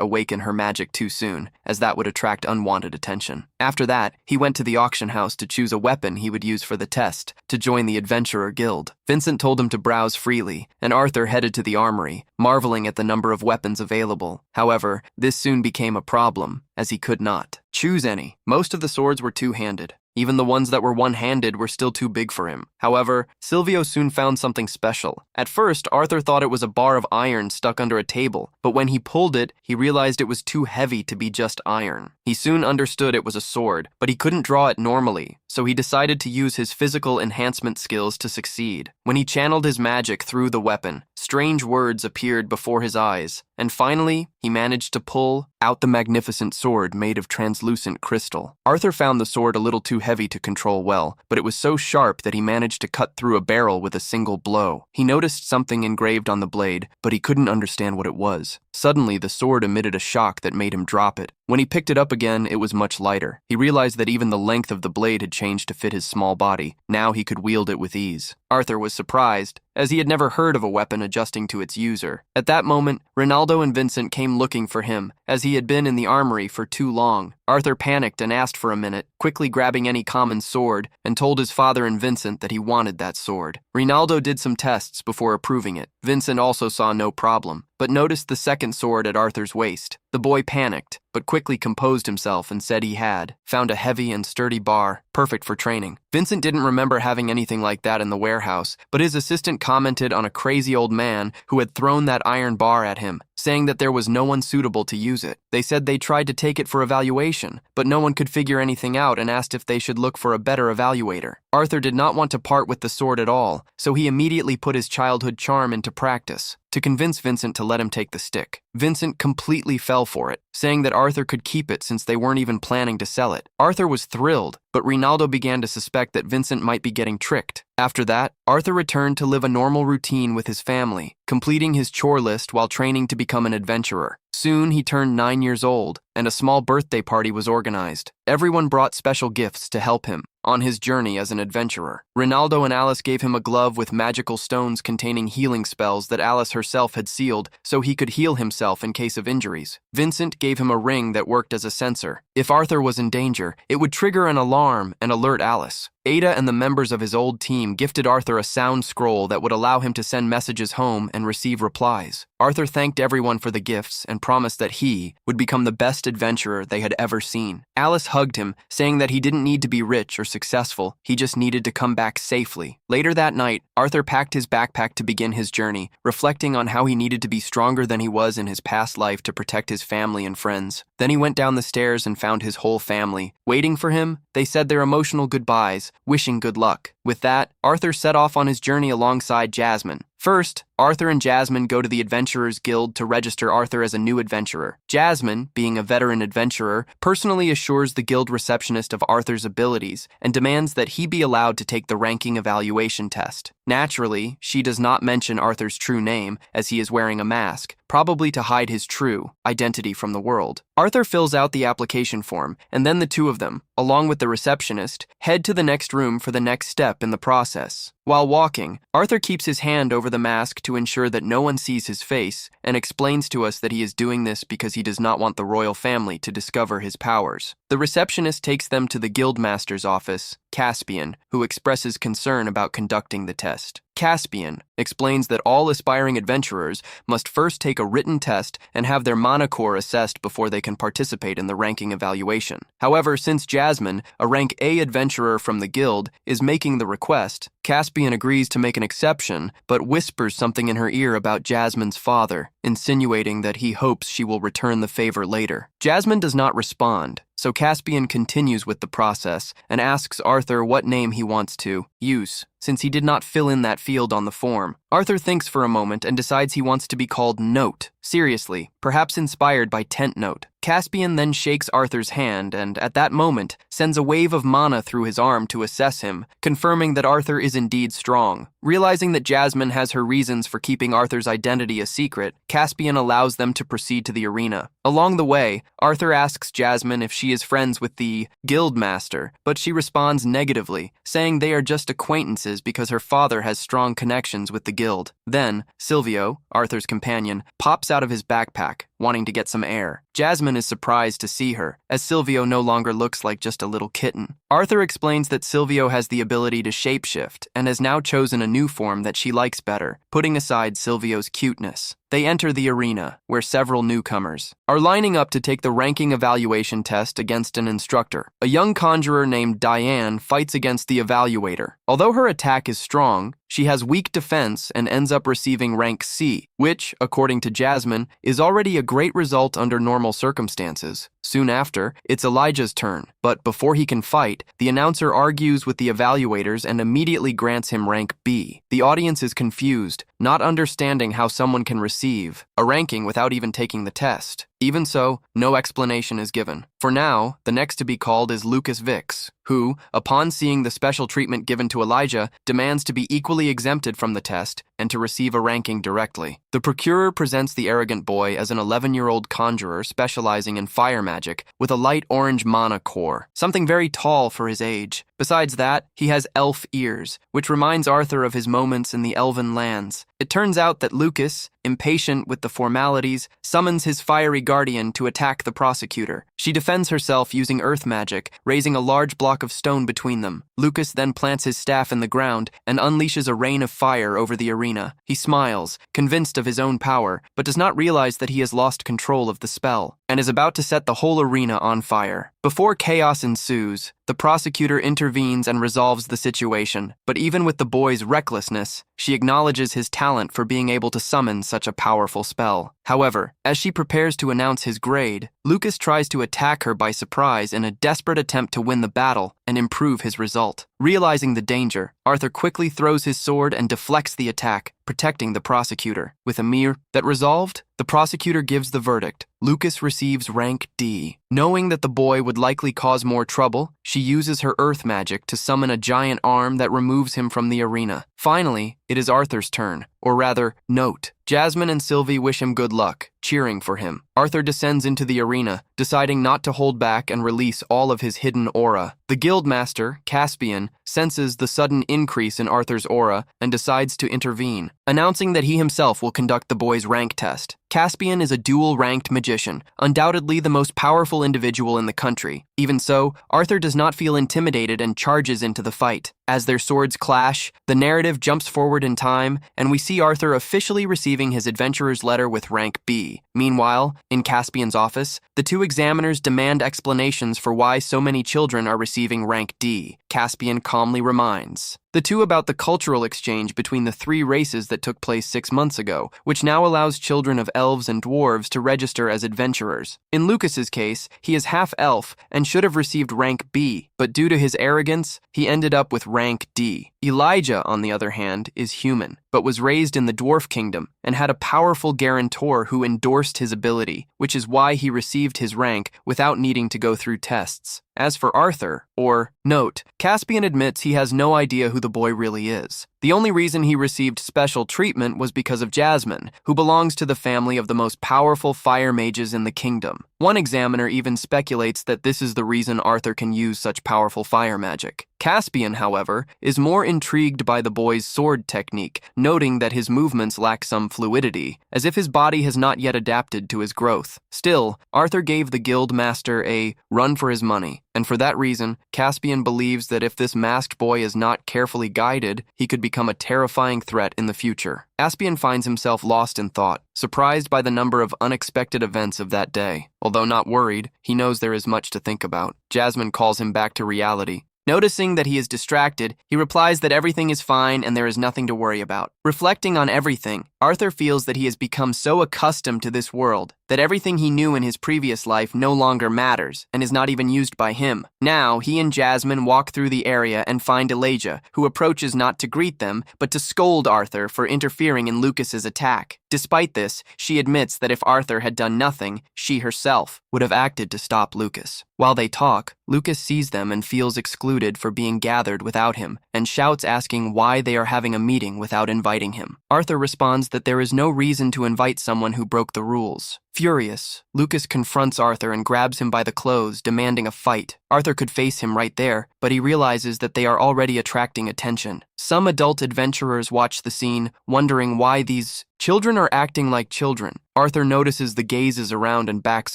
Speaker 1: awaken her magic too soon, as that would attract unwanted attention. After that, he went to the auction house to choose a weapon he would use for the test, to join the Adventurer Guild. Vincent told him to browse freely, and Arthur headed to the armory, marveling at the number of weapons available. However, this soon became a problem, as he could not choose any. Most of the swords were two-handed. Even the ones that were one-handed were still too big for him. However, Silvio soon found something special. At first, Arthur thought it was a bar of iron stuck under a table, but when he pulled it, he realized it was too heavy to be just iron. He soon understood it was a sword, but he couldn't draw it normally, so he decided to use his physical enhancement skills to succeed. When he channeled his magic through the weapon, strange words appeared before his eyes, and finally, he managed to pull out the magnificent sword made of translucent crystal. Arthur found the sword a little too heavy to control well, but it was so sharp that he managed to cut through a barrel with a single blow. He noticed something engraved on the blade, but he couldn't understand what it was. Suddenly, the sword emitted a shock that made him drop it. When he picked it up again, it was much lighter. He realized that even the length of the blade had changed to fit his small body. Now he could wield it with ease. Arthur was surprised, as he had never heard of a weapon adjusting to its user. At that moment, Ronaldo and Vincent came looking for him, as he had been in the armory for too long. Arthur panicked and asked for a minute, quickly grabbing any common sword, and told his father and Vincent that he wanted that sword. Ronaldo did some tests before approving it. Vincent also saw no problem, but noticed the second sword at Arthur's waist. The boy panicked, but quickly composed himself and said he had found a heavy and sturdy bar, perfect for training. Vincent didn't remember having anything like that in the warehouse, but his assistant commented on a crazy old man who had thrown that iron bar at him, saying that there was no one suitable to use it. They said they tried to take it for evaluation, but no one could figure anything out and asked if they should look for a better evaluator. Arthur did not want to part with the sword at all, so he immediately put his childhood charm into practice to convince Vincent to let him take the stick. Vincent completely fell for it, saying that Arthur could keep it since they weren't even planning to sell it. Arthur was thrilled, but Ronaldo began to suspect that Vincent might be getting tricked. After that, Arthur returned to live a normal routine with his family, completing his chore list while training to become an adventurer. Soon he turned 9 years old, and a small birthday party was organized. Everyone brought special gifts to help him on his journey as an adventurer. Ronaldo and Alice gave him a glove with magical stones containing healing spells that Alice herself had sealed so he could heal himself in case of injuries. Vincent gave him a ring that worked as a sensor. If Arthur was in danger, it would trigger an alarm and alert Alice. Ada and the members of his old team gifted Arthur a sound scroll that would allow him to send messages home and receive replies. Arthur thanked everyone for the gifts and promised that he would become the best adventurer they had ever seen. Alice hugged him, saying that he didn't need to be rich or successful, he just needed to come back safely. Later that night, Arthur packed his backpack to begin his journey, reflecting on how he needed to be stronger than he was in his past life to protect his family and friends. Then he went down the stairs and found his whole family. Waiting for him, they said their emotional goodbyes, wishing good luck. With that, Arthur set off on his journey alongside Jasmine. First, Arthur and Jasmine go to the Adventurers Guild to register Arthur as a new adventurer. Jasmine, being a veteran adventurer, personally assures the guild receptionist of Arthur's abilities and demands that he be allowed to take the ranking evaluation test. Naturally, she does not mention Arthur's true name, as he is wearing a mask, probably to hide his true identity from the world. Arthur fills out the application form, and then the two of them, along with the receptionist, head to the next room for the next step in the process. While walking, Arthur keeps his hand over the mask to ensure that no one sees his face, and explains to us that he is doing this because he does not want the royal family to discover his powers. The receptionist takes them to the guildmaster's office, Caspian, who expresses concern about conducting the test. Caspian explains that all aspiring adventurers must first take a written test and have their mana core assessed before they can participate in the ranking evaluation. However, since Jasmine, a rank A adventurer from the guild, is making the request, Caspian agrees to make an exception, but whispers something in her ear about Jasmine's father, insinuating that he hopes she will return the favor later. Jasmine does not respond, so Caspian continues with the process and asks Arthur what name he wants to use, since he did not fill in that field on the form. Arthur thinks for a moment and decides he wants to be called Note, seriously, perhaps inspired by Tent Note. Caspian then shakes Arthur's hand and, at that moment, sends a wave of mana through his arm to assess him, confirming that Arthur is indeed strong. Realizing that Jasmine has her reasons for keeping Arthur's identity a secret, Caspian allows them to proceed to the arena. Along the way, Arthur asks Jasmine if she is friends with the Guildmaster, but she responds negatively, saying they are just just acquaintances because her father has strong connections with the guild. Then, Silvio, Arthur's companion, pops out of his backpack, wanting to get some air. Jasmine is surprised to see her, as Silvio no longer looks like just a little kitten. Arthur explains that Silvio has the ability to shapeshift and has now chosen a new form that she likes better, putting aside Silvio's cuteness. They enter the arena, where several newcomers are lining up to take the ranking evaluation test against an instructor. A young conjurer named Diane fights against the evaluator. Although her attack is strong, she has weak defense and ends up receiving rank C, which, according to Jasmine, is already a great result under normal circumstances. Soon after, it's Elijah's turn, but before he can fight, the announcer argues with the evaluators and immediately grants him rank B. The audience is confused, not understanding how someone can receive a ranking without even taking the test. Even so, no explanation is given. For now, the next to be called is Lucas Vix, who, upon seeing the special treatment given to Elijah, demands to be equally exempted from the test and to receive a ranking directly. The procurer presents the arrogant boy as an 11-year-old conjurer specializing in fire magic with a light orange mana core, something very tall for his age. Besides that, he has elf ears, which reminds Arthur of his moments in the elven lands. It turns out that Lucas, impatient with the formalities, summons his fiery guardian to attack the prosecutor. She defends herself using earth magic, raising a large block of stone between them. Lucas then plants his staff in the ground and unleashes a rain of fire over the arena. He smiles, convinced of his own power, but does not realize that he has lost control of the spell, and is about to set the whole arena on fire. Before chaos ensues, the prosecutor intervenes and resolves the situation, but even with the boy's recklessness, she acknowledges his talent for being able to summon such a powerful spell. However, as she prepares to announce his grade, Lucas tries to attack her by surprise in a desperate attempt to win the battle and improve his result. Realizing the danger, Arthur quickly throws his sword and deflects the attack, protecting the prosecutor. With a mere that resolved, the prosecutor gives the verdict. Lucas receives rank D. Knowing that the boy would likely cause more trouble, she uses her earth magic to summon a giant arm that removes him from the arena. Finally, it is Arthur's turn, or rather, note. Jasmine and Sylvie wish him good luck, cheering for him. Arthur descends into the arena, deciding not to hold back and release all of his hidden aura. The guildmaster, Caspian, senses the sudden increase in Arthur's aura and decides to intervene, announcing that he himself will conduct the boy's rank test. Caspian is a dual-ranked magician, undoubtedly the most powerful individual in the country. Even so, Arthur does not feel intimidated and charges into the fight. As their swords clash, the narrative jumps forward in time, and we see Arthur officially receiving his adventurer's letter with rank B. Meanwhile, in Caspian's office, the two examiners demand explanations for why so many children are receiving rank D. Caspian calmly reminds the two about the cultural exchange between the three races that took place 6 months ago, which now allows children of elves and dwarves to register as adventurers. In Lucas's case, he is half elf and should have received rank B, but due to his arrogance, he ended up with rank D. Elijah, on the other hand, is human, but was raised in the dwarf kingdom and had a powerful guarantor who endorsed his ability, which is why he received his rank without needing to go through tests. As for Arthur, or note, Caspian admits he has no idea who the boy really is. The only reason he received special treatment was because of Jasmine, who belongs to the family of the most powerful fire mages in the kingdom. One examiner even speculates that this is the reason Arthur can use such powerful fire magic. Caspian, however, is more intrigued by the boy's sword technique, noting that his movements lack some fluidity, as if his body has not yet adapted to his growth. Still, Arthur gave the guild master a run for his money, and for that reason, Caspian believes that if this masked boy is not carefully guided, he could become a terrifying threat in the future. Caspian finds himself lost in thought, surprised by the number of unexpected events of that day. Although not worried, he knows there is much to think about. Jasmine calls him back to reality. Noticing that he is distracted, he replies that everything is fine and there is nothing to worry about. Reflecting on everything, Arthur feels that he has become so accustomed to this world that everything he knew in his previous life no longer matters and is not even used by him. Now, he and Jasmine walk through the area and find Elijah, who approaches not to greet them, but to scold Arthur for interfering in Lucas's attack. Despite this, she admits that if Arthur had done nothing, she herself would have acted to stop Lucas. While they talk, Lucas sees them and feels excluded for being gathered without him, and shouts asking why they are having a meeting without inviting him. Arthur responds that there is no reason to invite someone who broke the rules. Furious, Lucas confronts Arthur and grabs him by the clothes, demanding a fight. Arthur could face him right there, but he realizes that they are already attracting attention. Some adult adventurers watch the scene, wondering why these children are acting like children. Arthur notices the gazes around and backs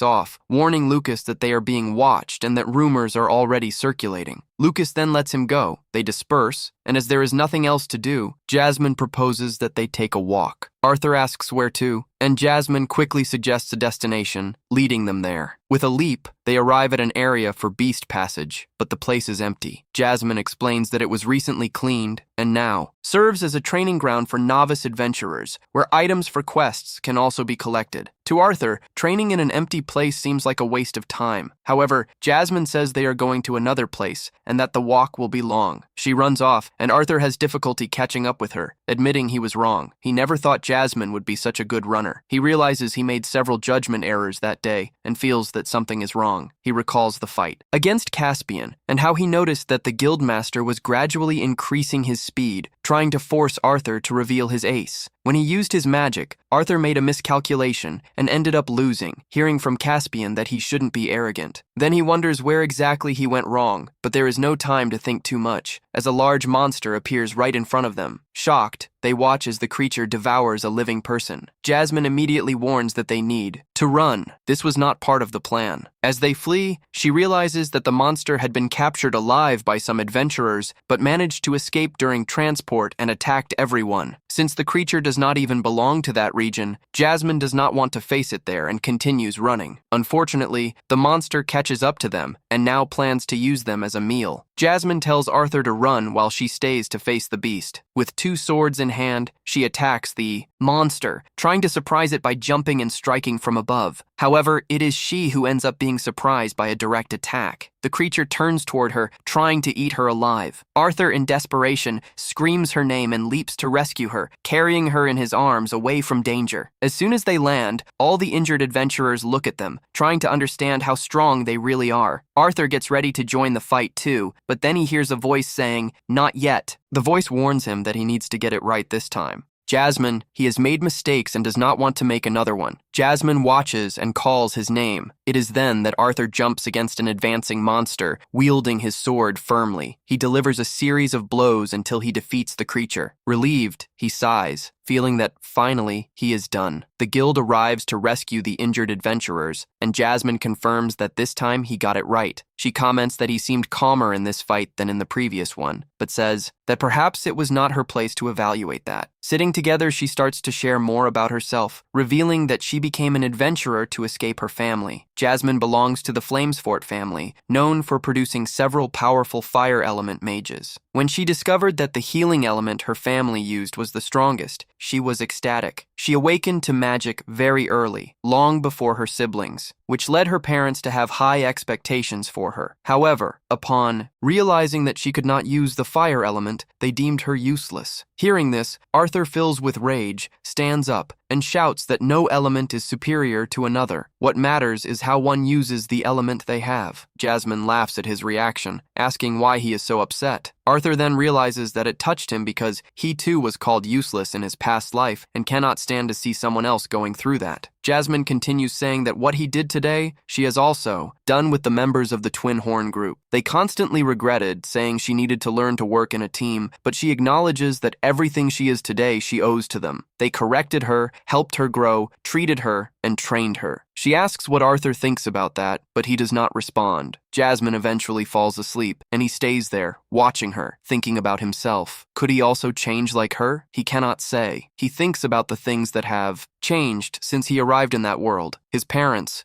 Speaker 1: off, warning Lucas that they are being watched and that rumors are already circulating. Lucas then lets him go. They disperse, and as there is nothing else to do, Jasmine proposes that they take a walk. Arthur asks where to, and Jasmine quickly suggests a destination, leading them there. With a leap, they arrive at an area for beast passage, but the place is empty. Jasmine explains that it was recently cleaned and now serves as a training ground for novice adventurers, where items for quests can also be collected. To Arthur, training in an empty place seems like a waste of time. However, Jasmine says they are going to another place and that the walk will be long. She runs off, and Arthur has difficulty catching up with her, admitting he was wrong. He never thought Jasmine would be such a good runner. He realizes he made several judgment errors that day and feels that something is wrong. He recalls the fight against Caspian and how he noticed that the guildmaster was gradually increasing his speed, trying to force Arthur to reveal his ace. When he used his magic, Arthur made a miscalculation and ended up losing, hearing from Caspian that he shouldn't be arrogant. Then he wonders where exactly he went wrong, but there is no time to think too much, as a large monster appears right in front of them. Shocked, they watch as the creature devours a living person. Jasmine immediately warns that they need to run. This was not part of the plan. As they flee, she realizes that the monster had been captured alive by some adventurers, but managed to escape during transport and attacked everyone. Since the creature does not even belong to that region, Jasmine does not want to face it there and continues running. Unfortunately, the monster catches up to them and now plans to use them as a meal. Jasmine tells Arthur to run while she stays to face the beast. With 2 swords in hand, she attacks the monster, trying to surprise it by jumping and striking from above. However, it is she who ends up being surprised by a direct attack. The creature turns toward her, trying to eat her alive. Arthur, in desperation, screams her name and leaps to rescue her, carrying her in his arms away from danger. As soon as they land, all the injured adventurers look at them, trying to understand how strong they really are. Arthur gets ready to join the fight too, but then he hears a voice saying, "Not yet." The voice warns him that he needs to get it right this time. Jasmine, he has made mistakes and does not want to make another one. Jasmine watches and calls his name. It is then that Arthur jumps against an advancing monster, wielding his sword firmly. He delivers a series of blows until he defeats the creature. Relieved, he sighs, feeling that finally he is done. The guild arrives to rescue the injured adventurers, and Jasmine confirms that this time he got it right. She comments that he seemed calmer in this fight than in the previous one, but says that perhaps it was not her place to evaluate that. Sitting together, she starts to share more about herself, revealing that she became an adventurer to escape her family. Jasmine belongs to the Flamesfort family, known for producing several powerful fire element mages. When she discovered that the healing element her family used was the strongest, she was ecstatic. She awakened to magic very early, long before her siblings, which led her parents to have high expectations for her. However, upon realizing that she could not use the fire element, they deemed her useless. Hearing this, Arthur fills with rage, stands up, and shouts that no element is superior to another. What matters is how one uses the element they have. Jasmine laughs at his reaction, asking why he is so upset. Arthur then realizes that it touched him because he too was called useless in his past life and cannot stand to see someone else going through that. Jasmine continues saying that what he did today, she has also done with the members of the Twin Horn group. They constantly regretted, saying she needed to learn to work in a team, but she acknowledges that everything she is today she owes to them. They corrected her, helped her grow, treated her, and trained her. She asks what Arthur thinks about that, but he does not respond. Jasmine eventually falls asleep, and he stays there, watching her, thinking about himself. Could he also change like her? He cannot say. He thinks about the things that have changed since he arrived in that world. His parents'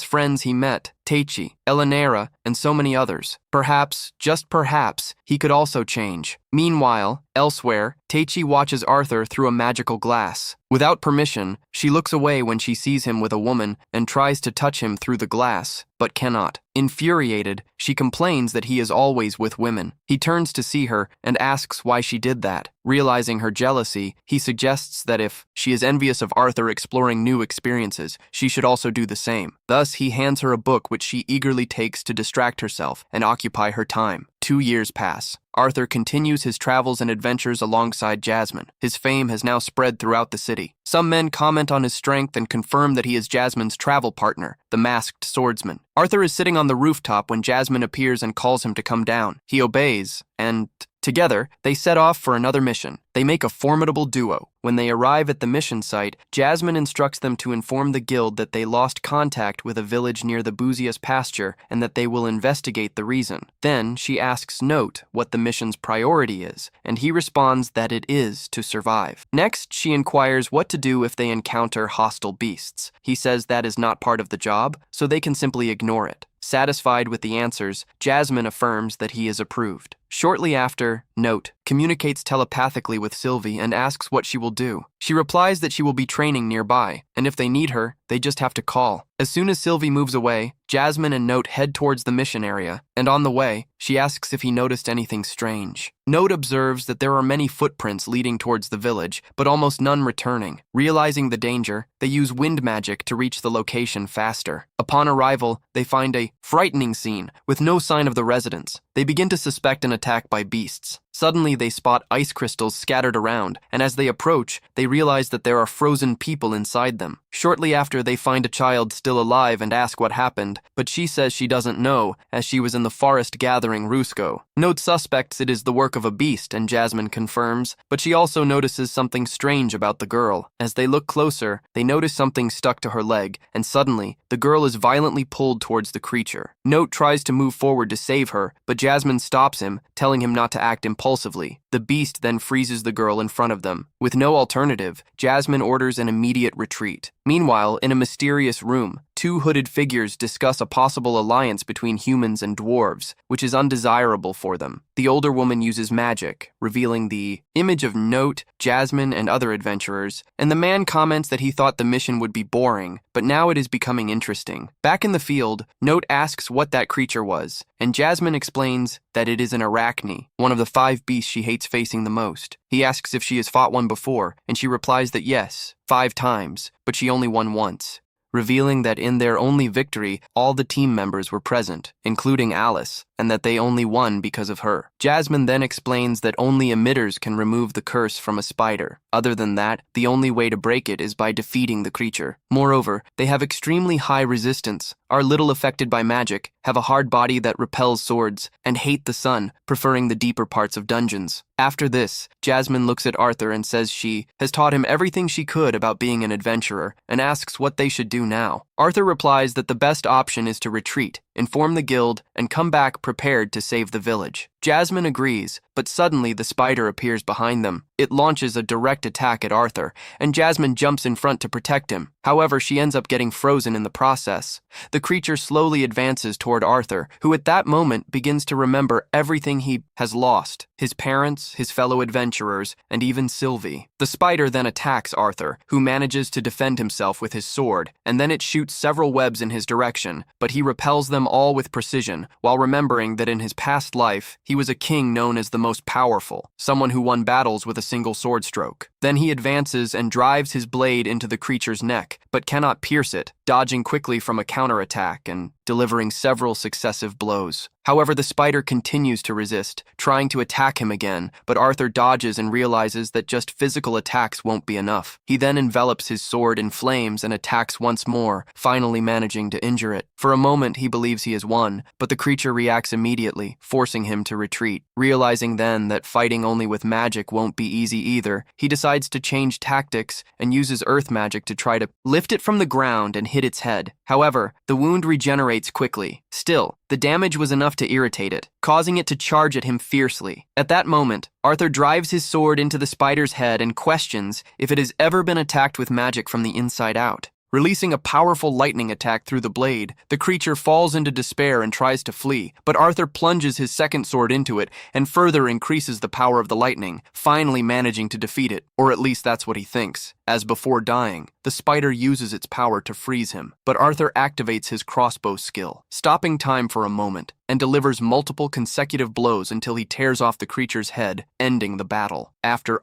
Speaker 1: friends he met, Teichi, Elenera, and so many others. Perhaps, just perhaps, he could also change. Meanwhile, elsewhere, Teichi watches Arthur through a magical glass. Without permission, she looks away when she sees him with a woman and tries to touch him through the glass, but cannot. Infuriated, she complains that he is always with women. He turns to see her and asks why she did that. Realizing her jealousy, he suggests that if she is envious of Arthur exploring new experiences, she should also do the same. Thus, he hands her a book which she eagerly takes to distract herself and occupy her time. 2 years pass. Arthur continues his travels and adventures alongside Jasmine. His fame has now spread throughout the city. Some men comment on his strength and confirm that he is Jasmine's travel partner, the masked swordsman. Arthur is sitting on the rooftop when Jasmine appears and calls him to come down. He obeys, and together, they set off for another mission. They make a formidable duo. When they arrive at the mission site, Jasmine instructs them to inform the guild that they lost contact with a village near the Buzias pasture and that they will investigate the reason. Then, she asks Note what the mission's priority is, and he responds that it is to survive. Next, she inquires what to do if they encounter hostile beasts. He says that is not part of the job, so they can simply ignore it. Satisfied with the answers, Jasmine affirms that he is approved. Shortly after, Note communicates telepathically with Sylvie and asks what she will do. She replies that she will be training nearby, and if they need her, they just have to call. As soon as Sylvie moves away, Jasmine and Note head towards the mission area, and on the way, she asks if he noticed anything strange. Note observes that there are many footprints leading towards the village, but almost none returning. Realizing the danger, they use wind magic to reach the location faster. Upon arrival, they find a frightening scene with no sign of the residents. They begin to suspect an attack by beasts. Suddenly, they spot ice crystals scattered around, and as they approach, they realize that there are frozen people inside them. Shortly after, they find a child still alive and ask what happened, but she says she doesn't know, as she was in the forest gathering Rusco. Note suspects it is the work of a beast, and Jasmine confirms, but she also notices something strange about the girl. As they look closer, they notice something stuck to her leg, and suddenly, the girl is violently pulled towards the creature. Note tries to move forward to save her, but Jasmine stops him, telling him not to act impulsively. The beast then freezes the girl in front of them. With no alternative, Jasmine orders an immediate retreat. Meanwhile, in a mysterious room, two hooded figures discuss a possible alliance between humans and dwarves, which is undesirable for them. The older woman uses magic, revealing the image of Note, Jasmine, and other adventurers, and the man comments that he thought the mission would be boring, but now it is becoming interesting. Back in the field, Note asks what that creature was, and Jasmine explains that it is an arachne, one of the 5 beasts she hates facing the most. He asks if she has fought one before, and she replies that yes, 5 times, but she only won once, revealing that in their only victory, all the team members were present, including Alice, and that they only won because of her. Jasmine then explains that only emitters can remove the curse from a spider. Other than that, the only way to break it is by defeating the creature. Moreover, they have extremely high resistance, are little affected by magic, have a hard body that repels swords, and hate the sun, preferring the deeper parts of dungeons. After this, Jasmine looks at Arthur and says she has taught him everything she could about being an adventurer, and asks what they should do now. Arthur replies that the best option is to retreat, inform the guild, and come back prepared to save the village. Jasmine agrees, but suddenly the spider appears behind them. It launches a direct attack at Arthur, and Jasmine jumps in front to protect him. However, she ends up getting frozen in the process. The creature slowly advances toward Arthur, who at that moment begins to remember everything he has lost: his parents, his fellow adventurers, and even Sylvie. The spider then attacks Arthur, who manages to defend himself with his sword, and then it shoots several webs in his direction, but he repels them all with precision, while remembering that in his past life, he was a king known as the most powerful, someone who won battles with a single sword stroke. Then he advances and drives his blade into the creature's neck, but cannot pierce it, dodging quickly from a counterattack and delivering several successive blows. However, the spider continues to resist, trying to attack him again, but Arthur dodges and realizes that just physical attacks won't be enough. He then envelops his sword in flames and attacks once more, finally managing to injure it. For a moment, he believes he has won, but the creature reacts immediately, forcing him to retreat. Realizing then that fighting only with magic won't be easy either, he decides to change tactics and uses earth magic to try to lift it from the ground and hit its head. However, the wound regenerates quickly. Still, the damage was enough to irritate it, causing it to charge at him fiercely. At that moment, Arthur drives his sword into the spider's head and questions if it has ever been attacked with magic from the inside out. Releasing a powerful lightning attack through the blade, the creature falls into despair and tries to flee, but Arthur plunges his second sword into it and further increases the power of the lightning, finally managing to defeat it, or at least that's what he thinks. As before dying, the spider uses its power to freeze him, but Arthur activates his crossbow skill, stopping time for a moment, and delivers multiple consecutive blows until he tears off the creature's head, ending the battle. After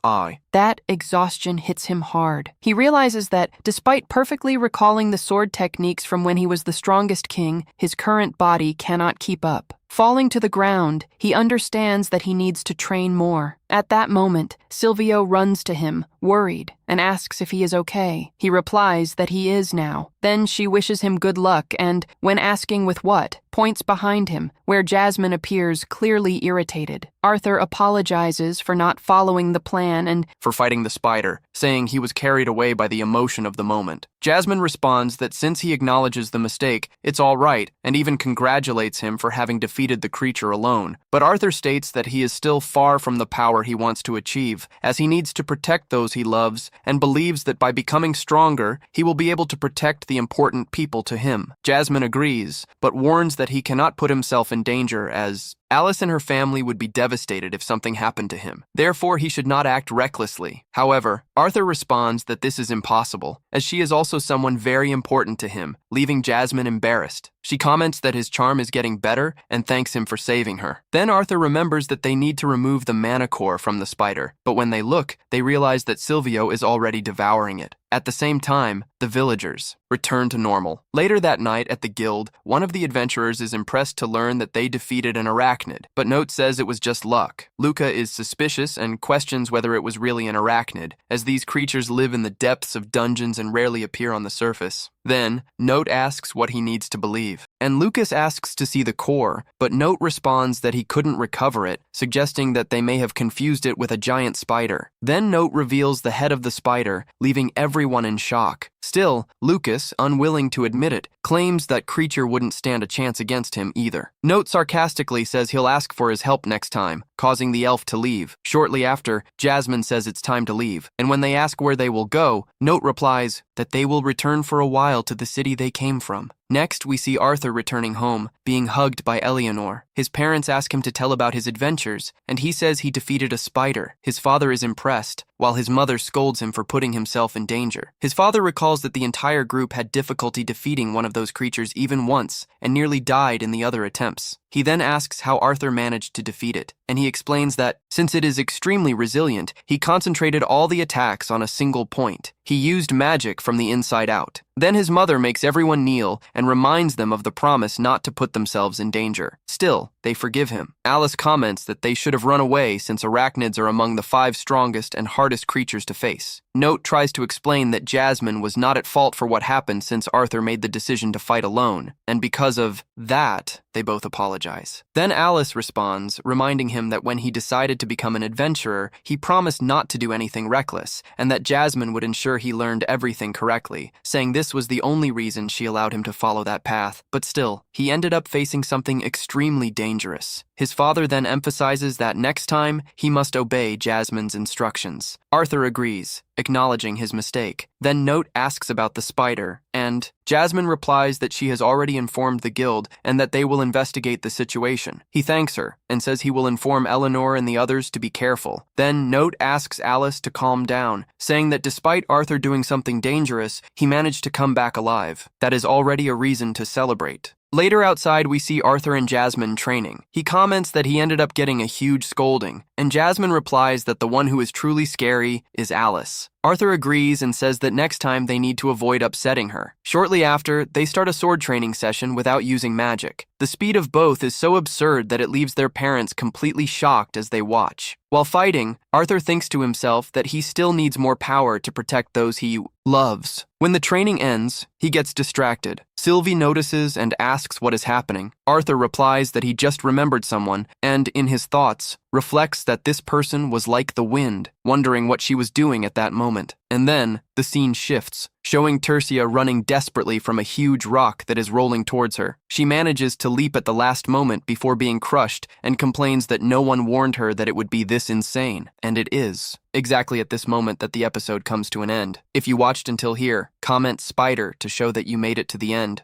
Speaker 2: that exhaustion hits him hard. He realizes that, despite perfectly recalling the sword techniques from when he was the strongest king, his current body cannot keep up. Falling to the ground, he understands that he needs to train more. At that moment, Silvio runs to him, worried, and asks if he is okay. He replies that he is now. Then she wishes him good luck and, when asking with what, points behind him, where Jasmine appears clearly irritated. Arthur apologizes for not following the plan and
Speaker 1: for fighting the spider, saying he was carried away by the emotion of the moment. Jasmine responds that since he acknowledges the mistake, it's all right, and even congratulates him for having defeated the creature alone. But Arthur states that he is still far from the power he wants to achieve, as he needs to protect those he loves, and believes that by becoming stronger, he will be able to protect the important people to him. Jasmine agrees, but warns that he cannot put himself in danger, as Alice and her family would be devastated if something happened to him. Therefore, he should not act recklessly. However, Arthur responds that this is impossible, as she is also someone very important to him, leaving Jasmine embarrassed. She comments that his charm is getting better and thanks him for saving her. Then Arthur remembers that they need to remove the mana core from the spider, but when they look, they realize that Silvio is already devouring it. At the same time, the villagers return to normal. Later that night at the guild, one of the adventurers is impressed to learn that they defeated an arachnid, but Note says it was just luck. Luca is suspicious and questions whether it was really an arachnid, as these creatures live in the depths of dungeons and rarely appear on the surface. Then, Note asks what he needs to believe, and Lucas asks to see the core, but Note responds that he couldn't recover it, suggesting that they may have confused it with a giant spider. Then Note reveals the head of the spider, leaving everyone in shock. Still, Lucas, unwilling to admit it, claims that creature wouldn't stand a chance against him either. Note sarcastically says he'll ask for his help next time, causing the elf to leave. Shortly after, Jasmine says it's time to leave, and when they ask where they will go, Note replies that they will return for a while to the city they came from. Next, we see Arthur returning home, being hugged by Eleanor. His parents ask him to tell about his adventures, and he says he defeated a spider. His father is impressed, while his mother scolds him for putting himself in danger. His father recalls that the entire group had difficulty defeating one of those creatures even once, and nearly died in the other attempts. He then asks how Arthur managed to defeat it, and he explains that, since it is extremely resilient, he concentrated all the attacks on a single point. He used magic from the inside out. Then his mother makes everyone kneel and reminds them of the promise not to put themselves in danger. Still, they forgive him. Alice comments that they should have run away since arachnids are among the 5 strongest and hardest creatures to face. Note tries to explain that Jasmine was not at fault for what happened since Arthur made the decision to fight alone, and because of that, they both apologize. Then Alice responds, reminding him that when he decided to become an adventurer, he promised not to do anything reckless, and that Jasmine would ensure he learned everything correctly, saying this was the only reason she allowed him to follow that path. But still, he ended up facing something extremely dangerous. His father then emphasizes that next time, he must obey Jasmine's instructions. Arthur agrees, acknowledging his mistake. Then Note asks about the spider, and Jasmine replies that she has already informed the guild and that they will investigate the situation. He thanks her and says he will inform Eleanor and the others to be careful. Then Note asks Alice to calm down, saying that despite Arthur doing something dangerous, he managed to come back alive. That is already a reason to celebrate. Later outside, we see Arthur and Jasmine training. He comments that he ended up getting a huge scolding, and Jasmine replies that the one who is truly scary is Alice. Arthur agrees and says that next time they need to avoid upsetting her. Shortly after, they start a sword training session without using magic. The speed of both is so absurd that it leaves their parents completely shocked as they watch. While fighting, Arthur thinks to himself that he still needs more power to protect those he loves. When the training ends, he gets distracted. Sylvie notices and asks what is happening. Arthur replies that he just remembered someone, and, in his thoughts, reflects that this person was like the wind, wondering what she was doing at that moment. And then, the scene shifts, showing Tercia running desperately from a huge rock that is rolling towards her. She manages to leap at the last moment before being crushed and complains that no one warned her that it would be this insane. And it is. Exactly at this moment that the episode comes to an end. If you watched until here, comment spider to show that you made it to the end.